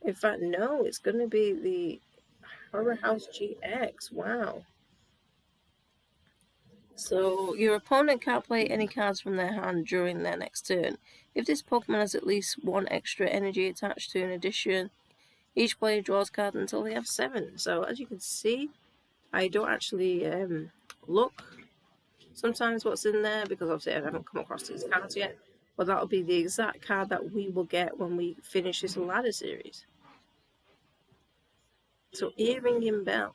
In fact, no, it's going to be the Horror House GX. Wow. So, your opponent can't play any cards from their hand during their next turn. If this Pokemon has at least 1 extra energy attached to an addition, each player draws a card until they have 7. So, as you can see, I don't actually look sometimes what's in there, because obviously I haven't come across these cards yet. But that'll be the exact card that we will get when we finish this ladder series. So, Earring Bell.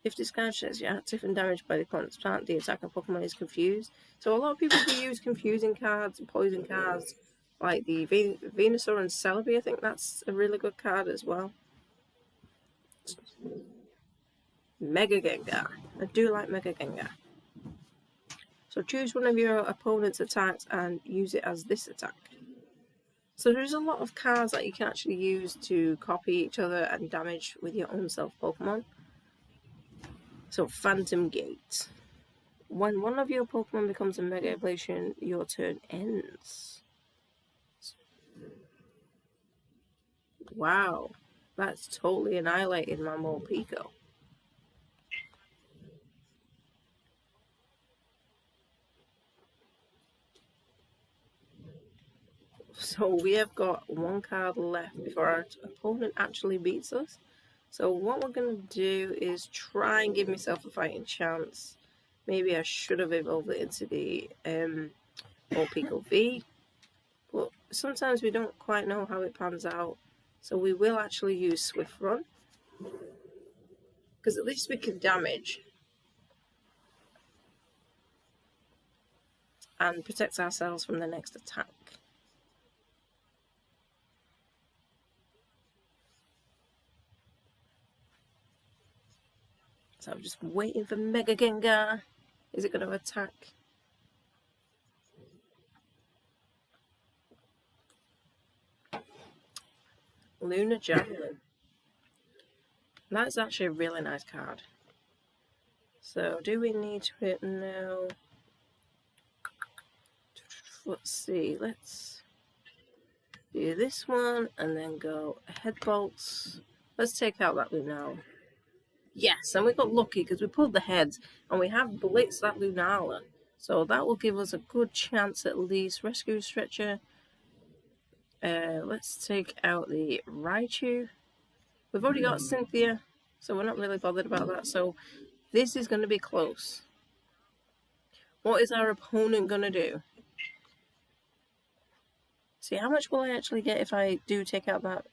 If this card says you're active and damaged by the opponent's plant, the attacker Pokemon is confused. So a lot of people do use confusing cards and poison cards, like the Venusaur and Celebi. I think that's a really good card as well. Mega Gengar. I do like Mega Gengar. So choose one of your opponent's attacks and use it as this attack. So there's a lot of cards that you can actually use to copy each other and damage with your own self Pokemon. So, Phantom Gate. When one of your Pokemon becomes a Mega Evolution, your turn ends. Wow, that's totally annihilated my Morpeko. So we have got 1 card left before our opponent actually beats us. So what we're going to do is try and give myself a fighting chance. Maybe I should have evolved it into the Morpeko V. But sometimes we don't quite know how it pans out. So we will actually use Swift Run. Because at least we can damage. And protect ourselves from the next attack. So I'm just waiting for Mega Gengar. Is it going to attack? Lunar Javelin. That's actually a really nice card. So do we need to hit? No. Let's see. Let's do this one and then go Head Bolts. Let's take out that Lunala. Yes, and we got lucky because we pulled the heads and we have blitzed that Lunala. So that will give us a good chance at least. Rescue Stretcher. Let's take out the Raichu. We've already got Cynthia, so we're not really bothered about that. So this is going to be close. What is our opponent going to do? See, how much will I actually get if I do take out that?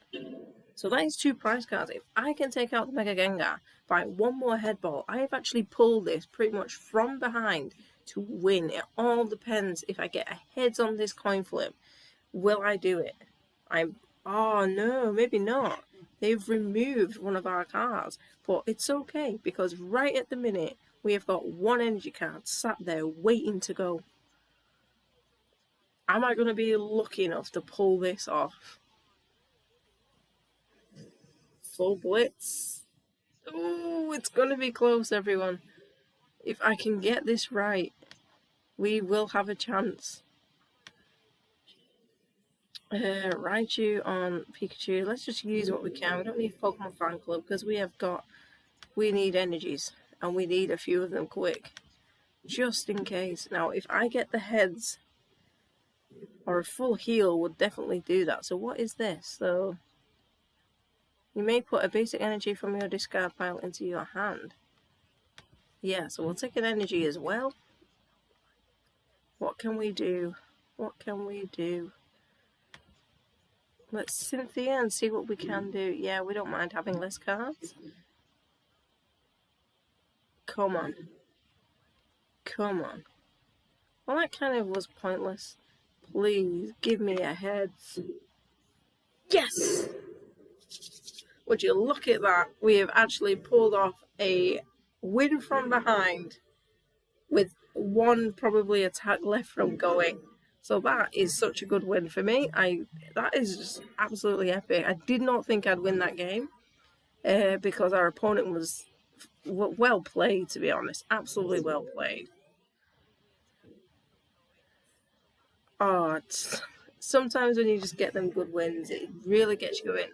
So that is 2 prize cards. If I can take out the Mega Gengar by 1 more Head Bolt, I have actually pulled this pretty much from behind to win. It all depends if I get a heads on this coin flip. Will I do it? Oh no, maybe not. They've removed one of our cards. But it's okay, because right at the minute, we have got 1 energy card sat there waiting to go. Am I going to be lucky enough to pull this off? Full Blitz. Ooh, it's going to be close, everyone. If I can get this right, we will have a chance. Raichu on Pikachu. Let's just use what we can. We don't need Pokemon Fan Club because we need energies and we need a few of them quick. Just in case. Now, if I get the heads Or a full heal would definitely do that. So what is this? So you may put a basic energy from your discard pile into your hand. Yeah, so we'll take an energy as well. What can we do? What can we do? Let's Cynthia and see what we can do. Yeah, we don't mind having less cards. Come on. Come on. Well, that kind of was pointless. Please, give me a heads. Yes! Would you look at that? We have actually pulled off a win from behind with one probably attack left from going. So that is such a good win for me. That is just absolutely epic. I did not think I'd win that game because our opponent was well played, to be honest. Absolutely well played. Oh, sometimes when you just get them good wins, it really gets you in.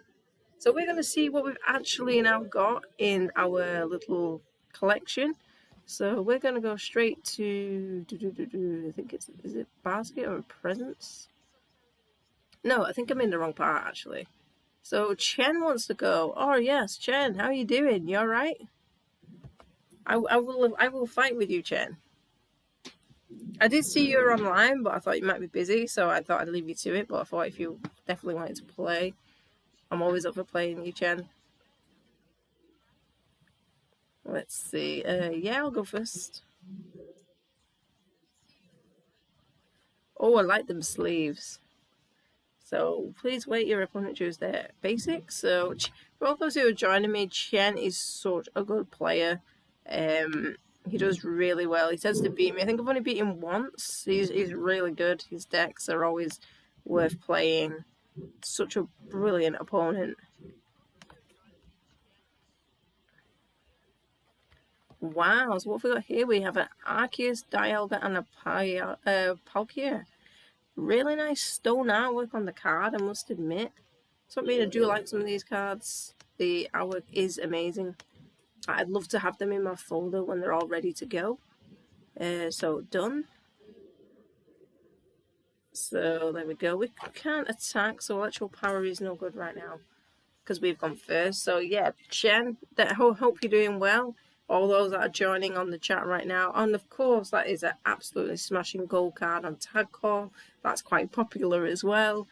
So we're going to see what we've actually now got in our little collection. So we're going to go straight to, I think is it basket or presents? No, I think I'm in the wrong part actually. So Chen wants to go. Oh yes, Chen, how are you doing? You alright? I will fight with you, Chen. I did see you were online, but I thought you might be busy, so I thought I'd leave you to it. But I thought if you definitely wanted to play, I'm always up for playing you, Chen. Let's see. Yeah, I'll go first. Oh, I like them sleeves. So please wait, your opponent choose their basics. So for all those who are joining me, Chen is such a good player. He does really well. He tends to beat me. I think I've only beat him once. He's really good. His decks are always worth playing. Such a brilliant opponent. Wow, so what have we got here? We have an Arceus, Dialga, and a Palkia. Really nice stone artwork on the card, I must admit. So I mean, I do like some of these cards. The artwork is amazing. I'd love to have them in my folder when they're all ready to go. So done. So there we go. We can't attack, so electrical power is no good right now because we've gone first. So yeah, Chen, I hope you're doing well. All those that are joining on the chat right now. And of course, that is an absolutely smashing gold card on Tag Call. That's quite popular as well.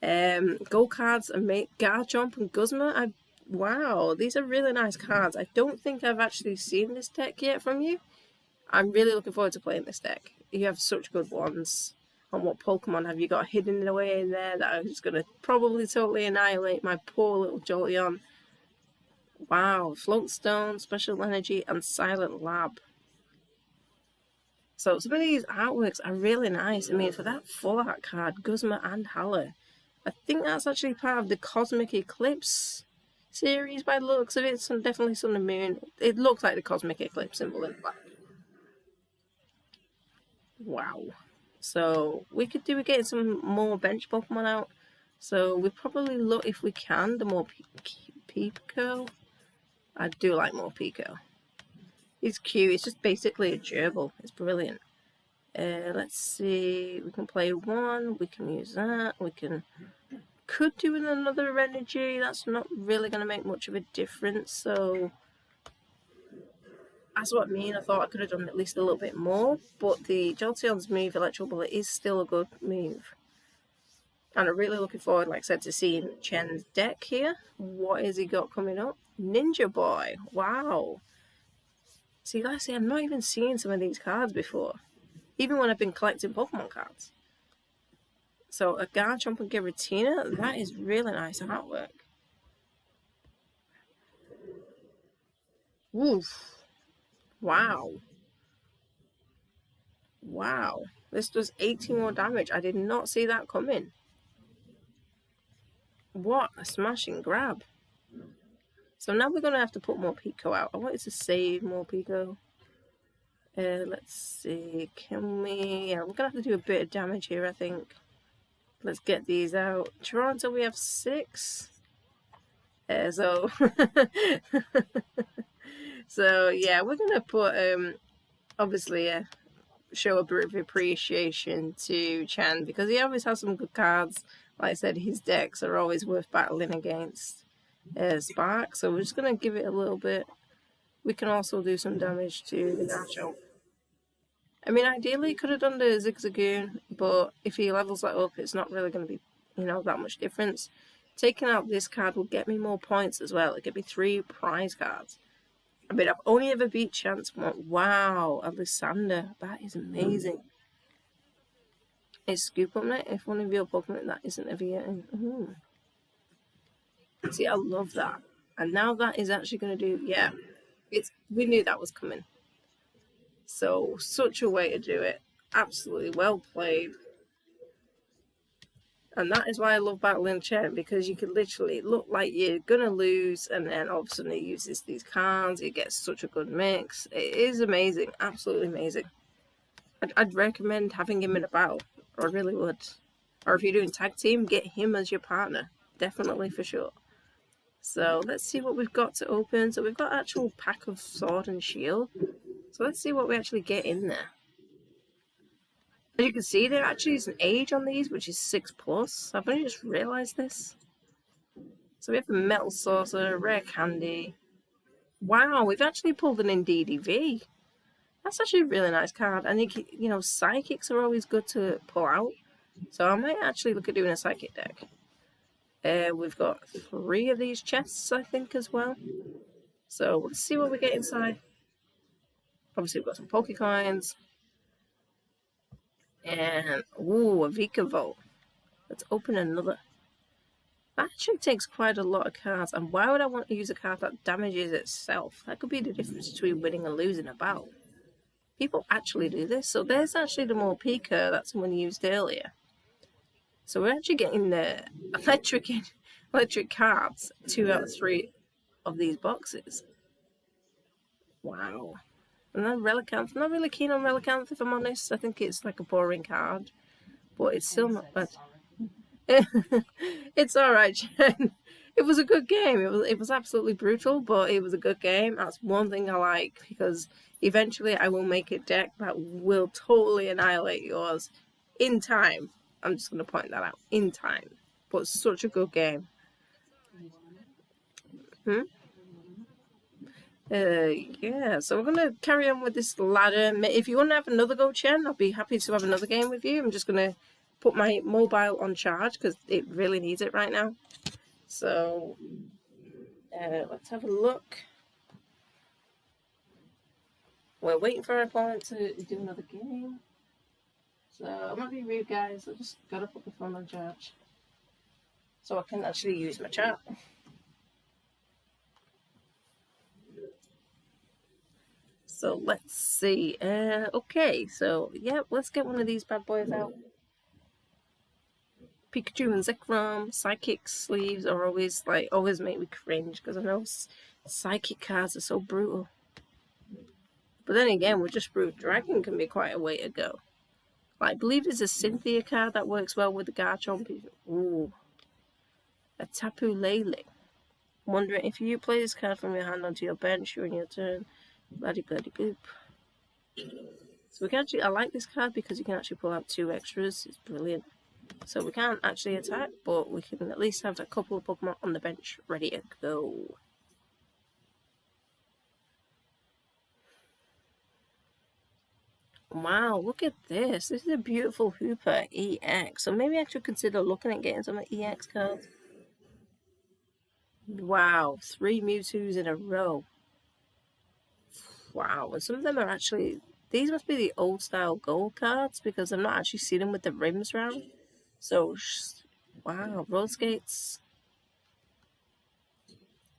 Gold cards and Garchomp and Guzma. Wow, these are really nice cards. I don't think I've actually seen this deck yet from you. I'm really looking forward to playing this deck. You have such good ones. And what Pokemon have you got hidden away in there that is going to probably totally annihilate my poor little Jolteon? Wow, Floatstone, Special Energy, and Silent Lab. So some of these artworks are really nice. I mean, for that full art card, Guzma and Haller, I think that's actually part of the Cosmic Eclipse series by the looks of it. So definitely Sun and Moon. It looks like the Cosmic Eclipse symbol in black. Wow. So we could do with getting some more bench Pokemon out. So we probably look, if we can, the more Pico. I do like more Pico. He's cute. It's just basically a gerbil. It's brilliant. Let's see. We can play one. We can use that. We could do with another energy. That's not really going to make much of a difference. So that's what I mean. I thought I could have done at least a little bit more. But the Jolteon's move, Electro Bullet, is still a good move. And I'm really looking forward, like I said, to seeing Chen's deck here. What has he got coming up? Ninja Boy. Wow. See, like I say, I'm not even seeing some of these cards before. Even when I've been collecting Pokemon cards. So a Garchomp and Giratina, that is really nice artwork. Woof. Wow. Wow. This does 18 more damage. I did not see that coming. What a smashing grab. So now we're going to have to put more Pico out. I wanted to save more Pico. Let's see. Can we... Yeah, we're going to have to do a bit of damage here, I think. Let's get these out. Toronto, we have 6. So... So, yeah, we're going to put... obviously, show a bit of appreciation to Chen because he always has some good cards. Like I said, his decks are always worth battling against Spark, so we're just going to give it a little bit. We can also do some damage to the Nacho. I mean, ideally, he could have done the Zigzagoon, but if he levels that up, it's not really going to be, that much difference. Taking out this card will get me more points as well. It'll get me 3 prize cards. I mean, I've only ever beat Chance once. Wow, Alexander, that is amazing. It's Scoop Up Net if one of your Pokemon that isn't ever getting. See, I love that. And now that is actually going to do, yeah, we knew that was coming. So, such a way to do it. Absolutely well played. And that is why I love battling Chen, because you can literally look like you're going to lose, and then all of a sudden he uses these cards, he gets such a good mix. It is amazing, absolutely amazing. I'd recommend having him in a battle, I really would. Or if you're doing tag team, get him as your partner, definitely for sure. So let's see what we've got to open. So we've got actual pack of Sword and Shield. So let's see what we actually get in there. As you can see, there actually is an age on these, which is 6+. I've only just realised this. So we have a Metal Saucer, Rare Candy. Wow, we've actually pulled an DDV. That's actually a really nice card. I think, Psychics are always good to pull out. So I might actually look at doing a Psychic deck. We've got 3 of these chests, I think, as well. So let's see what we get inside. Obviously, we've got some Pokecoins. And, ooh, a Vikavolt. Let's open another. That actually takes quite a lot of cards. And why would I want to use a card that damages itself? That could be the difference between winning and losing a battle. People actually do this. So there's actually the Morpeko that someone used earlier. So we're actually getting the electric cards 2 out of 3 of these boxes. Wow. And then Relicanth. I'm not really keen on Relicanth, if I'm honest. I think it's like a boring card. But it's still not bad. It's alright, Jen. It was a good game. It was absolutely brutal, but it was a good game. That's one thing I like, because eventually I will make a deck that will totally annihilate yours in time. I'm just going to point that out. In time. But such a good game. Yeah, so we're going to carry on with this ladder. If you want to have another go, Chen, I'll be happy to have another game with you. I'm just going to put my mobile on charge because it really needs it right now. So, let's have a look. We're waiting for our opponent to do another game. So, I'm going to be rude, guys. I just got to put my phone on charge so I can actually use my chat. So let's see. Okay, so yeah, let's get one of these bad boys out. Pikachu and Zekrom. Psychic sleeves are always make me cringe because I know psychic cards are so brutal. But then again, with just Brute Dragon can be quite a way to go. I believe there's a Cynthia card that works well with the Garchomp. Ooh, a Tapu Lele. Wondering if you play this card from your hand onto your bench during your turn. Bloody boop. So we can actually, I like this card because you can actually pull out 2 extras. It's brilliant. So we can't actually attack, but we can at least have a couple of Pokemon on the bench ready to go. Wow, look at this. This is a beautiful Hooper EX. So maybe I should consider looking at getting some EX cards. Wow, 3 Mewtwo's in a row. Wow, and some of them are actually, these must be the old style gold cards because I'm not actually seeing them with the rims round. So, wow, roller skates.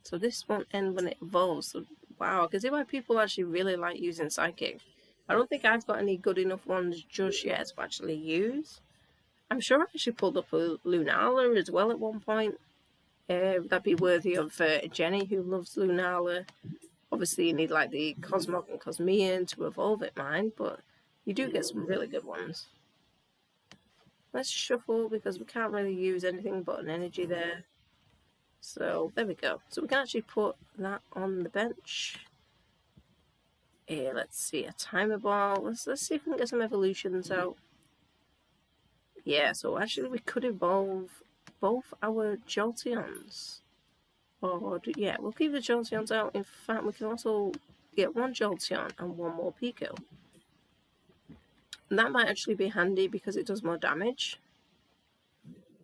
So this won't end when it evolves. So, wow, I can see why people actually really like using Psychic. I don't think I've got any good enough ones just yet to actually use. I'm sure I actually pulled up a Lunala as well at one point. That'd be worthy of Jenny, who loves Lunala. Obviously, you need like the Cosmog and Cosmian to evolve it, mine, but you do get some really good ones. Let's shuffle because we can't really use anything but an energy there. So there we go. So we can actually put that on the bench. let's see, a timer ball. Let's see if we can get some evolutions out. Yeah, so actually we could evolve both our Jolteons. Or, yeah, we'll keep the Jolteons out. In fact, we can also get one Jolteon and one more Pico. And that might actually be handy because it does more damage.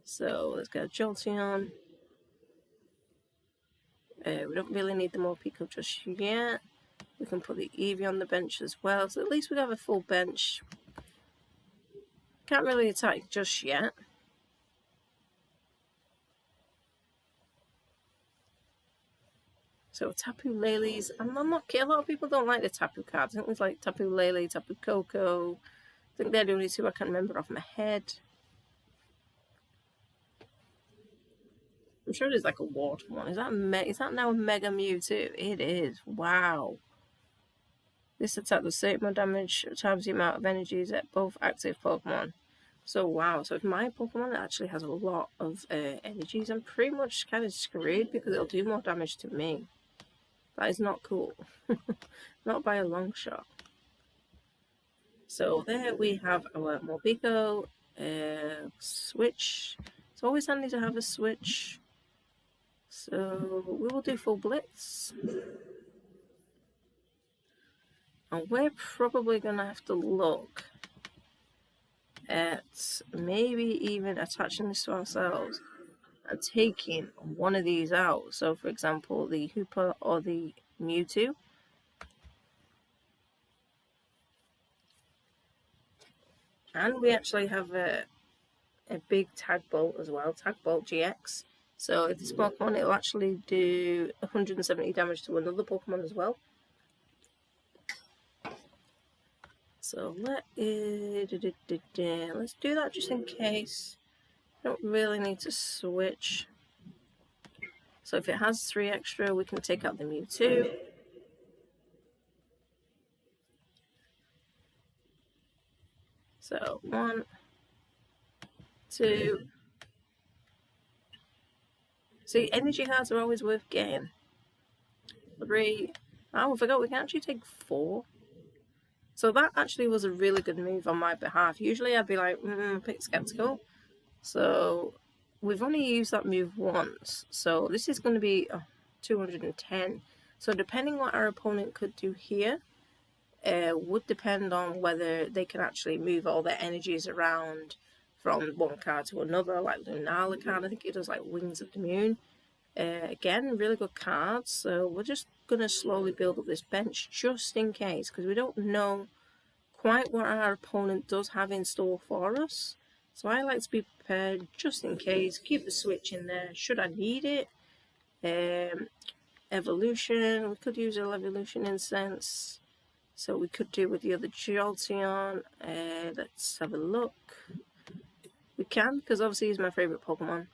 So let's get a Jolteon. We don't really need the more Pico just yet. We can put the Eevee on the bench as well. So at least we have a full bench. Can't really attack just yet. So Tapu Lele's, I'm not kidding. A lot of people don't like the Tapu cards. I think there's like Tapu Lele, Tapu Koko. I think they're the only two I can remember off my head. I'm sure there's like a water one. Is that now a Mega Mewtwo? It is. Wow. This attack does 30 more damage times the amount of energies at both active Pokemon. So wow, so if my Pokemon actually has a lot of energies, I'm pretty much kind of screwed because it'll do more damage to me. That is not cool. Not by a long shot. So there we have our Morpeko switch. It's always handy to have a switch. So we will do full blitz. And we're probably going to have to look at maybe even attaching this to ourselves and taking one of these out. So for example, the Hooper or the Mewtwo. And we actually have a big Tag Bolt as well, Tag Bolt GX. So if this Pokemon, it'll actually do 170 damage to another Pokemon as well. So let's do that just in case. Don't really need to switch. So if it has 3 extra, we can take out the Mewtwo. So 1, 2. See, energy cards are always worth getting. 3. Oh, I forgot we can actually take 4. So that actually was a really good move on my behalf. Usually I'd be like, a bit skeptical. So we've only used that move once. So this is going to be 210. So depending what our opponent could do here, would depend on whether they can actually move all their energies around from one card to another, like Lunala card. I think it does like Wings of the Moon. Again, really good cards. So we're just going to slowly build up this bench just in case, because we don't know quite what our opponent does have in store for us. So I like to be prepared just in case. Keep the switch in there should I need it. Evolution, we could use an evolution incense. So we could do with the other Jolteon. Let's have a look. We can, because obviously he's my favourite Pokemon.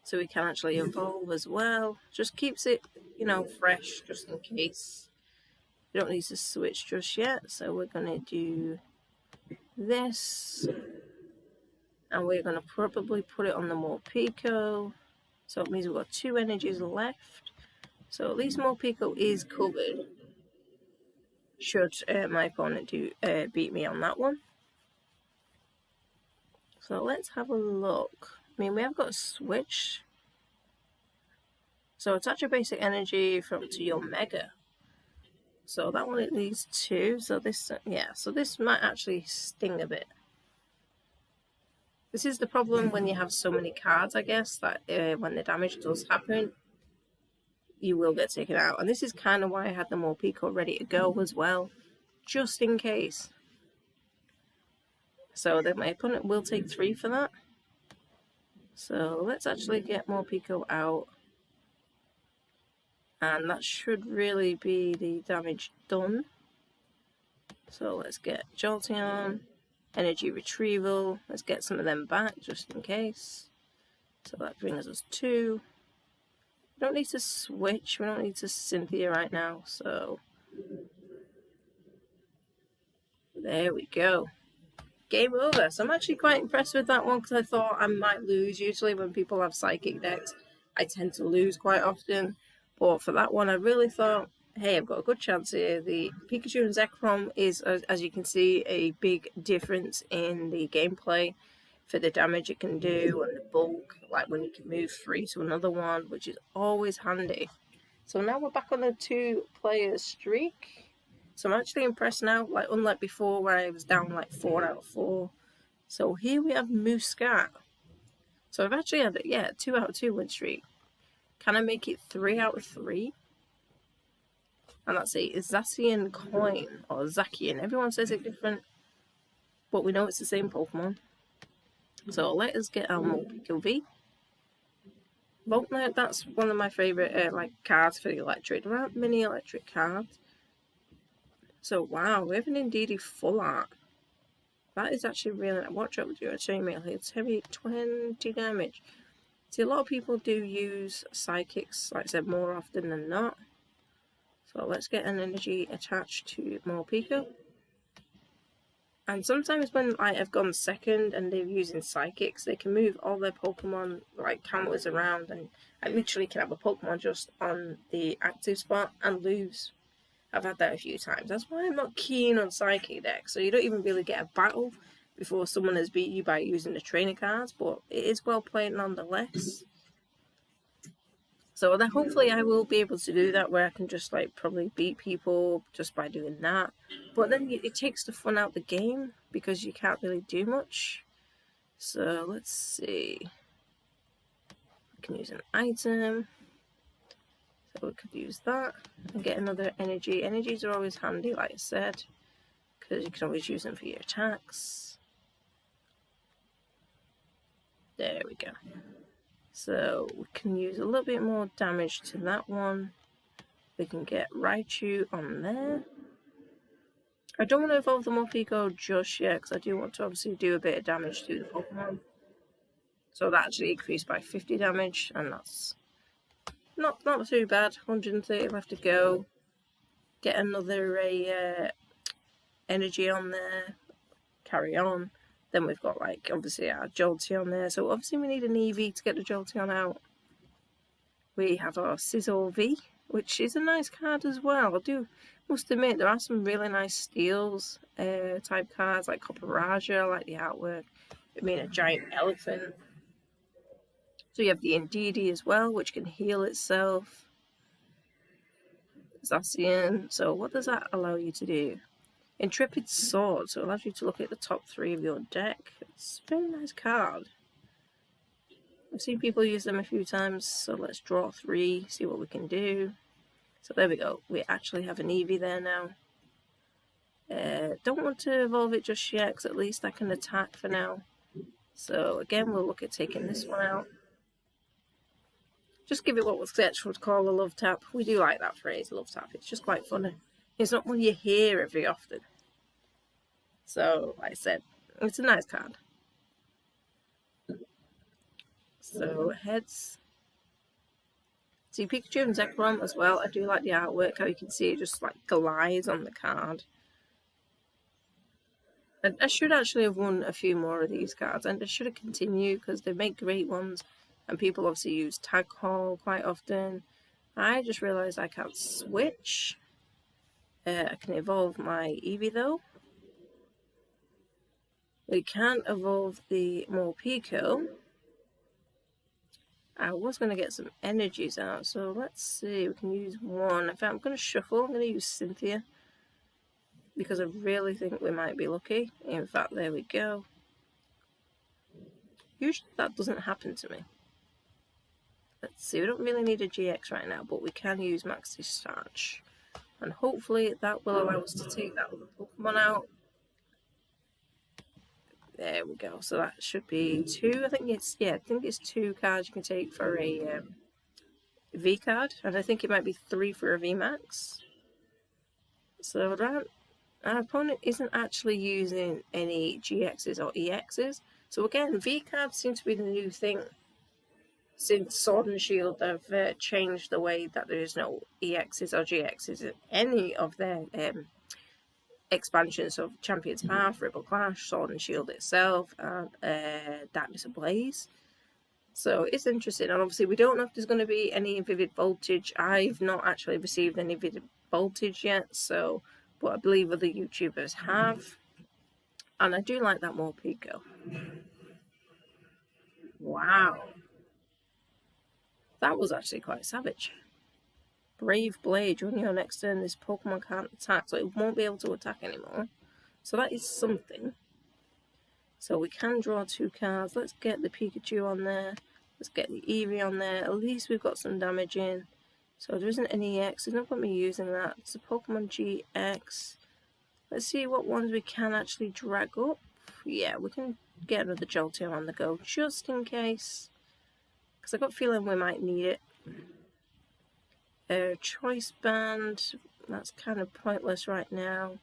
So we can actually evolve as well. Just keeps it, fresh, just in case. We don't need to switch just yet. So we're going to do this. And we're going to probably put it on the Morpeko. So it means we've got 2 energies left. So at least Morpeko is covered. Should my opponent beat me on that one. So let's have a look. I mean, we have got a switch. So attach your basic energy to your Mega. So that one, it needs 2. So this, so this might actually sting a bit. This is the problem when you have so many cards, I guess, that when the damage does happen, you will get taken out. And this is kind of why I had the Morpeko ready to go as well, just in case. So then my opponent will take 3 for that. So let's actually get Morpeko out. And that should really be the damage done. So let's get Jolteon, Energy Retrieval. Let's get some of them back just in case. So that brings us 2. We don't need to switch. We don't need to Cynthia right now. So there we go. Game over. So I'm actually quite impressed with that one because I thought I might lose. Usually when people have psychic decks, I tend to lose quite often. But for that one, I really thought hey, I've got a good chance here. The Pikachu and Zekrom is, as you can see, a big difference in the gameplay for the damage it can do and the bulk, like when you can move 3 to another one, which is always handy. So now we're back on a 2-player streak. So I'm actually impressed now, like unlike before where I was down like 4 out of 4. So here we have Muscat. So I've actually had, a 2 out of 2 win streak. Can I make it 3 out of 3? And that's a Zacian coin, or Zacian. Everyone says it different, but we know it's the same Pokemon. So let us get our Morpeko V. Volknight, that's one of my favourite like cards for the electric. There aren't many electric cards. So wow, we have an Indeedee full art. That is actually really nice. Watch out with your chainmail here. It's heavy, 20 damage. See, a lot of people do use psychics, like I said, more often than not. So let's get an energy attached to Morpeko. And sometimes when I've gone second and they're using psychics, they can move all their Pokemon like counters around, and I literally can have a Pokemon just on the active spot and lose. I've had that a few times. That's why I'm not keen on psychic decks. So you don't even really get a battle before someone has beat you by using the trainer cards, but it is well played nonetheless. So then hopefully I will be able to do that where I can just like probably beat people just by doing that. But then it takes the fun out of the game because you can't really do much. So let's see. I can use an item. So we could use that and get another energy. Energies are always handy, like I said, because you can always use them for your attacks. There we go. So we can use a little bit more damage to that one. We can get Raichu on there. I don't want to evolve the Morpeko just yet because I do want to obviously do a bit of damage to the Pokemon. So that actually increased by 50 damage, and that's not too bad. 130 left to go. Get another energy on there. Carry on. Then we've got like obviously our Jolteon there. So obviously we need an EV to get the Jolteon out. We have our Sizzle V, which is a nice card as well. I must admit there are some really nice steals type cards like Copperaja. I like the artwork. I mean a giant elephant. So you have the Indeedee as well, which can heal itself. Zacian. So what does that allow you to do? Intrepid Sword, so it allows you to look at the top 3 of your deck. It's a very nice card. I've seen people use them a few times, so let's draw 3, see what we can do. So there we go, we actually have an Eevee there now. Don't want to evolve it just yet, because at least I can attack for now. So again, we'll look at taking this one out. Just give it what was actually called a love tap. We do like that phrase, love tap. It's just quite funny. It's not one you hear very often. So, like I said, it's a nice card. So, heads. See, Pikachu and Zekrom as well. I do like the artwork, how you can see it just like glides on the card. And I should actually have won a few more of these cards, and I should have continued because they make great ones. And people obviously use Tag Hall quite often. I just realised I can't switch. I can evolve my Eevee though. We can evolve the Morpeko. I was going to get some energies out, so let's see. We can use one. In fact, I'm going to shuffle. I'm going to use Cynthia because I really think we might be lucky. In fact, there we go. Usually that doesn't happen to me. Let's see, we don't really need a GX right now, but we can use Max Discharge. And hopefully that will allow us to take that other Pokemon out. There we go. So that should be 2. I think it's 2 cards you can take for a V card. And I think it might be 3 for a V Max. So our opponent isn't actually using any GXs or EXs. So again, V cards seem to be the new thing. Since Sword and Shield have changed the way that there is no EXs or GXs in any of their expansions of Champion's Path, Ripple Clash, Sword and Shield itself, and Darkness Ablaze. So it's interesting, and obviously we don't know if there's going to be any Vivid Voltage. I've not actually received any voltage yet, so, but I believe other YouTubers have. And I do like that Morpeko. Wow. That was actually quite savage. Brave Blade, during your next turn, this Pokemon can't attack, so it won't be able to attack anymore. So that is something. So we can draw 2 cards. Let's get the Pikachu on there. Let's get the Eevee on there. At least we've got some damage in. So there isn't any EX. There's no point me using that. It's a Pokemon GX. Let's see what ones we can actually drag up. Yeah, we can get another Jolteon on the go, just in case. Because I've got a feeling we might need it. Choice Band, that's kind of pointless right now.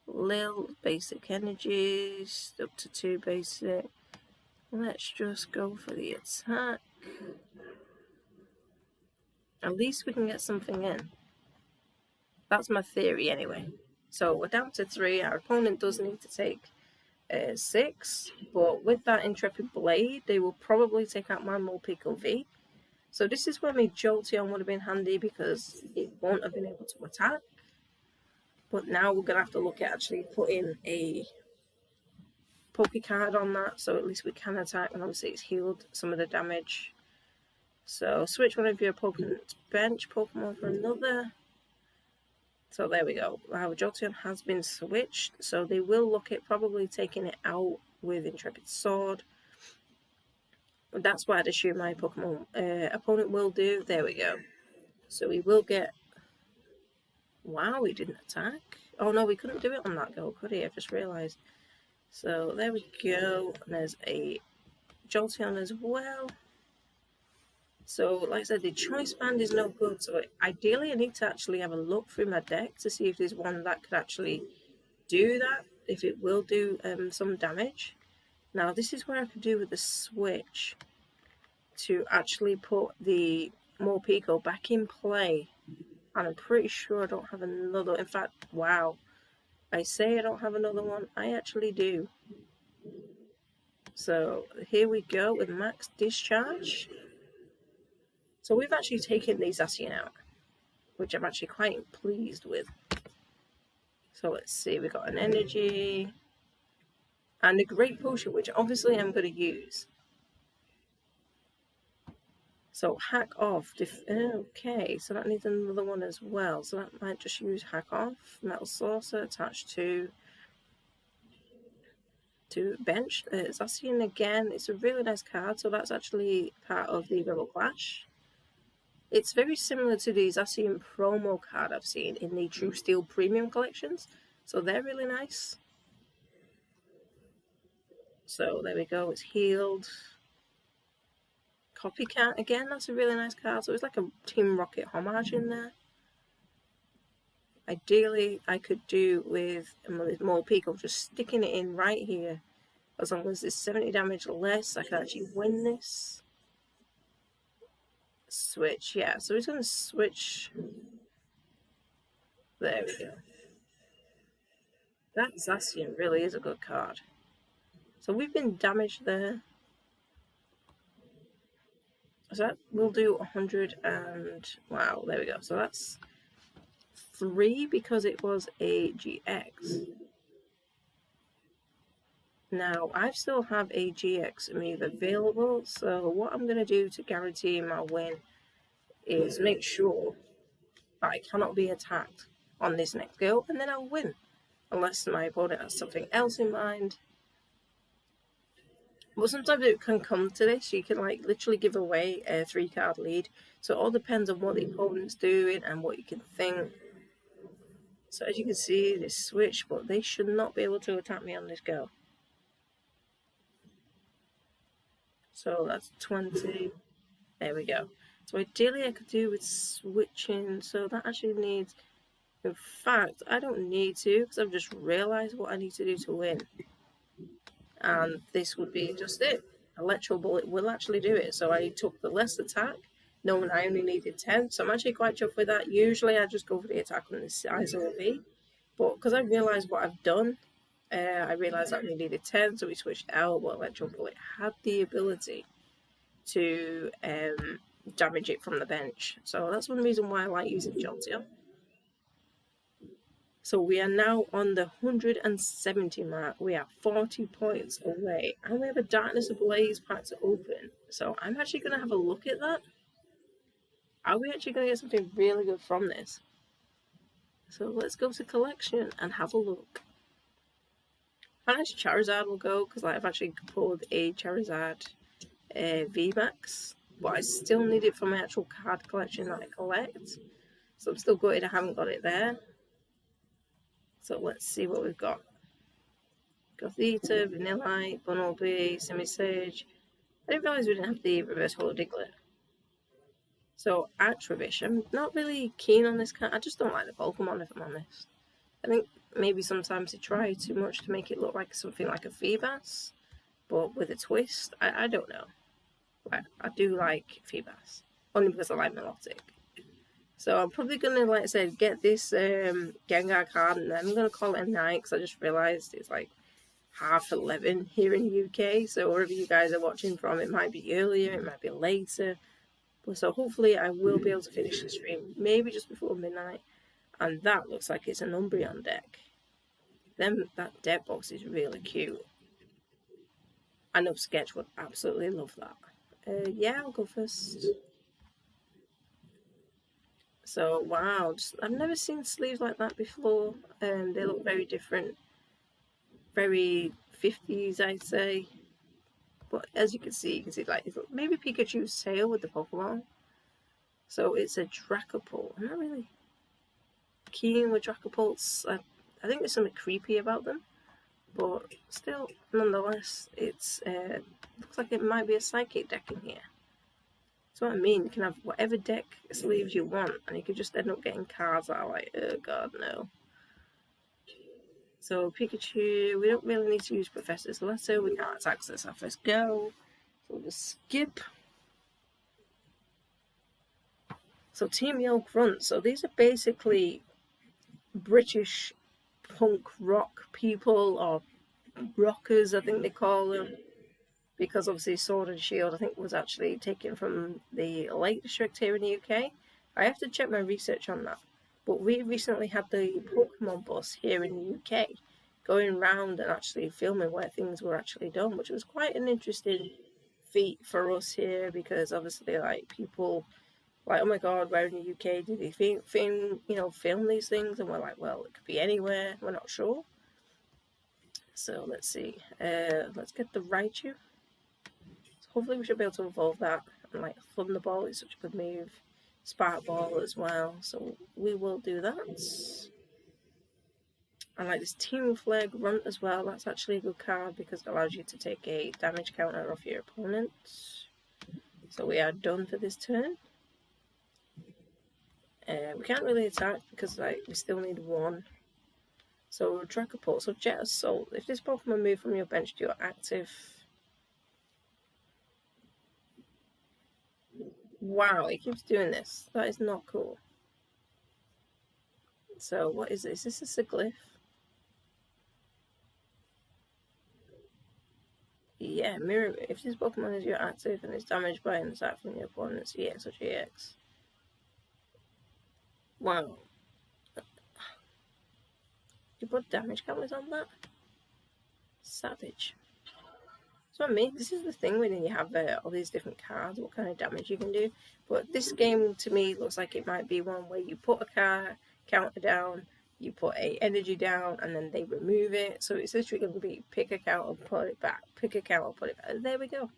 Lil, basic energies, up to 2 basic. Let's just go for the attack. At least we can get something in. That's my theory anyway. So we're down to 3. Our opponent does need to take 6. But with that Intrepid Blade, they will probably take out my Morpeko V. So this is where my Jolteon would have been handy because it won't have been able to attack. But now we're going to have to look at actually putting a Poke card on that, so at least we can attack, and obviously it's healed some of the damage. So switch one of your opponent's bench Pokemon for another. So there we go. Our Jolteon has been switched, so they will look at probably taking it out with Intrepid Sword. That's what I'd assume my Pokemon opponent will do. There we go. So we will get... Wow, he didn't attack. Oh no, we couldn't do it on that go, could he? I've just realised. So there we go. And there's a Jolteon as well. So like I said, the Choice Band is no good. So ideally I need to actually have a look through my deck to see if there's one that could actually do that. If it will do some damage. Now this is where I could do with the switch to actually put the Morpeko back in play. And I'm pretty sure I don't have another. In fact, wow. I say I don't have another one. I actually do. So here we go with max discharge. So we've actually taken the Zacian out, which I'm actually quite pleased with. So let's see. We've got an energy and a great potion, which obviously I'm going to use. So hack off. Okay, so that needs another one as well. So that might just use hack off. Metal Saucer attached to bench. Zacian again. It's a really nice card. So that's actually part of the Rebel Clash. It's very similar to the Zacian promo card I've seen in the True Steel Premium collections. So they're really nice. So there we go. It's healed. Copycat again, that's a really nice card. So it's like a Team Rocket homage in there. Ideally, I could do with Morpeko just sticking it in right here. As long as there's 70 damage less, I can actually win this. Switch, yeah. So he's going to switch. There we go. That Zacian really is a good card. So we've been damaged there. So that will do 100 and... Wow, there we go. So that's 3 because it was a GX. Now, I still have a GX Amiibo available, so what I'm going to do to guarantee my win is make sure that I cannot be attacked on this next go, and then I'll win. Unless my opponent has something else in mind. But sometimes it can come to this. You can like literally give away a 3-card lead. So it all depends on what the opponent's doing and what you can think. So as you can see, this switch, but they should not be able to attack me on this go. So that's 20. There we go. So ideally I could do with switching. So that actually needs... In fact, I don't need to because I've just realised what I need to do to win. And this would be just it. Electro Bullet will actually do it. So I took the less attack, knowing I only needed 10. So I'm actually quite chuffed with that. Usually I just go for the attack on the size of V. But because I realised what I've done, I realised I only needed 10. So we switched out. But Electro Bullet had the ability to damage it from the bench. So that's one reason why I like using Jolteon. So we are now on the 170 mark. We are 40 points away. And we have a Darkness Ablaze pack to open. So I'm actually going to have a look at that. Are we actually going to get something really good from this? So let's go to collection and have a look. And as Charizard will go, because I've actually pulled a Charizard VMAX. But I still need it for my actual card collection that I collect. So I'm still gutted I haven't got it there. So let's see what we've got. Gothita, Vanillite, Bunnelby, Simisage. I didn't realise we didn't have the reverse holo Diglett. So Archravish, I'm not really keen on this card. I just don't like the Pokemon, if I'm honest. I think maybe sometimes they try too much to make it look like something like a Feebas, but with a twist. I don't know. I do like Feebas, only because I like Melodic. So I'm probably going to, like I said, get this Gengar card, and then I'm going to call it a night, because I just realised it's like 11:30 here in the UK. So wherever you guys are watching from, it might be earlier, it might be later. So hopefully I will be able to finish the stream, maybe just before midnight. And that looks like it's an Umbreon deck. Then that deck box is really cute. I know Sketch would absolutely love that. Yeah, I'll go first. So wow, I've never seen sleeves like that before. They look very different, very 50s, I'd say. But as you can see like maybe Pikachu's tail with the Pokemon. So it's a Dracopult. I'm not really keen with Dracopults. I think there's something creepy about them, but still, nonetheless, it's looks like it might be a Psychic deck in here. That's what I mean. You can have whatever deck sleeves you want, and you could just end up getting cards that are like, oh god, no. So Pikachu, we don't really need to use Professor's Letter. We can't attack this our first go, so we'll just skip. So Team Yell Grunt. So these are basically British punk rock people, or rockers, I think they call them, because obviously Sword and Shield, I think, was actually taken from the Lake District here in the UK. I have to check my research on that. But we recently had the Pokemon bus here in the UK going around and actually filming where things were actually done, which was quite an interesting feat for us here, because obviously, like, people like, oh my god, where in the UK do they film these things? And we're like, well, it could be anywhere, we're not sure. So let's see, let's get the Raichu. So hopefully we should be able to evolve that, and like Thunderbolt is such a good move, Spark Ball as well, so we will do that. I like this Team Flare Grunt as well. That's actually a good card because it allows you to take a damage counter off your opponent. So we are done for this turn. We can't really attack because we still need one. So Dracopult, so Jet Assault. If this Pokemon moves from your bench to your active... Wow, it keeps doing this. That is not cool. So what is this? Is this a glyph? Yeah, mirror. If this Pokemon is your active and is damaged by an attack from your opponent's EX or GX. Wow. You put damage counters on that? Savage. So I mean, this is the thing when you have all these different cards, what kind of damage you can do. But this game, to me, looks like it might be one where you put a card counter down, you put a energy down, and then they remove it. So it's literally going to be pick a counter, put it back, pick a counter, put it back. There we go.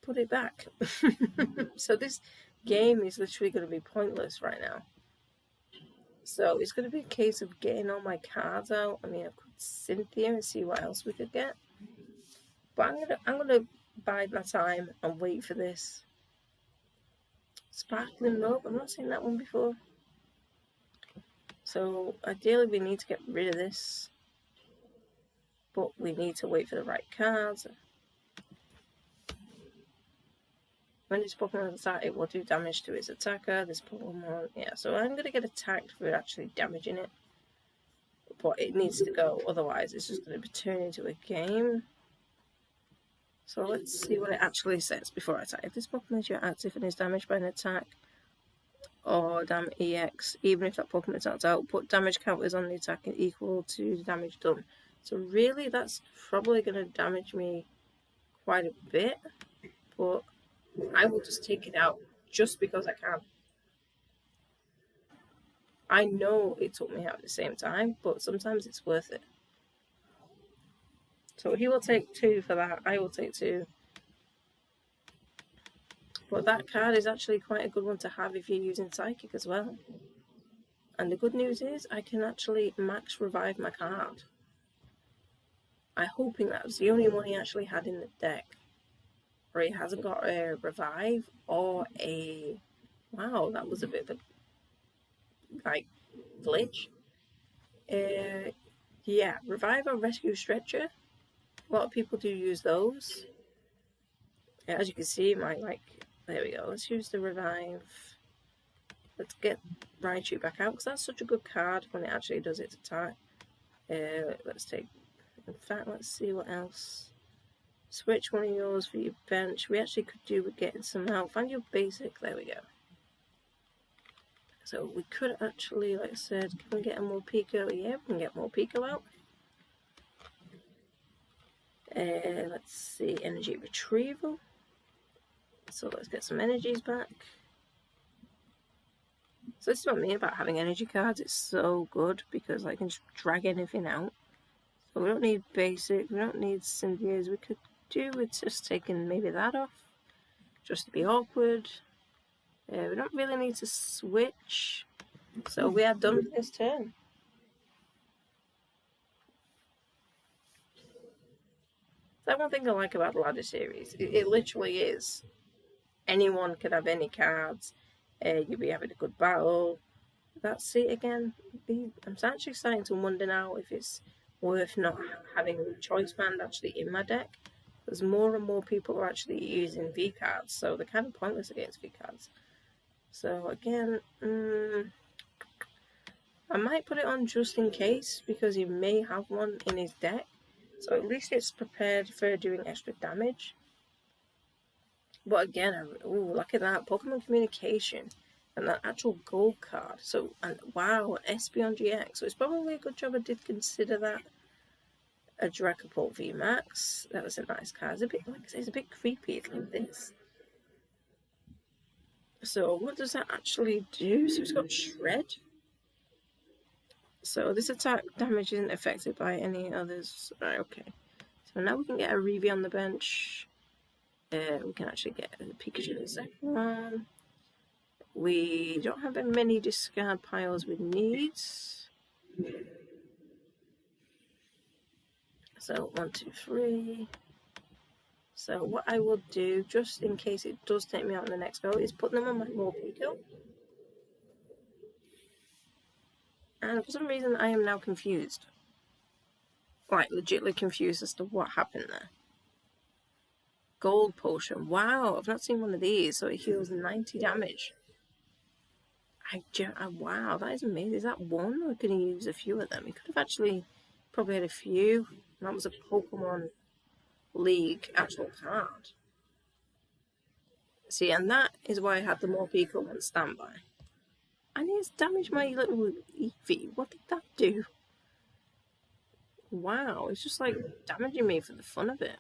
Put it back. So this game is literally going to be pointless right now. So it's going to be a case of getting all my cards out. I mean, I could Cynthia and see what else we could get. But I'm gonna bide my time and wait for this. Sparkling Rope, I've not seen that one before. So ideally we need to get rid of this. But we need to wait for the right cards. When this Pokemon attacks, it will do damage to its attacker. This Pokemon, yeah, so I'm going to get attacked for actually damaging it. But it needs to go, otherwise it's just going to be turned into a game. So let's see what it actually says before I attack. If this Pokemon is your active and is damaged by an attack or damn EX, even if that Pokemon is knocked out, put damage counters on the attack equal to the damage done. So really, that's probably going to damage me quite a bit, but I will just take it out just because I can. I know it took me out at the same time, but sometimes it's worth it. So he will take 2 for that, I will take 2. But that card is actually quite a good one to have if you're using Psychic as well. And the good news is I can actually max revive my card. I'm hoping that was the only one he actually had in the deck. Or he hasn't got a revive or a... Wow, that was a bit of a, like, glitch. Yeah, revive or rescue stretcher. A lot of people do use those. As you can see, there we go. Let's use the revive. Let's get Raichu back out, because that's such a good card when it actually does its attack. Let's take... In fact, let's see what else. Switch one of yours for your bench. We actually could do with getting some out. Find your basic. There we go. So we could actually, like I said, can we get a Morpeko? Yeah, we can get Morpeko out. Let's see, energy retrieval. So let's get some energies back. So this is what I mean about having energy cards. It's so good because I can just drag anything out. So we don't need basic, we don't need Cynthia's. We could do with just taking maybe that off, just to be awkward. We don't really need to switch. So we are done for this turn. That's one thing I like about the Ladder series. It literally is. Anyone can have any cards. You'll be having a good battle. That's it again. I'm actually starting to wonder now if it's worth not having a choice band actually in my deck. Because more and more people are actually using V cards. So they're kind of pointless against V cards. So again, I might put it on just in case. Because he may have one in his deck. So at least it's prepared for doing extra damage. But again, look at that. Pokemon Communication. And that actual gold card. So, and wow, an Espeon GX. So it's probably a good job I did consider that a Dracopult VMAX. That was a nice card. It's a bit, like I say, it's a bit creepy. It's like this. So what does that actually do? So it's got Shred. So this attack damage isn't affected by any others. Right, okay. So now we can get a Reavie on the bench. We can actually get a Pikachu in the second one. We don't have as many discard piles we need. So 1, 2, 3. So what I will do, just in case it does take me out in the next go, is put them on my Morpeko. And for some reason I am now confused. Like, legitimately confused as to what happened there. Gold potion. Wow, I've not seen one of these. So it heals 90 damage. Wow, that is amazing. Is that one? Or can he use a few of them? He could have actually probably had a few. That was a Pokemon League actual card. See, and that is why I had the Morpeko on standby. And it's damaged my little Eevee. What did that do? Wow, it's just like damaging me for the fun of it.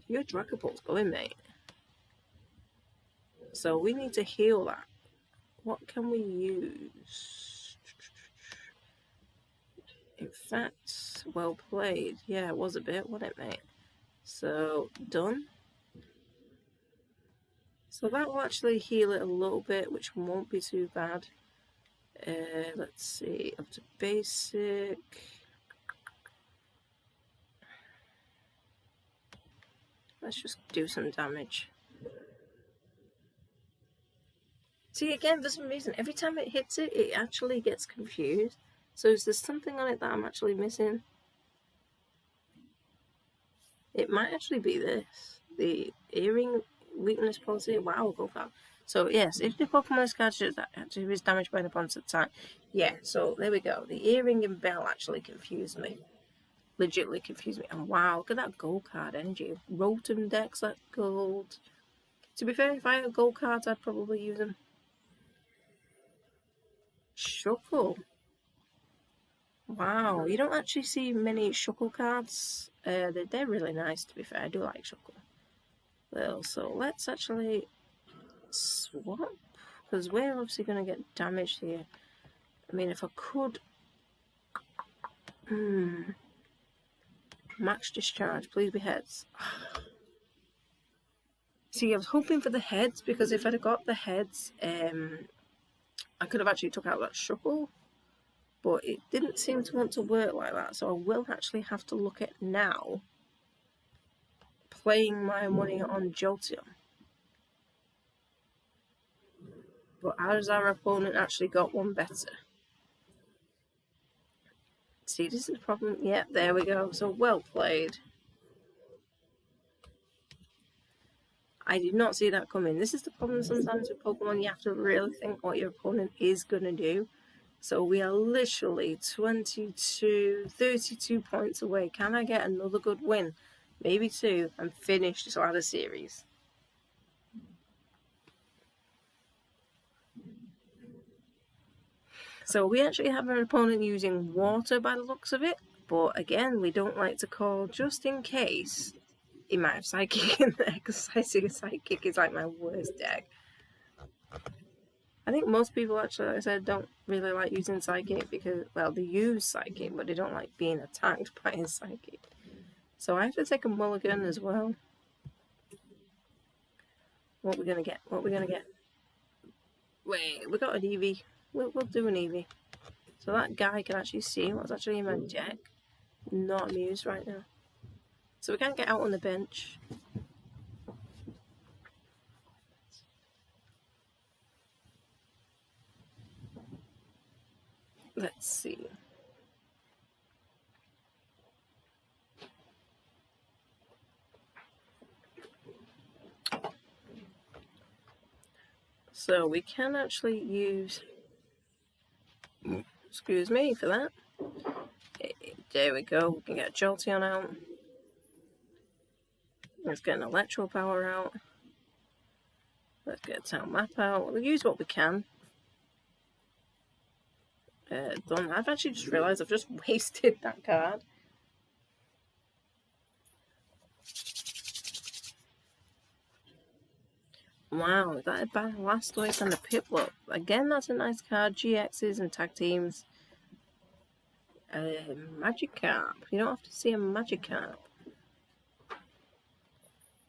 Your Dragapult's going, mate. So we need to heal that. What can we use? In fact, well played. Yeah, it was a bit, wasn't it, mate? So, done. So that will actually heal it a little bit, which won't be too bad. Let's see, up to basic. Let's just do some damage. See, again, for some reason, every time it hits it, it actually gets confused. So is there something on it that I'm actually missing? It might actually be this. The earring weakness policy. Wow, go back. So yes, if the Pokemon's card is damaged by an opponent's attack. Yeah, so there we go. The earring and bell actually confused me. Legitimately confused me. And wow, look at that gold card energy. Rotom decks, that gold. To be fair, if I had gold cards, I'd probably use them. Shuckle. Wow, you don't actually see many Shuckle cards. They're really nice, to be fair. I do like Shuckle. Well, so let's actually swap, because we're obviously going to get damaged here. I mean, if I could... Max discharge, please be heads. See, I was hoping for the heads, because if I'd have got the heads, I could have actually took out that Shuckle. But it didn't seem to want to work like that, so I will actually have to look at now playing my money on Jolteon. But has our opponent actually got one better? See, this is the problem. Yep, there we go. So well played. I did not see that coming. This is the problem sometimes with Pokemon. You have to really think what your opponent is going to do. So we are literally 32 points away. Can I get another good win? Maybe 2 and finish this ladder series. So we actually have an opponent using water by the looks of it. But again, we don't like to call just in case he might have Psychic in there, because I see Psychic is like my worst deck. I think most people actually, like I said, don't really like using Psychic because, well, they use Psychic, but they don't like being attacked by a Psychic. So I have to take a mulligan as well. What are we going to get? What are we going to get? Wait, we got an Eevee. We'll do an Eevee. So that guy can actually see what's actually in my deck. Not amused right now. So we can't get out on the bench. Let's see. So we can actually use... Excuse me for that. There we go. We can get Jolteon out. Let's get an Electro Power out. Let's get a Town Map out. We'll use what we can. Done. I've actually just realised I've just wasted that card. Wow, we got a Blastoise and a Piplup. Again, that's a nice card. GXs and tag teams. Magikarp. You don't have to see a Magikarp.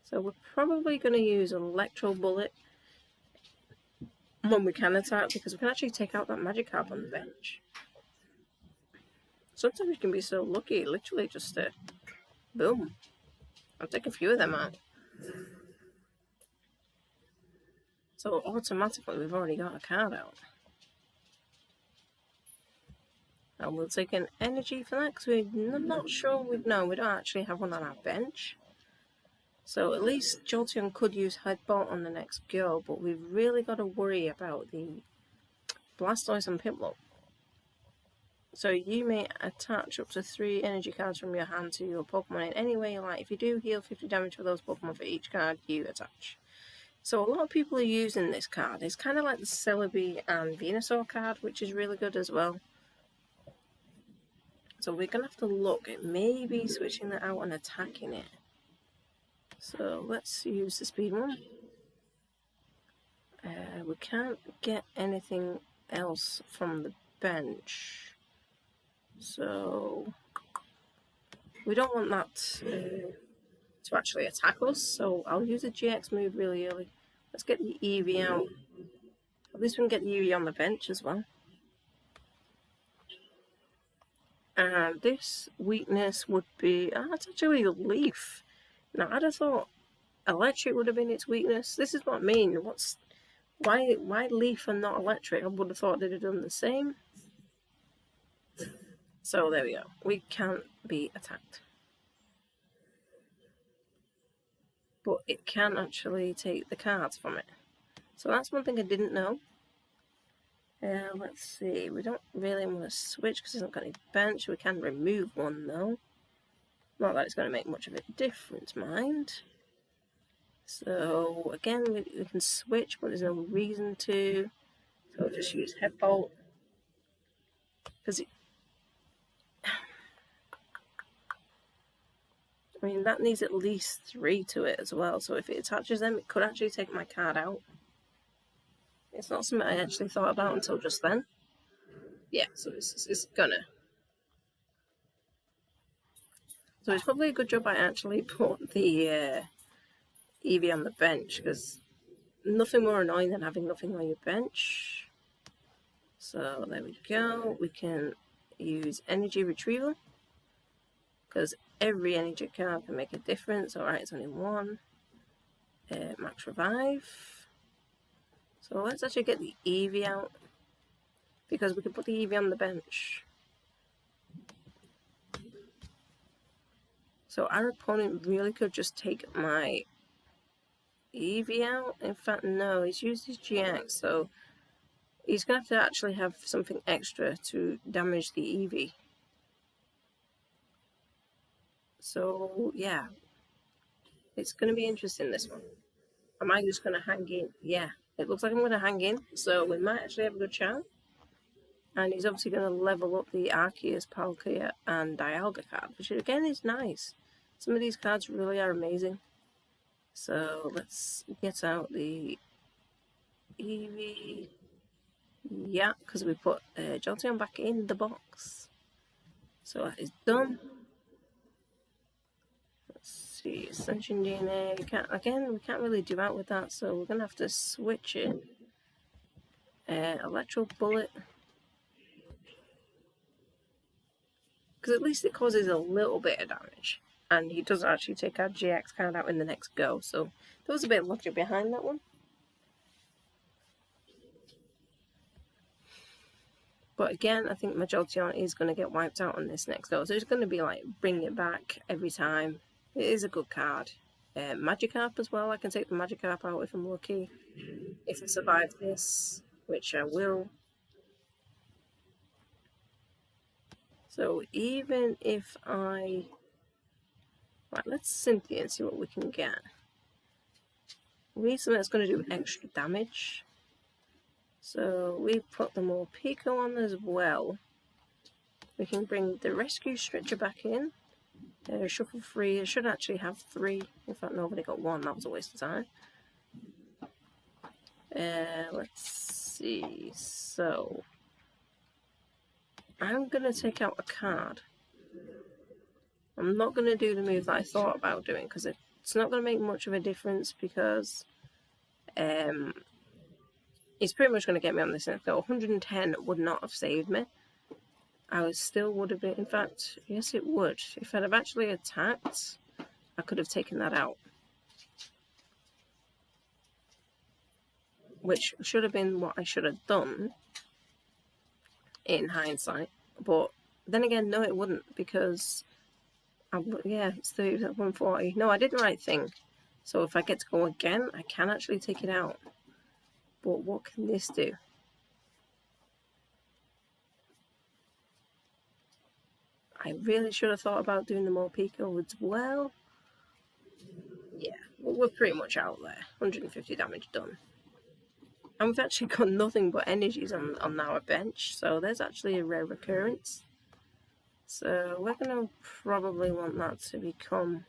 So we're probably going to use Electro Bullet when we can attack, because we can actually take out that Magikarp on the bench. Sometimes you can be so lucky, literally just boom. I'll take a few of them out. So automatically we've already got a card out. And we'll take an energy for that, because we're not sure we don't actually have one on our bench. So at least Jolteon could use Headbutt on the next go, but we've really got to worry about the Blastoise and Piplup. So you may attach up to 3 energy cards from your hand to your Pokemon in any way you like. If you do, heal 50 damage for those Pokemon for each card you attach. So a lot of people are using this card. It's kind of like the Celebi and Venusaur card, which is really good as well. So we're going to have to look at maybe switching that out and attacking it. So let's use the speed one. We can't get anything else from the bench. So we don't want that to actually attack us. So I'll use a GX move really early. Let's get the Eevee out. At least we can get the Eevee on the bench as well. And this weakness would be... it's actually Leaf. Now, I'd have thought Electric would have been its weakness. This is what I mean. Why Leaf and not Electric? I would have thought they'd have done the same. So there we go. We can't be attacked. But it can actually take the cards from it. So that's one thing I didn't know. Let's see. We don't really want to switch because it's not got any bench. We can remove one though. Not that it's going to make much of a difference, mind. So again, we can switch, but there's no reason to. So I'll just use Head Bolt. Because I mean, that needs at least 3 to it as well. So if it attaches them, it could actually take my card out. It's not something I actually thought about until just then. Yeah, so it's gonna. So it's probably a good job I actually put the Eevee on the bench, because nothing more annoying than having nothing on your bench. So there we go. We can use Energy Retrieval, because every energy card can make a difference. Alright, it's only 1. Max Revive. So let's actually get the Eevee out, because we can put the Eevee on the bench. So our opponent really could just take my Eevee out. In fact, no, he's used his GX, so he's going to have to actually have something extra to damage the Eevee. So, yeah. It's going to be interesting, this one. Am I just going to hang in? Yeah, it looks like I'm going to hang in, so we might actually have a good chance. And he's obviously going to level up the Arceus, Palkia, and Dialga card, which again is nice. Some of these cards really are amazing. So let's get out the Eevee. Yeah, because we put Jolteon back in the box. So that is done. Let's see, Ascension DNA. We can't really do out with that, so we're going to have to switch it. Electro Bullet. Because at least it causes a little bit of damage. And he doesn't actually take our GX card out in the next go, so there was a bit of logic behind that one. But again, I think my Jolteon is going to get wiped out on this next go, so it's going to be like bring it back every time. It is a good card. Magikarp as well, I can take the Magikarp out if I'm lucky. If I survive this, which I will. So even if I... Right, let's Cynthia and see what we can get. We need something that's going to do extra damage. So we put the more Pico on as well. We can bring the Rescue Stretcher back in. Shuffle 3. It should actually have 3. In fact, nobody got 1. That was a waste of time. Let's see. So I'm going to take out a card. I'm not going to do the move that I thought about doing, because it's not going to make much of a difference, because it's pretty much going to get me on this next go. 110 would not have saved me. I still would have been, in fact, yes it would. If I'd have actually attacked, I could have taken that out. Which should have been what I should have done in hindsight. But then again, no it wouldn't, because, yeah, it's 140. No, I did the right thing. So if I get to go again, I can actually take it out. But what can this do? I really should have thought about doing the more Pico as well. Yeah, we're pretty much out there. 150 damage done. And we've actually got nothing but energies on our bench, so there's actually a rare recurrence. So we're going to probably want that to become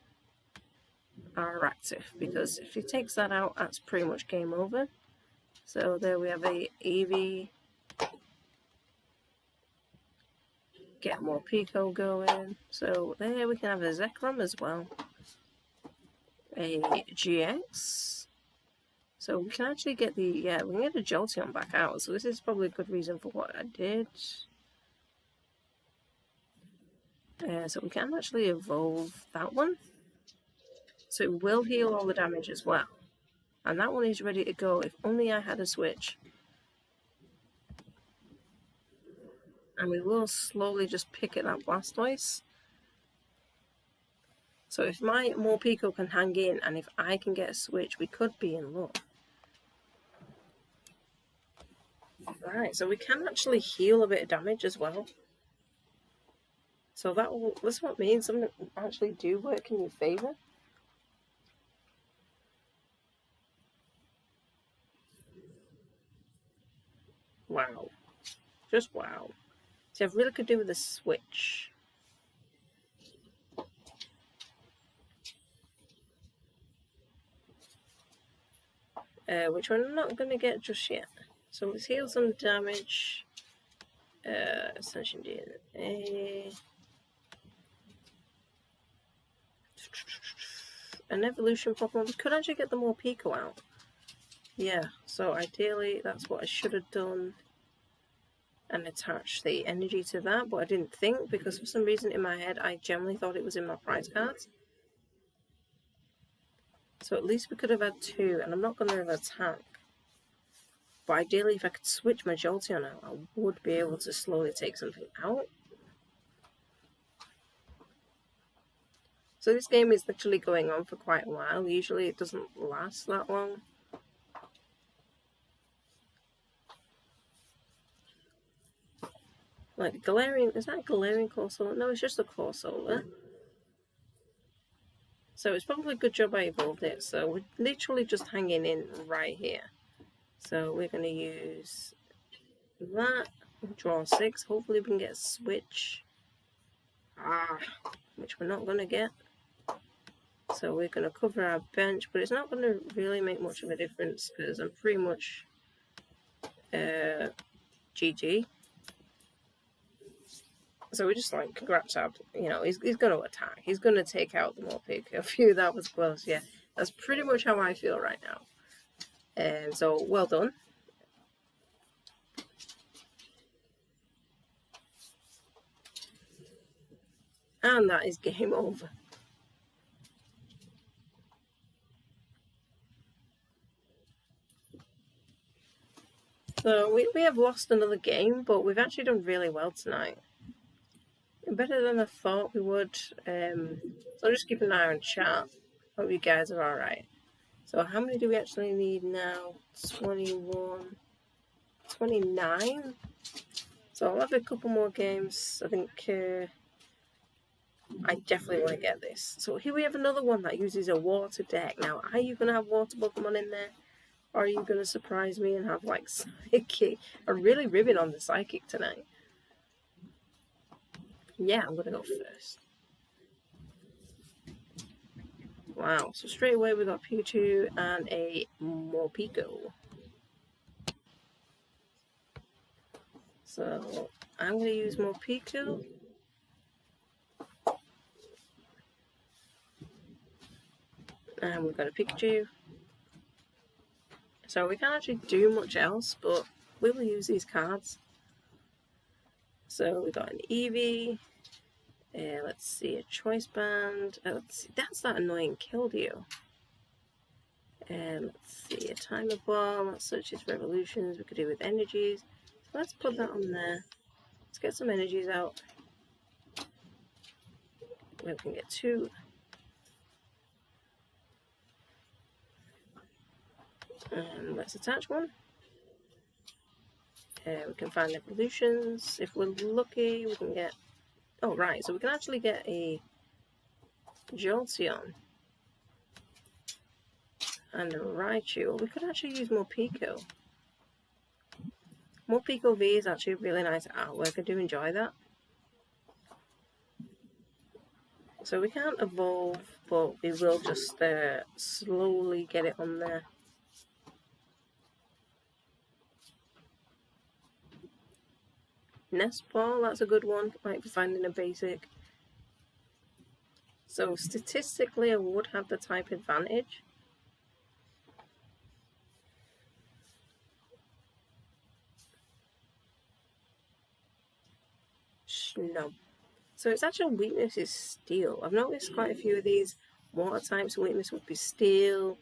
our active, because if he takes that out, that's pretty much game over. So there we have a Eevee. Get more Pico going. So there we can have a Zekrom as well. A GX. So we can actually get the, we can get a Jolteon back out. So this is probably a good reason for what I did. So we can actually evolve that one. So it will heal all the damage as well. And that one is ready to go. If only I had a switch. And we will slowly just pick at that Blastoise. So if my Morpeko can hang in, and if I can get a switch, we could be in luck. Right, so we can actually heal a bit of damage as well. So that's what means something actually do work in your favour. Just wow. See, I really could do with a switch. Which we're not going to get just yet. So let's heal some damage. Ascension DNA. An evolution Pokemon. We could actually get the Morpeko out. Yeah, so ideally that's what I should have done. And attach the energy to that, but I didn't think because for some reason in my head I generally thought it was in my prize cards. So at least we could have had 2, and I'm not going to have attack. But ideally if I could switch my Jolteon out, I would be able to slowly take something out. So this game is literally going on for quite a while. Usually it doesn't last that long. Like Galarian, is that a Galarian Corsola? No, it's just a Corsola. So it's probably a good job I evolved it. So we're literally just hanging in right here. So we're going to use that, draw 6. Hopefully we can get a switch. Which we're not going to get. So we're going to cover our bench, but it's not going to really make much of a difference because I'm pretty much GG. So we're just like, congrats, Ab. You know, he's going to attack. He's going to take out the Morpeko. Phew, that was close. Yeah, that's pretty much how I feel right now. And so, well done. And that is game over. So we have lost another game, but we've actually done really well tonight. Better than I thought we would. So I'll just keep an eye on chat. Hope you guys are alright. So how many do we actually need now? 21, 29. So I'll have a couple more games. I think I definitely want to get this. So here we have another one that uses a water deck. Now, are you going to have water Pokemon in there? Or are you going to surprise me and have like Psychic? I'm really ribbing on the Psychic tonight. Yeah, I'm going to go first. Wow, so straight away we got Pikachu and a Morpeko. So I'm going to use Morpeko. And we've got a Pikachu. So we can't actually do much else, but we will use these cards. So we got an Eevee. Let's see, a Choice Band. Let's see, that's that annoying Killdew. Let's see, a Timer Ball. Such as Revolutions. We could do with energies. So let's put that on there. Let's get some energies out. We can get 2. And let's attach one. We can find evolutions. If we're lucky, we can get... Oh, right. So we can actually get a Jolteon. And a Raichu. We could actually use Morpeko. Morpeko V is actually really nice artwork. I do enjoy that. So we can't evolve, but we will just slowly get it on there. Nest Ball, that's a good one, might be finding a basic. So statistically I would have the type advantage. No. So its actual weakness is steel. I've noticed quite a few of these water types weakness would be steel,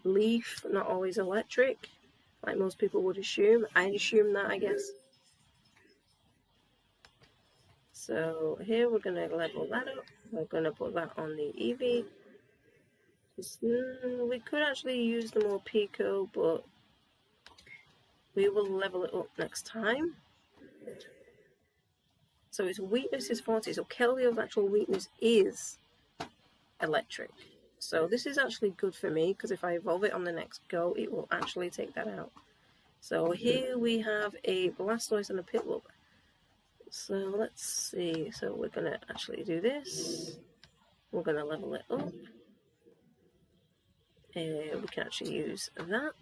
leaf, not always electric, like most people would assume. I'd assume that, I guess. So here we're going to level that up. We're going to put that on the Eevee. We could actually use the Morpeko, but we will level it up next time. So its weakness is 40. So Keldeo actual weakness is electric. So this is actually good for me, because if I evolve it on the next go, it will actually take that out. So here we have a Blastoise and a Piplup. So let's see. So we're going to actually do this. We're going to level it up. We can actually use that.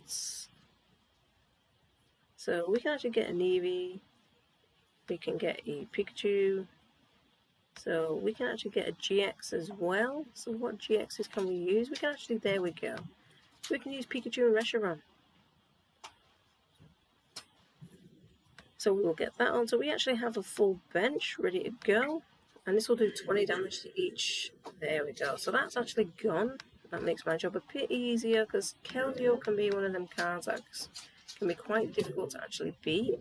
So we can actually get an Eevee. We can get a Pikachu. So we can actually get a GX as well. So what GXs can we use? We can actually, there we go. So we can use Pikachu and Reshiram. So we will get that on. So we actually have a full bench ready to go. And this will do 20 damage to each. There we go. So that's actually gone. That makes my job a bit easier because Keldeo can be one of them cards that can be quite difficult to actually beat.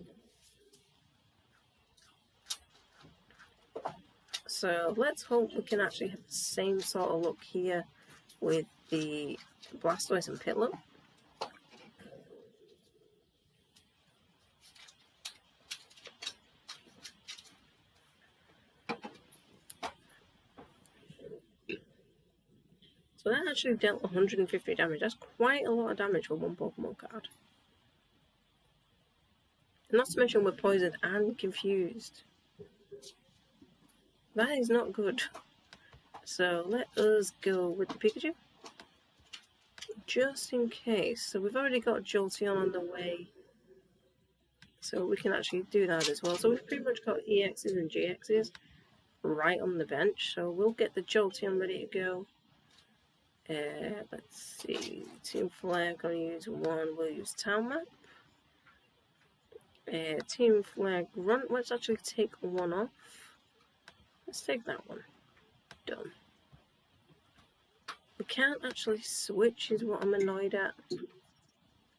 So let's hope we can actually have the same sort of look here with the Blastoise and Piplup. So that actually dealt 150 damage. That's quite a lot of damage for one Pokemon card. And not to mention we're poisoned and confused. That is not good. So let us go with the Pikachu. Just in case. So we've already got Jolteon on the way. So we can actually do that as well. So we've pretty much got EXs and GXs right on the bench. So we'll get the Jolteon ready to go. Let's see. Team Flare, gonna use one. We'll use Town Map. Team Flare Grunt. Let's actually take one off. Let's take that one. Done. We can't actually switch is what I'm annoyed at.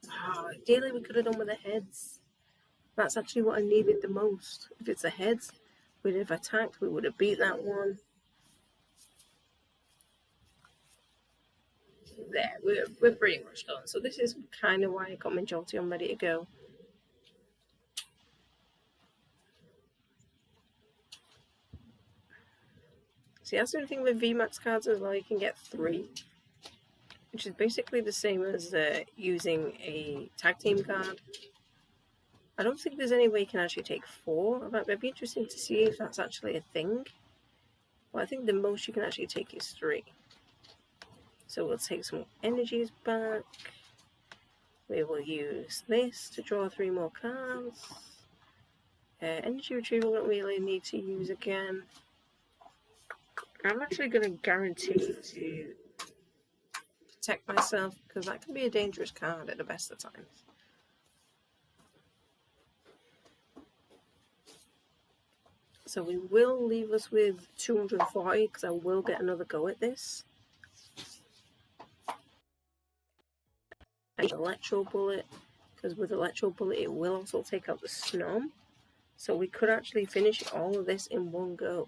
Oh, ideally we could have done with the heads. That's actually what I needed the most. If it's the heads, we'd have attacked, we would have beat that one. There, we're pretty much done. So this is kind of why I got my Jolteon ready to go. See, that's the only thing with VMAX cards as well, you can get 3. Which is basically the same as using a tag team card. I don't think there's any way you can actually take 4. It'd be interesting to see if that's actually a thing. But I think the most you can actually take is 3. So we'll take some energies back. We will use this to draw 3 more cards. Energy retrieval, don't really need to use again. I'm actually going to guarantee to protect myself because that can be a dangerous card at the best of times. So we will leave us with 240 because I will get another go at this. And Electro Bullet, because with Electro Bullet it will also take out the Snom. So we could actually finish all of this in one go.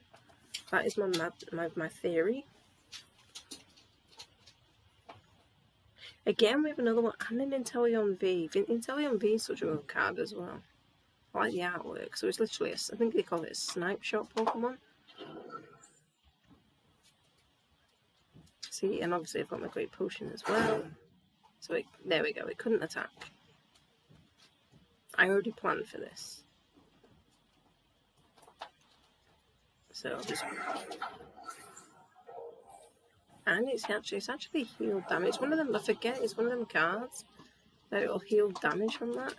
That is my theory. Again, we have another one and an Inteleon V. Inteleon V is such a good card as well. I like the artwork. So it's literally, I think they call it a snipe shot Pokemon. See, and obviously I've got my Great Potion as well. So there we go, it couldn't attack. I already planned for this. So just... And it's actually healed damage. It's one of them, I forget, it's one of them cards that it'll heal damage from that.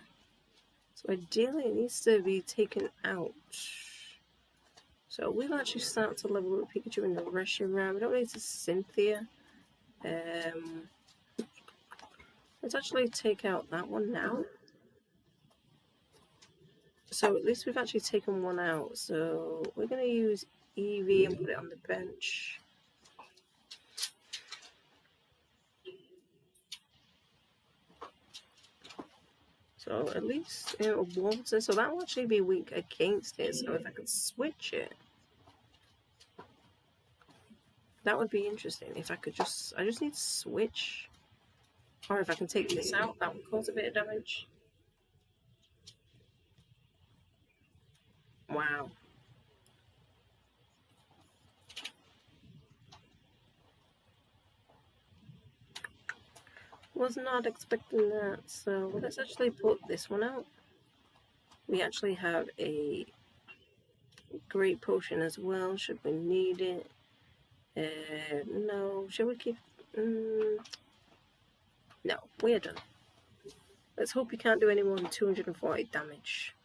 So ideally it needs to be taken out. So we'll actually start to level up Pikachu in the Reshiram. We don't need to Cynthia. Let's actually take out that one now. So at least we've actually taken one out. So we're going to use Eevee and put it on the bench. So at least water. So that will actually be weak against it. So if I could switch it, that would be interesting. If I could I just need to switch. Or if I can take this out, that would cause a bit of damage. Wow. was not expecting that. So let's actually put this one out. We actually have a great potion as well, should we need it. No, should we keep... no, we are done. Let's hope you can't do any more than 240 damage.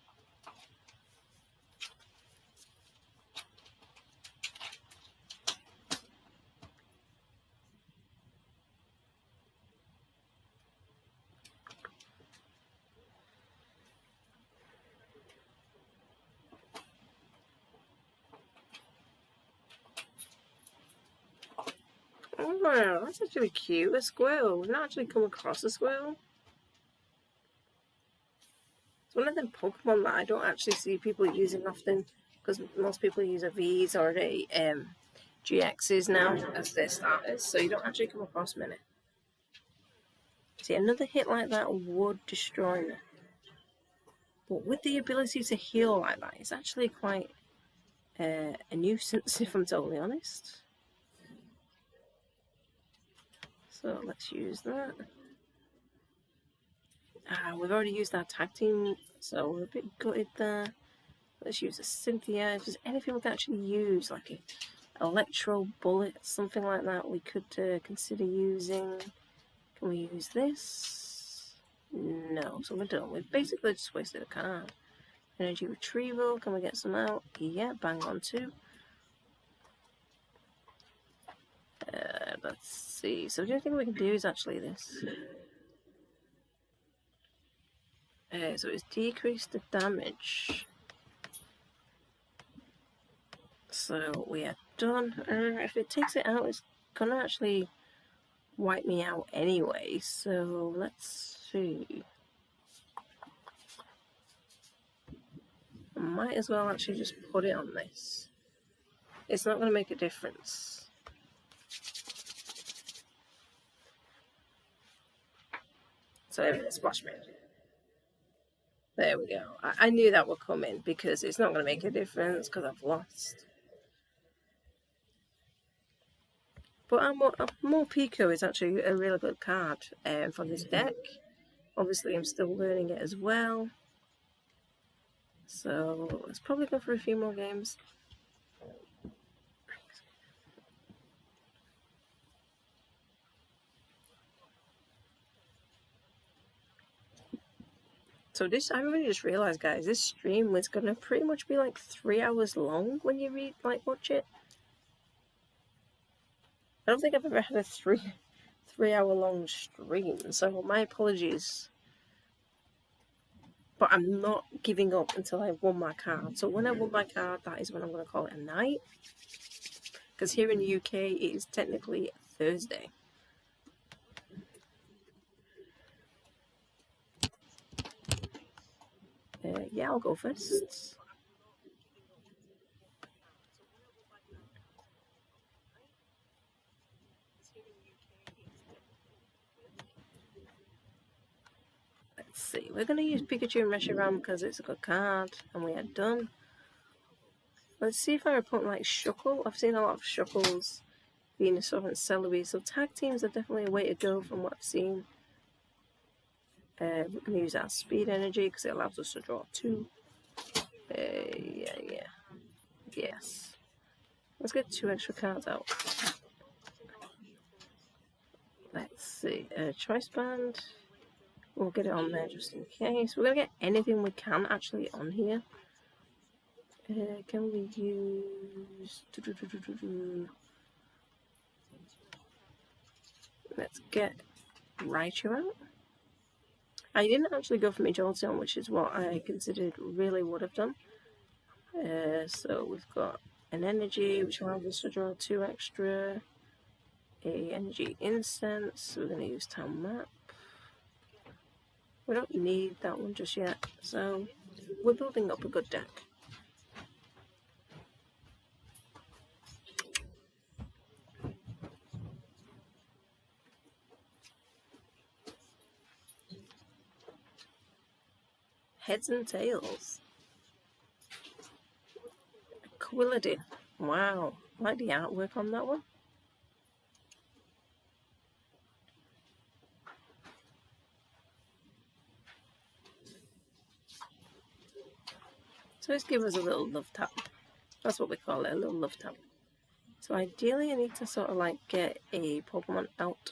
Oh, that's actually cute. A squirrel. We've not actually come across a squirrel. It's one of them Pokemon that I don't actually see people using often, because most people use a V's or a GXs now as their starters, so you don't actually come across many. See, another hit like that would destroy me. But with the ability to heal like that, it's actually quite a nuisance, if I'm totally honest. So let's use that. We've already used our tag team, so we're a bit gutted there. Let's use a Cynthia. If there's anything we can actually use, like an electro bullet, something like that, we could consider using. Can we use this? No, so we're done. We've basically just wasted a card. Energy retrieval, can we get some out? Yeah, bang on too. Let's see. So the only thing we can do is actually this. So it's decreased the damage. So we are done. If it takes it out, it's gonna actually wipe me out anyway. So let's see. I might as well actually just put it on this. It's not gonna make a difference. So everything splash me. There we go. I knew that would come in because it's not going to make a difference because I've lost. But Morpeko is actually a really good card for this deck. Obviously, I'm still learning it as well. So let's probably go for a few more games. So this, I really just realised, guys, this stream was going to pretty much be like 3 hours long when you watch it. I don't think I've ever had a three-hour long stream, so my apologies. But I'm not giving up until I've won my card. So when I won my card, that is when I'm going to call it a night. Because here in the UK, it is technically Thursday. Yeah, I'll go first. Let's see. We're going to use Pikachu and Reshiram because it's a good card, and we are done. Let's see if our opponent likes Shuckle. I've seen a lot of Shuckles, Venusaur and Celebi, so tag teams are definitely a way to go from what I've seen. We're going to use our speed energy because it allows us to draw 2. Yes. Let's get 2 extra cards out. Let's see. Choice Band. We'll get it on there just in case. We're going to get anything we can actually on here. Can we use... Let's get Raichu out. I didn't actually go for my Jolteon, which is what I considered really would have done. So we've got an energy, which allows us to draw 2 extra. A energy incense. We're going to use Town Map. We don't need that one just yet, so we're building up a good deck. Heads and tails. Quilladin. Wow, I like the artwork on that one. So let's give us a little love tap. That's what we call it, a little love tap. So ideally I need to sort of like get a Pokemon out.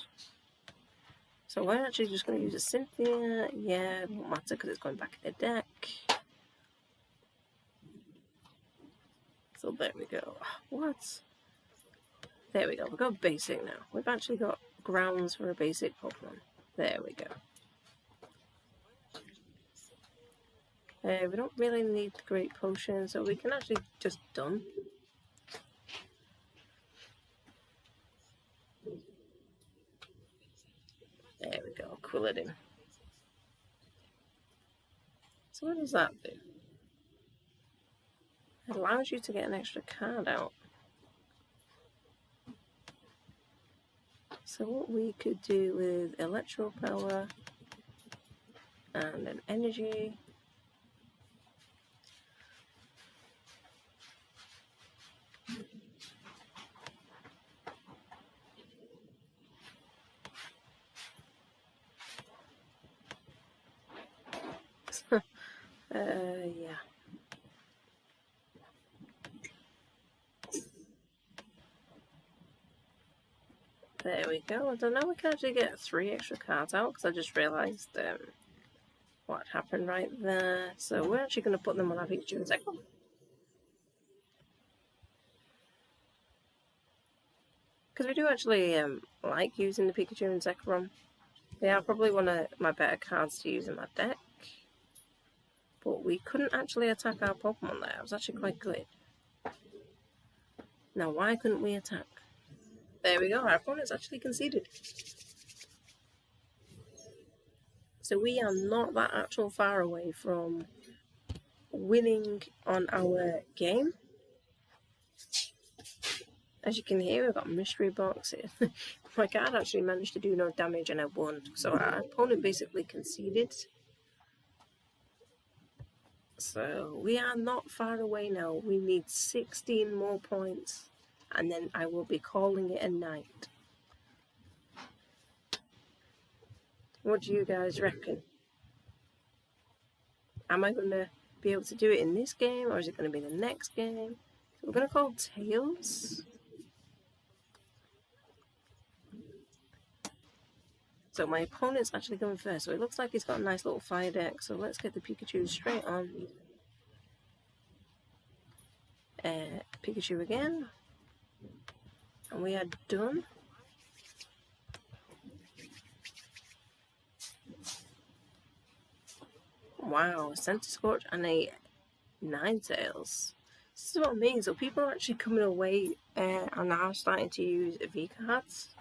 So we're actually just going to use a Cynthia. Yeah, it won't matter because it's going back in the deck. So there we go. What? There we go. We've got basic now. We've actually got grounds for a basic Pokemon. There we go. We don't really need the Great Potion, so we can actually just done. There we go. Quill it in. So what does that do? It allows you to get an extra card out. So what we could do with Electro Power and an Energy. Yeah. There we go. I don't know, we can actually get 3 extra cards out because I just realised what happened right there. So we're actually going to put them on our Pikachu in a second. Because we do actually like using the Pikachu and Zekrom. They are probably one of my better cards to use in my deck. But we couldn't actually attack our Pokemon there. It was actually quite good. Now, why couldn't we attack? There we go. Our opponent's actually conceded. So we are not that actual far away from winning on our game. As you can hear, we've got mystery box here. My card actually managed to do no damage and I won. So our opponent basically conceded. So we are not far away now. We need 16 more points. And then I will be calling it a night. What do you guys reckon? Am I going to be able to do it in this game or is it going to be the next game? So we're going to call Tails. So my opponent's actually going first. So it looks like he's got a nice little fire deck. So let's get the Pikachu straight on. Pikachu again. And we are done. Wow, a Center Scorch and a Ninetales. This is what I mean. So people are actually coming away and are starting to use V cards.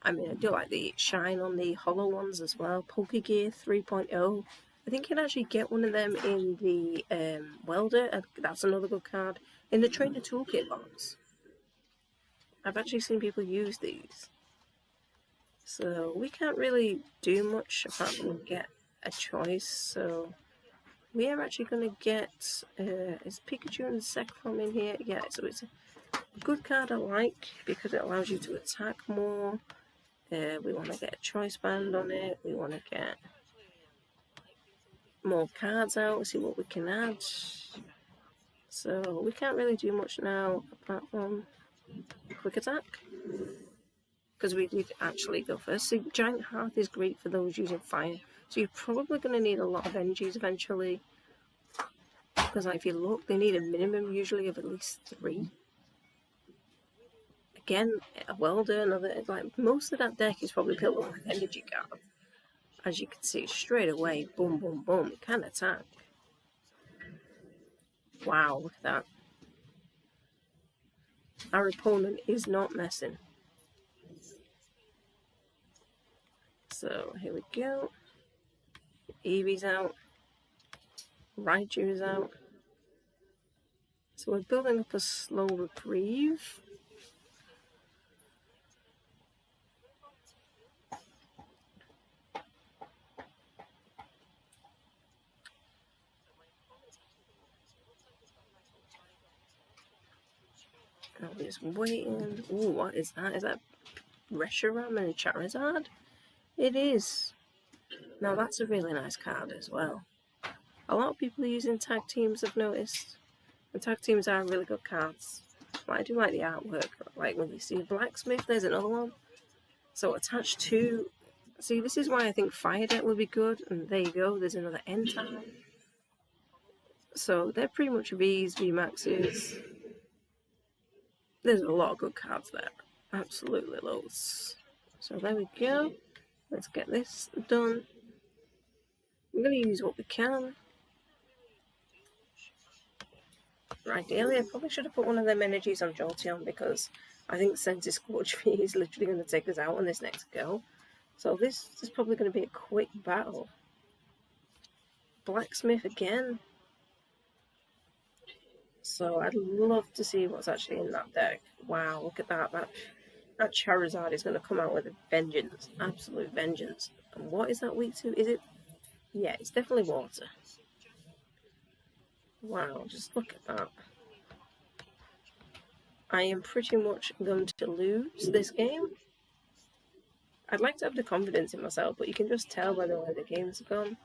I mean, I do like the shine on the hollow ones as well. Pokegear 3.0. I think you can actually get one of them in the Welder. That's another good card. In the Trainer Toolkit box. I've actually seen people use these. So we can't really do much apart from get a choice. So we are actually going to get... is Pikachu and Zekrom in here? Yeah, so it's a good card I like because it allows you to attack more. We want to get a choice band on it. We want to get more cards out, see what we can add. So we can't really do much now apart from quick attack. Because we did actually go first. So Giant Hearth is great for those using fire. So you're probably going to need a lot of energies eventually. Because like, if you look, they need a minimum usually of at least 3. Again, a Welder, another, like most of that deck is probably built up with energy cards. As you can see, straight away, boom, boom, boom, it can attack. Wow, look at that. Our opponent is not messing. So here we go. Eevee's out. Raichu's out. So we're building up a slow reprieve. I'm just waiting. Ooh, what is that? Is that Reshiram and Charizard? It is. Now that's a really nice card as well. A lot of people are using tag teams, I've noticed. And tag teams are really good cards. But I do like the artwork. Like when you see Blacksmith, there's another one. So attached to... See, this is why I think Fire Deck would be good. And there you go, there's another N-Type. So they're pretty much Vs, VMAXs. There's a lot of good cards there. Absolutely loads. So there we go. Let's get this done. We're going to use what we can. Ideally, I probably should have put one of them energies on Jolteon because I think Sensi Scorch V is literally going to take us out on this next go. So this is probably going to be a quick battle. Blacksmith again. So I'd love to see what's actually in that deck. Wow, look at that. That Charizard is going to come out with a vengeance. Absolute vengeance. And what is that weak to? Is it? Yeah, it's definitely water. Wow, just look at that. I am pretty much going to lose this game. I'd like to have the confidence in myself, but you can just tell by the way the game's gone.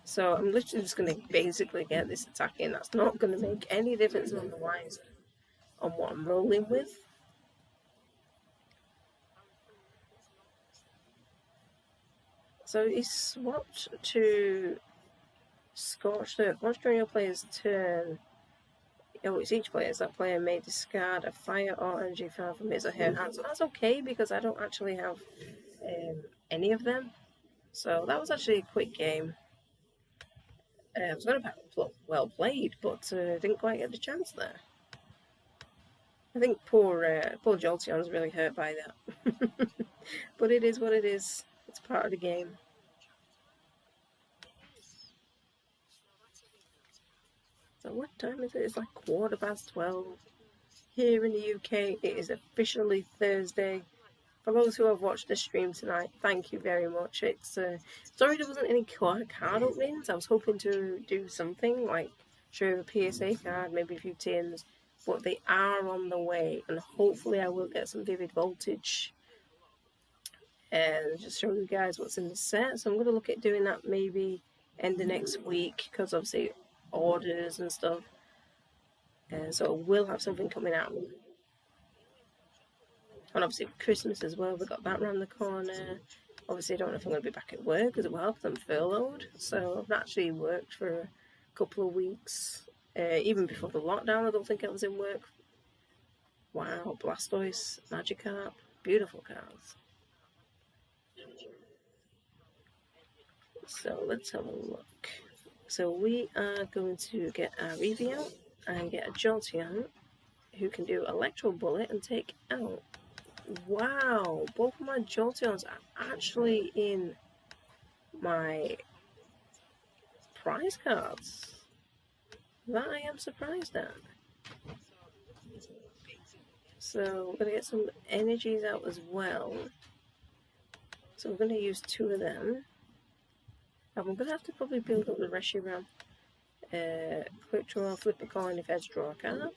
So I'm literally just going to basically get this attack in. That's not going to make any difference otherwise on what I'm rolling with. So he swapped to Scorched Earth. Once during your player's turn, it's each player. That player may discard a fire or energy file from his or her hand. So that's okay because I don't actually have any of them. So that was actually a quick game. I was going to have well played, but didn't quite get the chance there. I think poor Jolteon's really hurt by that. But it is what it is. It's part of the game. So what time is it? It's like 12:15. Here in the UK, it is officially Thursday. For those who have watched the stream tonight, thank you very much. It's sorry there wasn't any card openings. I was hoping to do something like show a PSA card, maybe a few tins, but they are on the way, and hopefully I will get some Vivid Voltage and just show you guys what's in the set. So I'm going to look at doing that maybe end of next week because obviously orders and stuff. So we'll have something coming out. And obviously Christmas as well, we've got that around the corner. Obviously I don't know if I'm going to be back at work as well because I'm furloughed. So I've actually worked for a couple of weeks. Even before the lockdown I don't think I was in work. Wow, Blastoise, Magikarp, beautiful cards. So let's have a look. So we are going to get our Eevee out and get a Jolteon who can do Electro Bullet and take out. Wow, both of my Jolteons are actually in my prize cards. That I am surprised at. So we're going to get some energies out as well. So we're going to use 2 of them. And we're going to have to probably build up the Reshiram. Quick draw, flip a coin if Edge draw a card.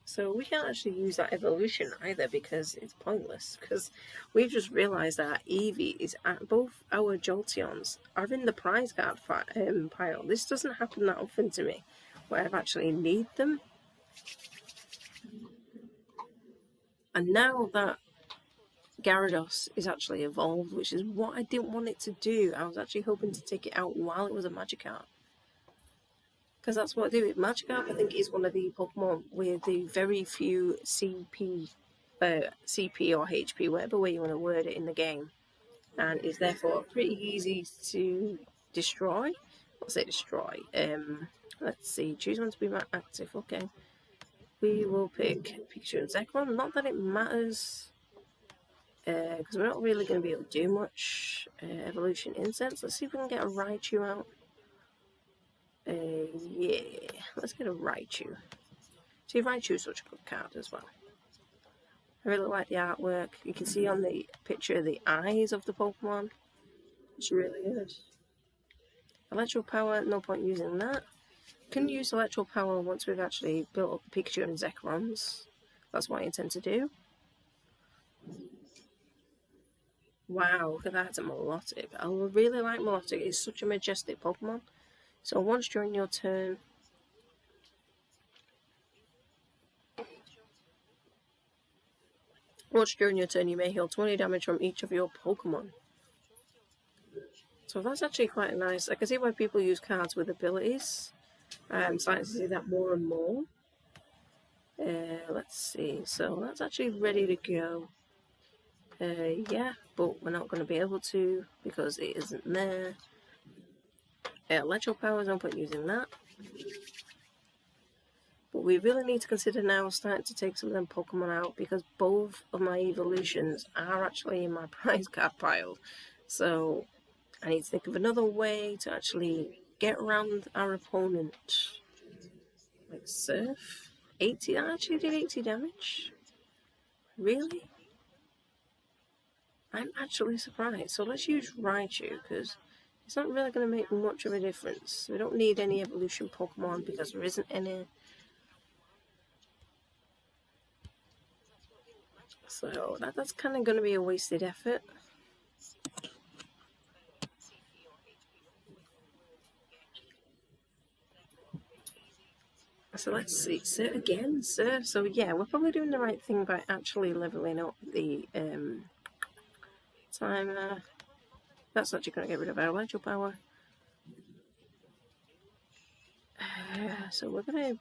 So we can't actually use that evolution either because it's pointless. Because we've just realised that Eevee is at both our Jolteons are in the prize card pile. This doesn't happen that often to me where I've actually need them. And now that Gyarados is actually evolved, which is what I didn't want it to do. I was actually hoping to take it out while it was a Magikarp. Because that's what I do. Magikarp, I think, is one of the Pokemon with the very few CP or HP, whatever way you want to word it in the game. And is therefore pretty easy to destroy. I'll say destroy. Let's see. Choose one to be active. Okay. We will pick Pikachu and Zekrom. Not that it matters. Because we're not really going to be able to do much evolution incense. Let's see if we can get a Raichu out. Yeah, let's get a Raichu. See, Raichu is such a good card as well. I really like the artwork. You can see on the picture the eyes of the Pokemon. It's really good. Electro Power, no point using that. Can use Electro Power once we've actually built up the Pikachu and Zekroms. That's what I intend to do. Wow, look at that, it's a Melodic. I really like Melodic, it's such a majestic Pokemon. So once during your turn, you may heal 20 damage from each of your Pokemon. So that's actually quite nice. I can see why people use cards with abilities. I'm starting to see that more and more. Let's see, so that's actually ready to go. Yeah, but we're not going to be able to because it isn't there. Electro Power, no point using that. But we really need to consider now starting to take some of them Pokemon out because both of my evolutions are actually in my prize card pile. So I need to think of another way to actually get around our opponent. Like Surf? 80? I actually did 80 damage? Really? I'm actually surprised. So let's use Raichu because it's not really going to make much of a difference. We don't need any evolution Pokemon because there isn't any. So that's kind of going to be a wasted effort. So let's see, Sir again, Sir. So yeah, we're probably doing the right thing by actually leveling up the timer. That's actually going to get rid of our electro power. So we're going to,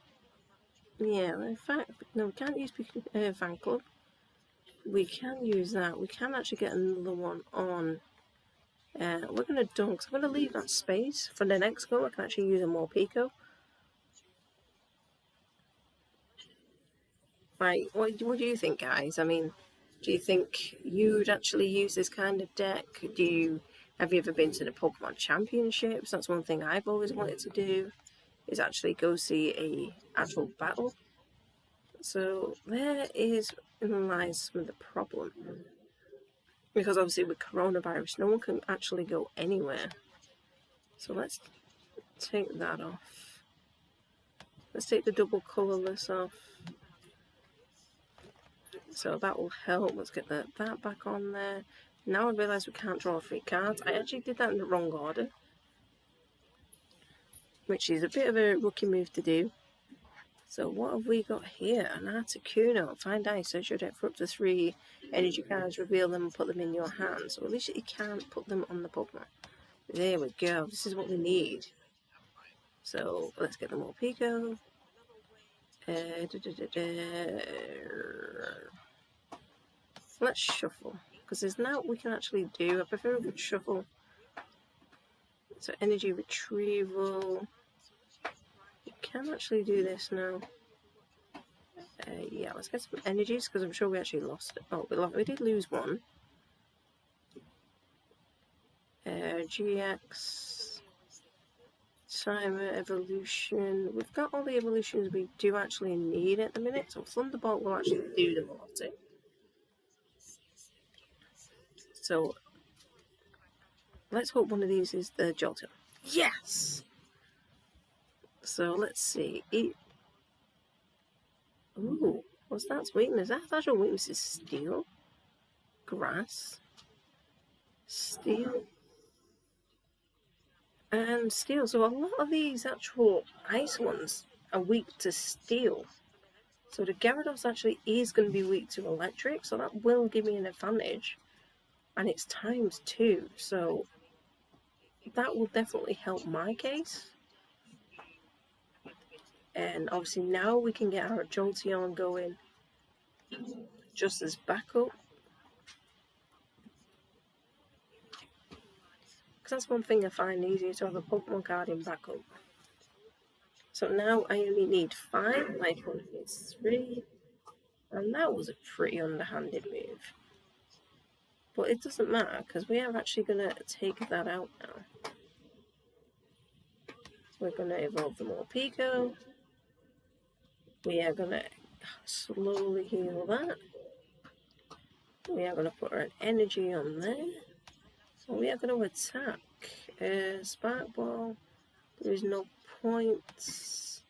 yeah, in fact, no, we can't use Fan Club. We can use that. We can actually get another one on. We're going to dunk. So I'm going to leave that space for the next go. I can actually use a more Pico. Right, what do you think, guys? I mean, do you think you'd actually use this kind of deck? Have you ever been to the Pokemon Championships? That's one thing I've always wanted to do, is actually go see a actual battle. So there lies some of the problem. Because obviously with coronavirus, no one can actually go anywhere. So let's take that off. Let's take the double colourless off. So that will help. Let's get that back on there. Now I realise we can't draw 3 cards. I actually did that in the wrong order, which is a bit of a rookie move to do. So what have we got here? An Articuno. Find ice. Search your deck for up to 3 energy cards, reveal them and put them in your hand. So at least you can't put them on the Pokemon. There we go. This is what we need. So let's get them all Pico. Let's shuffle. Because there's now we can actually do. I prefer a good shuffle. So energy retrieval. You can actually do this now. Yeah, let's get some energies because I'm sure we actually lost it. Oh, we did lose one. GX. Timer evolution. We've got all the evolutions we do actually need at the minute. So Thunderbolt will actually do the Melodic. So let's hope one of these is the Jolteon. Yes! So let's see. Ooh, what's that weakness? That's actual weakness is steel, grass, steel, and steel. So a lot of these actual ice ones are weak to steel. So the Gyarados actually is going to be weak to electric, so that will give me an advantage. And it's ×2, so that will definitely help my case. And obviously now we can get our Jolteon going just as backup. Because that's one thing I find easier to have a Pokemon card in backup. So now I only need 5, my opponent needs 3. And that was a pretty underhanded move. But it doesn't matter because we are actually going to take that out now. We're going to evolve the more Pico. We are going to slowly heal that. We are going to put an energy on there. And we are going to attack. Spark Ball. There is no points.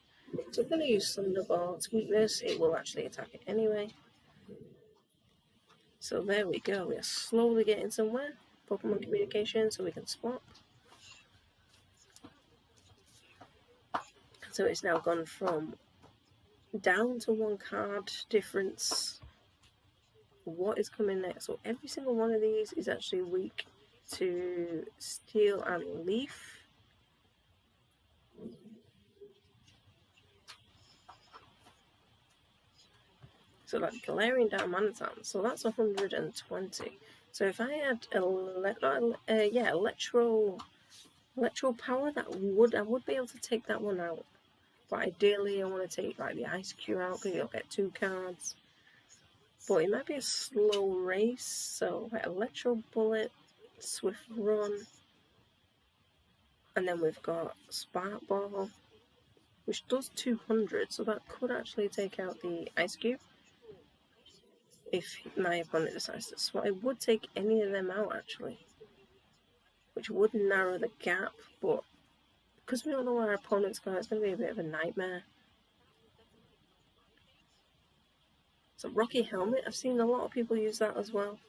So we're going to use Thunderbolt's weakness. It will actually attack it anyway. So there we go. We are slowly getting somewhere. Pokemon communication, so we can swap. So it's now gone from down to 1 card difference. What is coming next? So every single one of these is actually weak to Steel and Leaf. So like Galarian Darmanitan, so that's 120. So if I had electro power, I would be able to take that one out. But ideally, I want to take like the Ice Cube out because you'll get 2 cards. But it might be a slow race, so like Electro Bullet, Swift Run, and then we've got Spark Ball, which does 200, so that could actually take out the Ice Cube if my opponent decides to swap. It would take any of them out actually, which would narrow the gap, but because we don't know where our opponent's going, it's going to be a bit of a nightmare. So Rocky Helmet, I've seen a lot of people use that as well.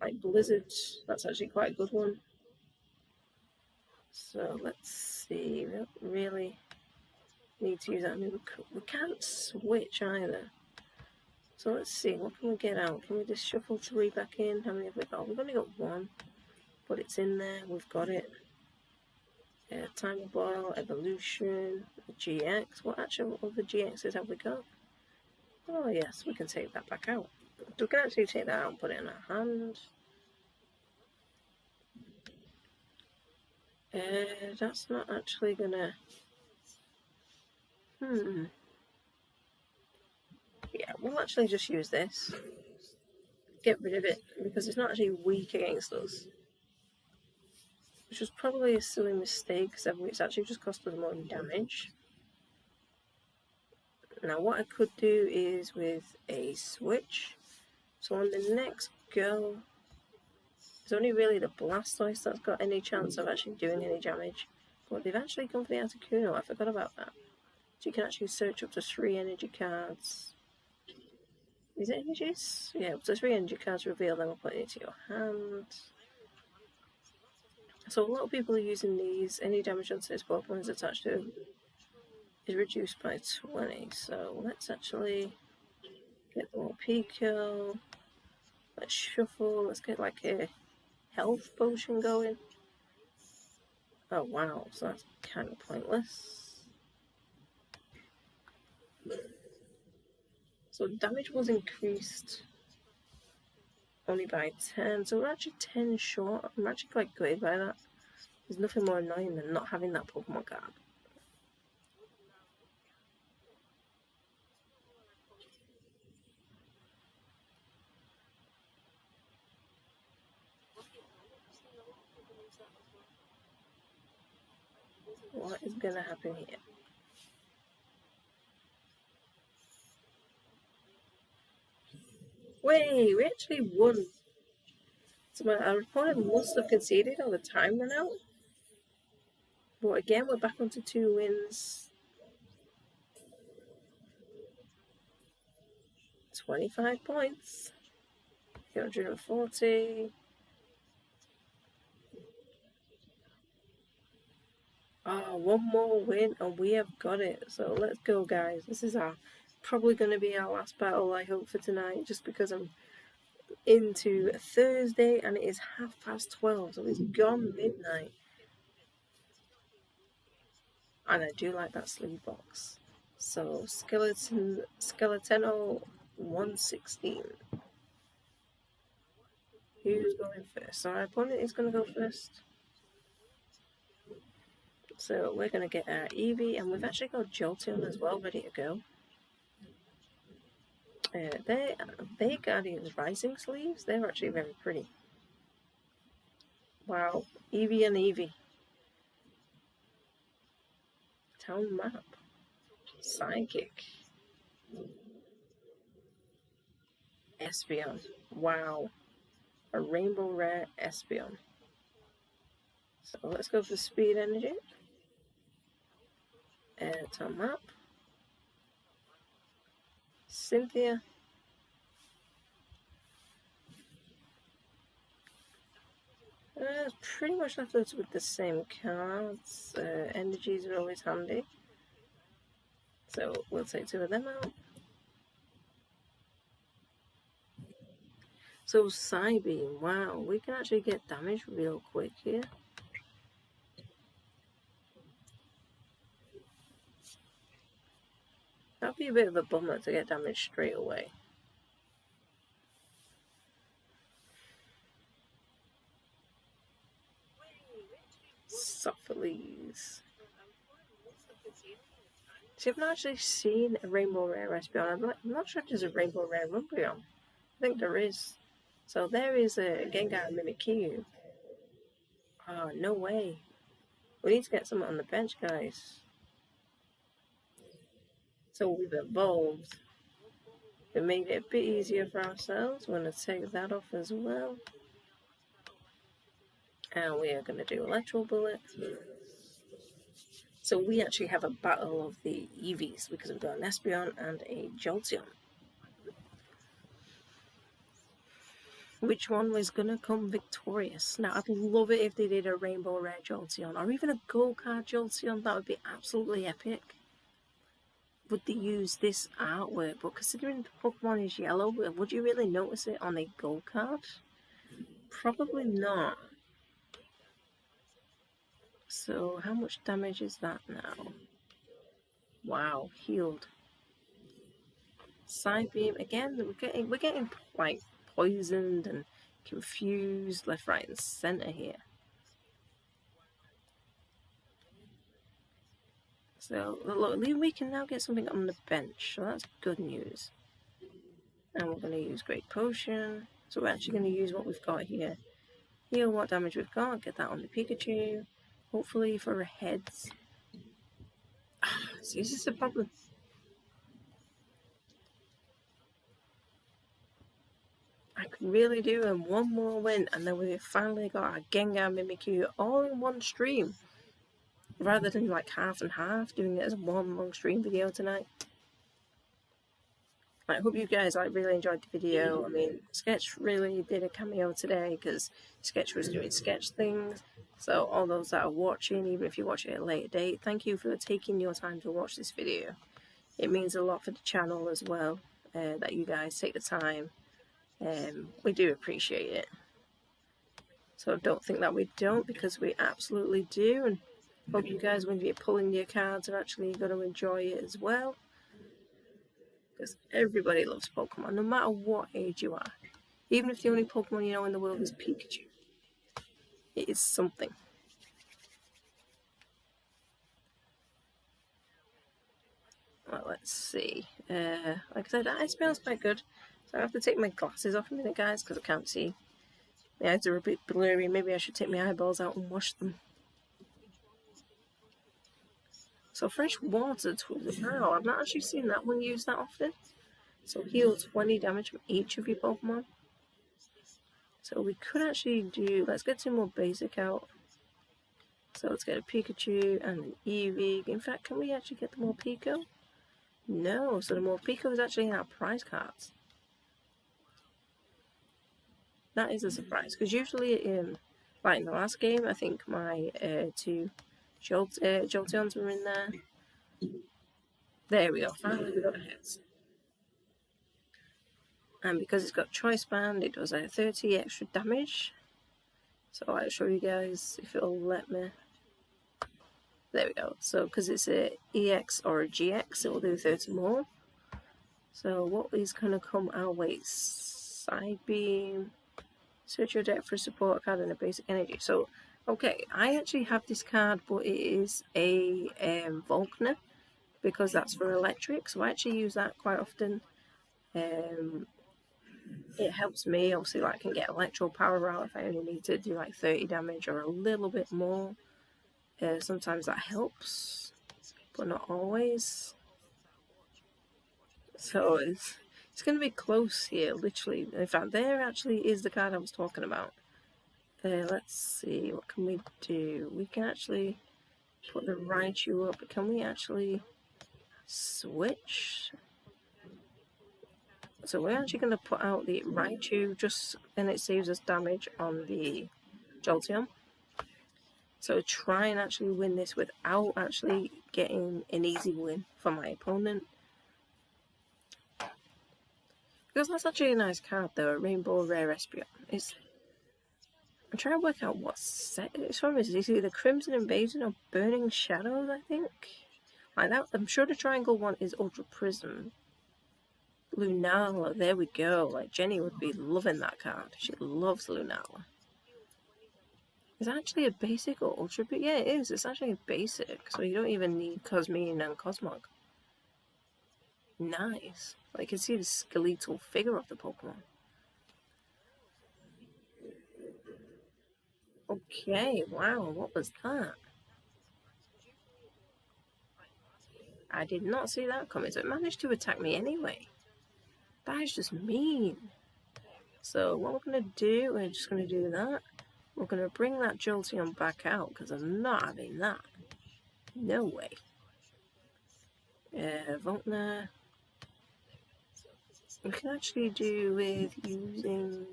Like Blizzard, that's actually quite a good one. So let's see, we don't really need to use that. I mean, we can't switch either. So let's see, what can we get out? Can we just shuffle 3 back in? How many have we got? We've only got 1, but it's in there, we've got it. Timer Ball, Evolution, GX. What actual other GXs have we got? Oh yes, we can take that back out. We can actually take that out and put it in our hand. That's not actually gonna... Yeah, we'll actually just use this. Get rid of it, because it's not actually weak against us. Which was probably a silly mistake, because it's actually just cost us more damage. Now what I could do is with a switch. So on the next go, it's only really the Blastoise that's got any chance of actually doing any damage. But they've actually gone for the Articuno, I forgot about that. So you can actually search up to 3 energy cards. Is it energies? Yeah, up to 3 energy cards reveal them and put it into your hand. So a lot of people are using these. Any damage onto this Pokemon is attached to is reduced by 20. So let's actually get the more Pico. Let's shuffle. Let's get like a health potion going. Oh wow, so that's kind of pointless. So damage was increased only by 10, so we're actually 10 short. I'm actually quite good by that. There's nothing more annoying than not having that Pokemon card. What is gonna happen here? Wait, we actually won. So our opponent must have conceded all the time run out. But again, we're back onto 2 wins. 25 points. 240. Oh, 1 more win and we have got it. So let's go, guys. This is probably going to be our last battle, I hope, for tonight, just because I'm into Thursday and it is 12:30, so it's gone midnight. And I do like that sleeve box. So Skeletano 116. Who's going first? So our opponent is going to go first. So we're going to get our Eevee, and we've actually got Jolteon as well, ready to go. They Guardians Rising sleeves, they're actually very pretty. Wow, Eevee and Eevee. Town map. Psychic. Espeon. Wow. A rainbow rare Espeon. So let's go for speed energy. Town map. Cynthia. It's pretty much left us with the same cards. Energies are always handy. So we'll take 2 of them out. So Psybeam, wow, we can actually get damage real quick here. That'd be a bit of a bummer to get damage straight away. Sophocles. See, I've not actually seen a Rainbow Rare Espeon. I'm not sure if there's a Rainbow Rare Umbreon. I think there is. So there is a Gengar and Mimikyu. Oh, no way. We need to get someone on the bench, guys. So we've evolved. We made it a bit easier for ourselves. We're going to take that off as well. And we are going to do Electro Bullet. So we actually have a battle of the Eevees because we've got an Espeon and a Jolteon. Which one was going to come victorious? Now, I'd love it if they did a Rainbow Rare Jolteon or even a Gold Card Jolteon. That would be absolutely epic. Would they use this artwork? But considering the Pokemon is yellow, would you really notice it on a Gold Card? Probably not. So how much damage is that now? Wow, healed. Psybeam again. We're getting like poisoned and confused left, right, and center here. So look, we can now get something on the bench. So that's good news. And we're going to use Great Potion. So we're actually going to use what we've got here. Heal what damage we've got. Get that on the Pikachu. Hopefully for a heads. See, this is the problem. I could really do one more win, and then we've finally got our Gengar Mimikyu all in one stream. Rather than like half and half, doing it as one long stream video tonight. I hope you guys really enjoyed the video. I mean, Sketch really did a cameo today because Sketch was doing sketch things. So all those that are watching, even if you watch it at a later date, thank you for taking your time to watch this video. It means a lot for the channel as well, that you guys take the time. We do appreciate it. So don't think that we don't, because we absolutely do. And hope you guys, when you're pulling your cards, are actually going to enjoy it as well. Because everybody loves Pokemon, no matter what age you are. Even if the only Pokemon you know in the world is Pikachu. It is something. Well, let's see. Like I said, that Espeon's quite good. So I have to take my glasses off a minute, guys, because I can't see. My eyes are a bit blurry. Maybe I should take my eyeballs out and wash them. So fresh water tools. Wow, I've not actually seen that one used that often. So heal 20 damage from each of your Pokemon. So we could actually do, let's get 2 more basic out. So let's get a Pikachu and an Eevee. In fact, can we actually get the Morpeko? No, so the Morpeko is actually in our prize cards. That is a surprise, because usually like in the last game, I think my 2 Jolteons were in there. There we go, finally we got a hit. And because it's got Choice Band, it does 30 extra damage. So I'll show you guys if it'll let me. There we go. So because it's a EX or a GX, it will do 30 more. So what is going to come our way? Psybeam. Search your deck for a support card and a basic energy. So, okay, I actually have this card, but it is a Volkner, because that's for electric. So I actually use that quite often. It helps me, obviously, like I can get electro power out if I only need to do like 30 damage or a little bit more. Sometimes that helps, but not always. So it's going to be close here, literally. In fact, there actually is the card I was talking about. Let's see, what can we do? We can actually put the Raichu up. Can we actually switch? So we're actually going to put out the Raichu, just then it saves us damage on the Jolteon. So try and actually win this without actually getting an easy win for my opponent. Because that's actually a nice card though, a Rainbow Rare Espeon. I'm trying to work out what set it's from. Is it either Crimson Invasion or Burning Shadows, I think? Like that, I'm sure the triangle one is Ultra Prism. Lunala, there we go. Like Jenny would be loving that card. She loves Lunala. Is that actually a basic or ultra? But yeah, it is. It's actually a basic, so you don't even need Cosmine and Cosmog. Nice. Like you can see the skeletal figure of the Pokemon. Okay, wow, what was that? I did not see that coming, so it managed to attack me anyway. That is just mean. So what we're going to do, we're just going to do that. We're going to bring that Jolteon back out, because I'm not having that. No way. Voltner. We can actually do with using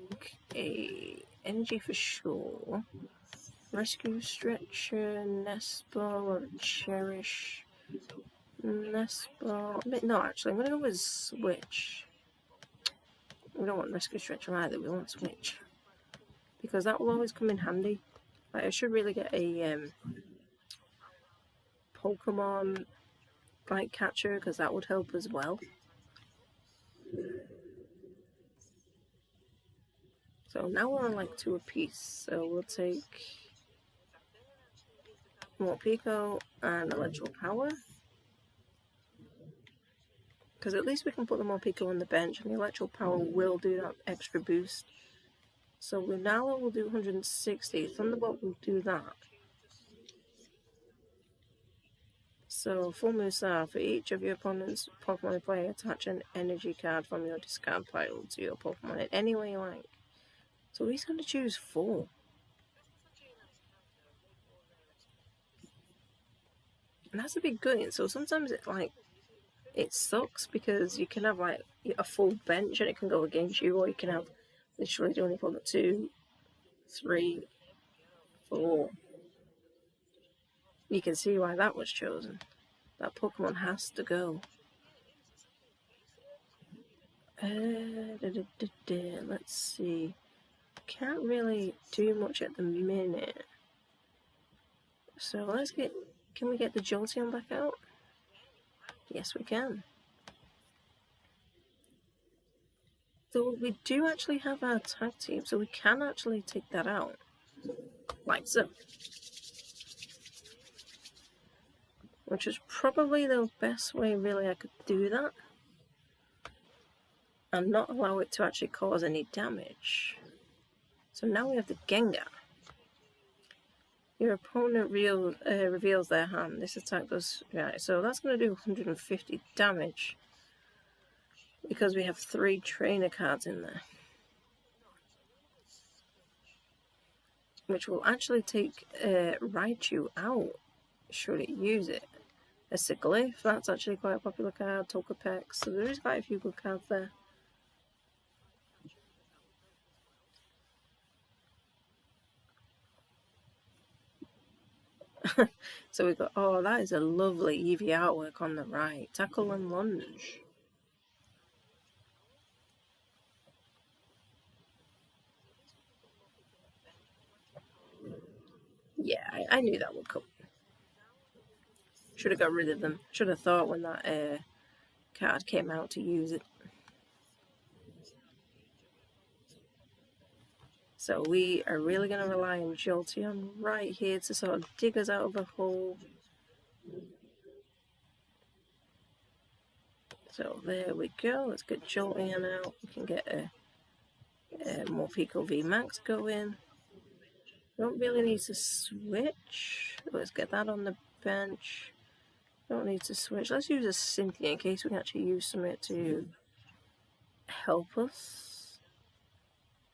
a energy for sure. Rescue Stretcher, Nest Ball, or Cherish. Nest Ball. No, actually, I'm going to go with Switch. We don't want Rescue Stretcher either, we want Switch. Because that will always come in handy. Like, I should really get a Pokemon Bite Catcher, because that would help as well. So now we're on like 2 apiece. So we'll take Morpeko and Electro Power. Because at least we can put the Morpeko on the bench, and the Electro Power will do that extra boost. So Lunala will do 160. Thunderbolt will do that. So Full Musa, for each of your opponent's Pokemon you play, attach an energy card from your discard pile to your Pokemon in any way you like. So he's going to choose 4. And that's a bit good. So sometimes it sucks because you can have like a full bench and it can go against you, or you can have literally only put 2, 3, 4. You can see why that was chosen. That Pokemon has to go. Let's see. Can't really do much at the minute. So let's get. Can we get the Jolteon back out? Yes, we can. So we do actually have our tag team, so we can actually take that out. Like so. Which is probably the best way really I could do that. And not allow it to actually cause any damage. So now we have the Gengar. Your opponent reveals their hand. This attack does... Right, so that's going to do 150 damage. Because we have 3 trainer cards in there. Which will actually take Raichu out, should it use it. A Sigilyph, that's actually quite a popular card. Togepex, so there is quite a few good cards there. So we've got, oh, that is a lovely Eevee artwork on the right. Tackle and Lunge. Yeah, I knew that would come. Should have got rid of them. Should have thought when that card came out to use it. So we are really going to rely on Jolteon right here to sort of dig us out of a hole. So there we go. Let's get Jolteon out. We can get a Morpeko VMAX going. Don't really need to switch. Let's get that on the bench. Don't need to switch. Let's use a Cynthia in case we can actually use something to help us.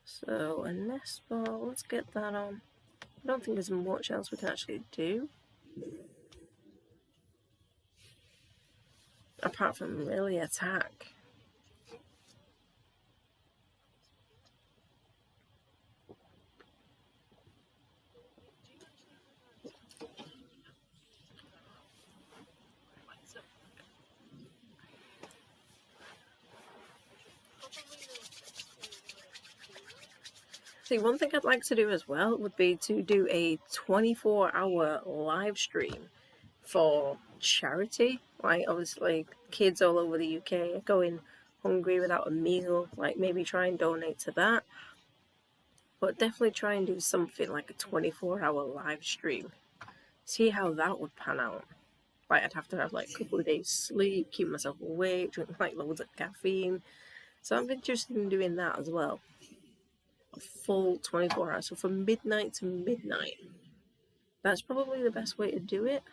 So a Nest Ball, let's get that on. I don't think there's much else we can actually do. Apart from really attack. See, one thing I'd like to do as well would be to do a 24-hour live stream for charity. Like, obviously, kids all over the UK are going hungry without a meal. Like, maybe try and donate to that. But definitely try and do something like a 24-hour live stream. See how that would pan out. Like, I'd have to have like a couple of days sleep, keep myself awake, drink like loads of caffeine. So I'm interested in doing that as well. A full 24 hours, so from midnight to midnight. That's probably the best way to do it.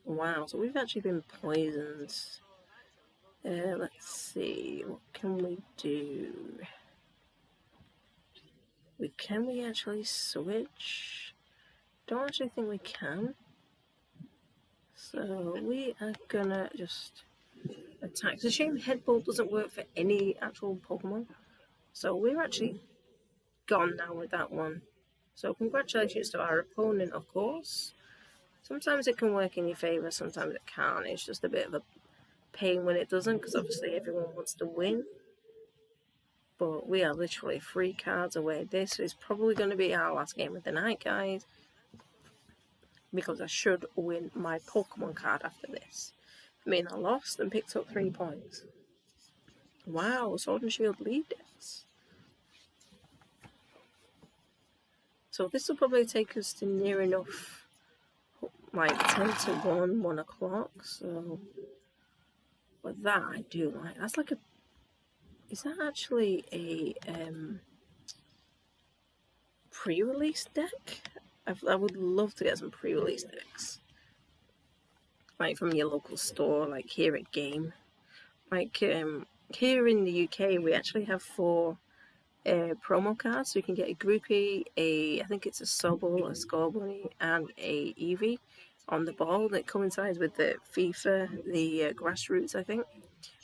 Wow, so we've actually been poisoned. Let's see, what can we do? Can we actually switch? Don't actually think we can. So we are gonna just attack. It's a shame Headbutt doesn't work for any actual Pokemon. So we're actually gone now with that one. So congratulations to our opponent, of course. Sometimes it can work in your favour, sometimes it can't. It's just a bit of a pain when it doesn't, because obviously everyone wants to win. But we are literally 3 cards away. This is probably going to be our last game of the night, guys. Because I should win my Pokemon card after this. I mean, I lost and picked up 3 points. Wow, Sword and Shield lead us. So this will probably take us to near enough, like 10 to 1 o'clock. So, but that I do like. That's like a. Is that actually a pre-release deck? I would love to get some pre-release decks, like from your local store, like here at Game. Like here in the UK, we actually have 4 promo cards. So you can get a Groupie, I think it's a Sobble, a Scorbunny, and a Eevee on the ball that coincides with the FIFA, the grassroots, I think.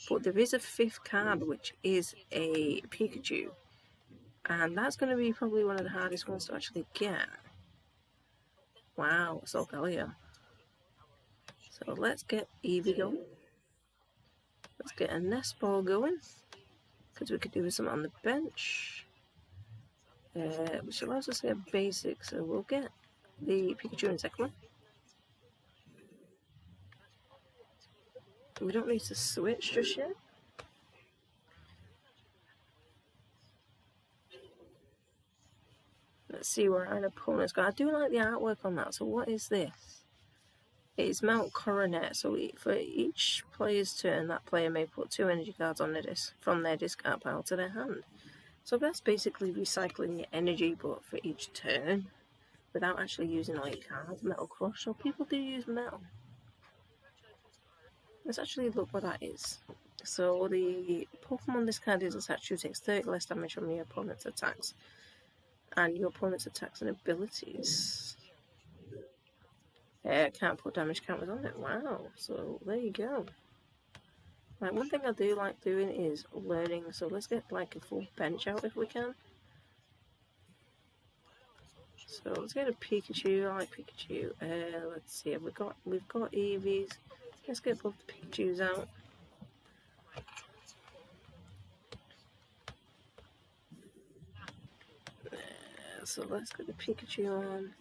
But there is a 5th card, which is a Pikachu. And that's going to be probably one of the hardest ones to actually get. Wow, Solgaleo. So let's get Eevee going. Let's get a Nest Ball going. Because we could do some on the bench. Which allows us to get basic, so we'll get the Pikachu in second one. We don't need to switch just yet. Let's see where our opponent's got. I do like the artwork on that. So what is this? It's Mount Coronet. So for each player's turn, that player may put 2 energy cards on their from their discard pile to their hand. So that's basically recycling your energy, but for each turn, without actually using all your cards. Metal Crush. So people do use metal. Let's actually look what that is. So the Pokemon this card is attached to takes 30 less damage from your opponent's attacks. And your opponent's attacks and abilities. Can't put damage counters on it. Wow. So there you go. Like, one thing I do like doing is learning. So let's get like a full bench out if we can. So let's get a Pikachu. I like Pikachu. Let's see. We've got Eevees. Let's get both the Pikachus out. So let's get the Pikachu on.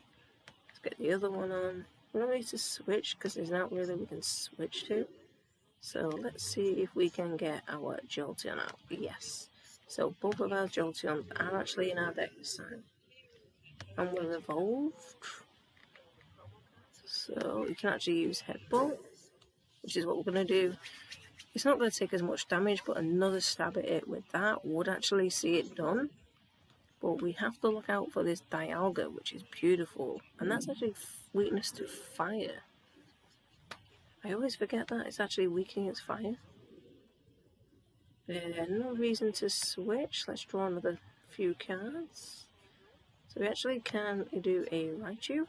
Let's get the other one on. We don't need to switch because there's not really we can switch to. So let's see if we can get our Jolteon out. Yes. So both of our Jolteons are actually in our deck this time. And we're evolved. So you can actually use Headbutt, which is what we're going to do. It's not going to take as much damage, but another stab at it with that would actually see it done. But we have to look out for this Dialga, which is beautiful. And that's actually weakness to fire. I always forget that. It's actually weak against fire. No reason to switch. Let's draw another few cards. So we actually can do a Raichu.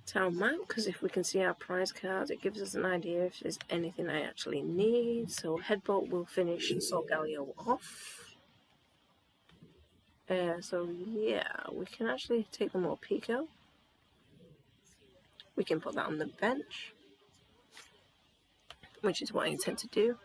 Town map, because if we can see our prize cards, it gives us an idea if there's anything I actually need. So Headbutt will finish Solgaleo off. So yeah, we can actually take the more Pico. We can put that on the bench, which is what I intend to do.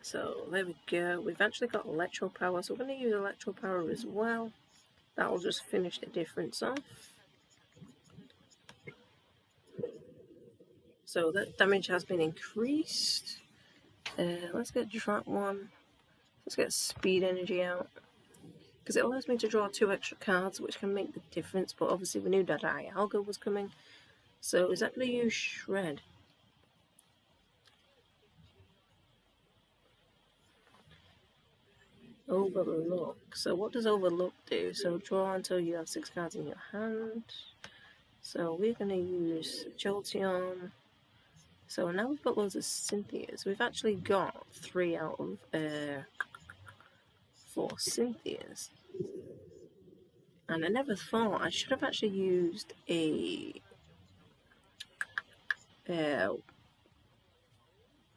So there we go. We've actually got Electro Power, so we're going to use Electro Power as well. That'll just finish the difference off. So that damage has been increased. Let's get Drat 1. Let's get Speed Energy out. Because it allows me to draw 2 extra cards, which can make the difference. But obviously we knew that Dialga was coming. So is that going to use Shred? Overlook. So what does Overlook do? So draw until you have 6 cards in your hand. So we're going to use Jolteon. So now we've got loads of Cynthias. We've actually got 3 out of 4 Cynthias. And I never thought I should have actually used a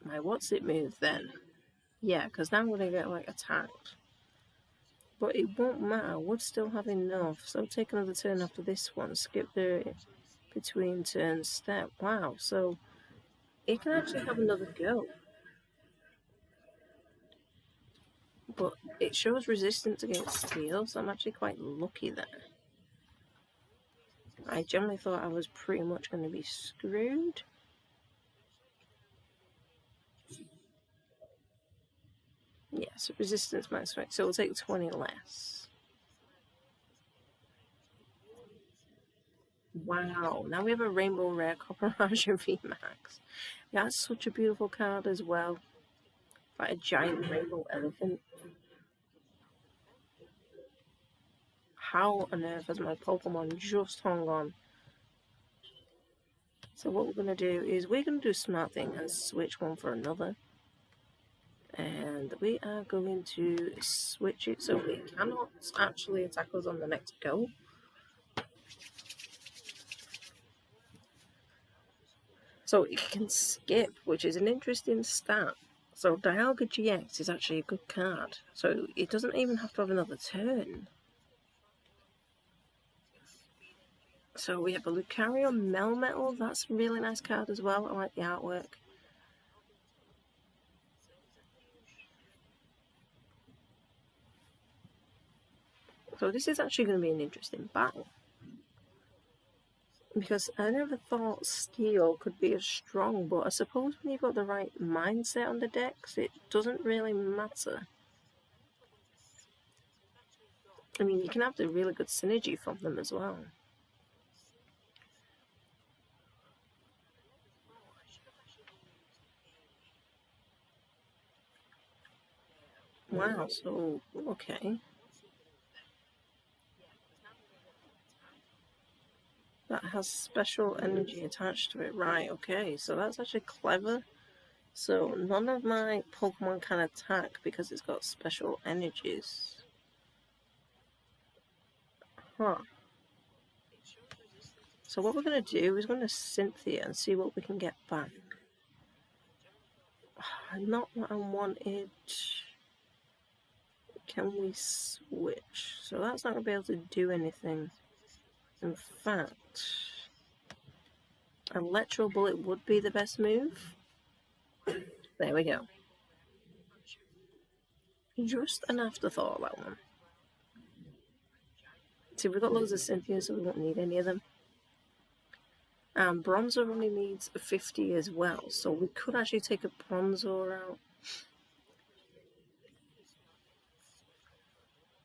my what's it move then. Yeah, because now I'm going to get like attacked. But it won't matter, would still have enough. So take another turn after this one. Skip the between turn step. Wow, so it can actually have another go. But it shows resistance against steel, so I'm actually quite lucky there. I generally thought I was pretty much going to be screwed. Yes, resistance minus 20, so we'll take 20 less. Wow, now we have a Rainbow Rare Copperajah VMAX. That's such a beautiful card as well. Like a giant rainbow elephant. How on earth has my Pokemon just hung on? So what we're going to do is we're going to do a smart thing and switch one for another. And we are going to switch it so it cannot actually attack us on the next go. So it can skip, which is an interesting stat. So Dialga GX is actually a good card. So it doesn't even have to have another turn. So we have a Lucario Melmetal. That's a really nice card as well. I like the artwork. So this is actually going to be an interesting battle. Because I never thought Steel could be as strong, but I suppose when you've got the right mindset on the decks, it doesn't really matter. I mean, you can have the really good synergy from them as well. Wow, so, okay. That has special energy attached to it. Right, okay, so that's actually clever. So none of my Pokemon can attack because it's got special energies. Huh. So what we're going to do is we're going to Cynthia and see what we can get back. Not what I wanted. Can we switch? So that's not going to be able to do anything. In fact, Electro Bullet would be the best move. There we go. Just an afterthought, that one. See, we've got loads of Cynthia, so we won't need any of them. Bronzor only needs 50 as well, so we could actually take a Bronzor out.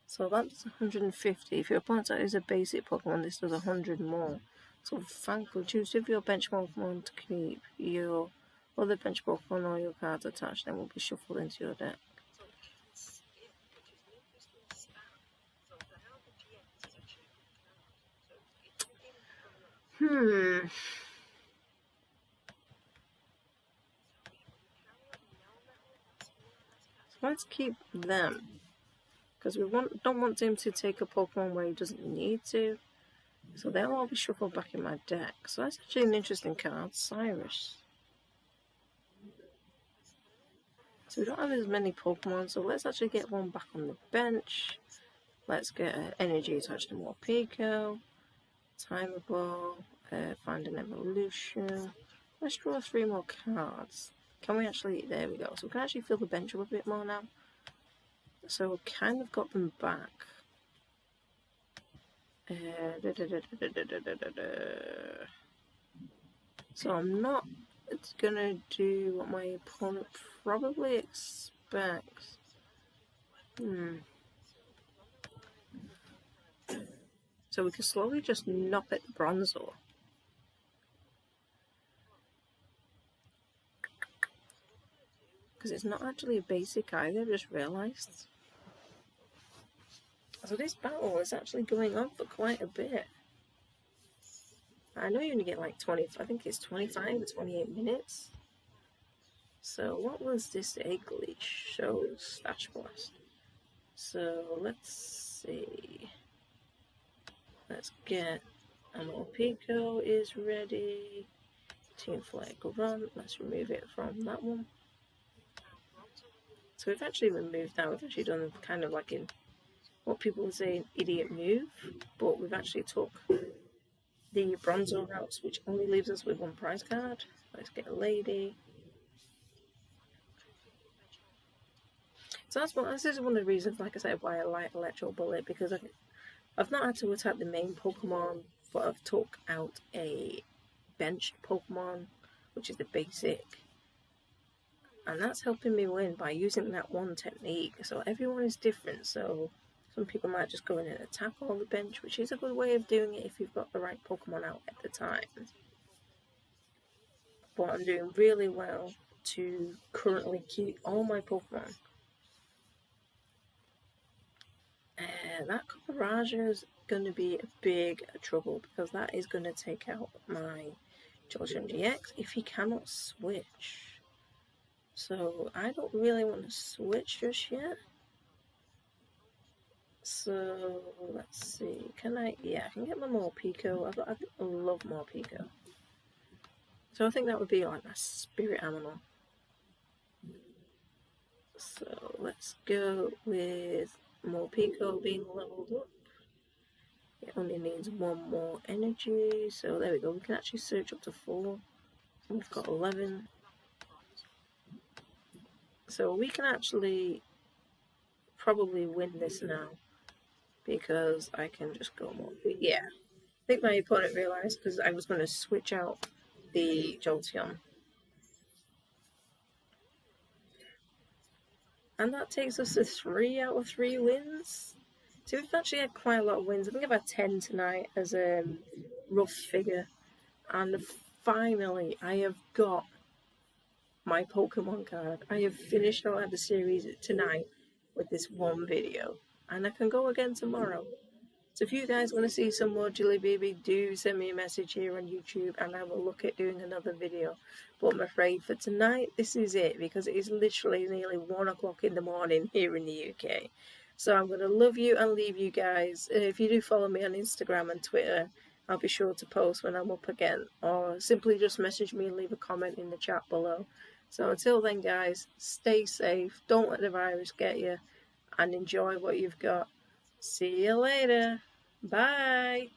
So that's 150. If your opponent is a basic Pokemon, this does 100 more. So thankfully, choose two of your bench Pokemon to keep. Your other bench Pokemon or your cards attached then will be shuffled into your deck. So let's keep them. Because we don't want him to take a Pokemon where he doesn't need to. So they'll all be shuffled back in my deck. So that's actually an interesting card, Cyrus. So we don't have as many Pokemon, so let's actually get one back on the bench. Let's get energy attached to Morpeko, Timer Ball, find an evolution. Let's draw 3 more cards. can we actually, there we go. So we can actually fill the bench up a bit more now. So we've kind of got them back. So I'm not gonna do what my opponent probably expects. So we can slowly just knock at the Bronzor. Because it's not actually a basic either, I've just realised. So this battle is actually going on for quite a bit. I know you only get like 20, I think it's 25 or 28 minutes. So what was this egg leech? Shows Stash Blast. So let's see. Let's get Pico is ready. Team Flag Run. Let's remove it from that one. So we've actually removed that. We've actually done kind of like in what people would say an idiot move, but we've actually took the Bronzor routes, which only leaves us with one prize card. Let's get a lady. So this is one of the reasons, like I said, why I like Electro Bullet, because I've not had to attack the main Pokemon, but I've took out a benched Pokemon, which is the basic. And that's helping me win by using that one technique. So everyone is different, so some people might just go in and attack all the bench, which is a good way of doing it if you've got the right Pokemon out at the time. But I'm doing really well to currently keep all my Pokemon. And that Raja is going to be a big trouble because that is going to take out my Jolteon GX if he cannot switch. So I don't really want to switch just yet. So let's see, can I, yeah, I can get my Morpeko. I love Morpeko. So I think that would be like my spirit animal. So let's go with Morpeko being leveled up. It only needs one more energy, so there we go. We can actually search up to 4. We've got 11. So we can actually probably win this now because I can just go more. Yeah, I think my opponent realised because I was going to switch out the Jolteon. And that takes us to 3 out of 3 wins. So we've actually had quite a lot of wins. I think I've had 10 tonight as a rough figure. And finally, I have got my Pokemon card. I have finished out the series tonight with this one video. And I can go again tomorrow. So if you guys want to see some more Jilly Baby, do send me a message here on YouTube and I will look at doing another video. But I'm afraid for tonight, this is it because it is literally nearly 1 o'clock in the morning here in the UK. So I'm going to love you and leave you guys. If you do follow me on Instagram and Twitter, I'll be sure to post when I'm up again. Or simply just message me and leave a comment in the chat below. So until then guys, stay safe, don't let the virus get you, and enjoy what you've got. See you later. Bye.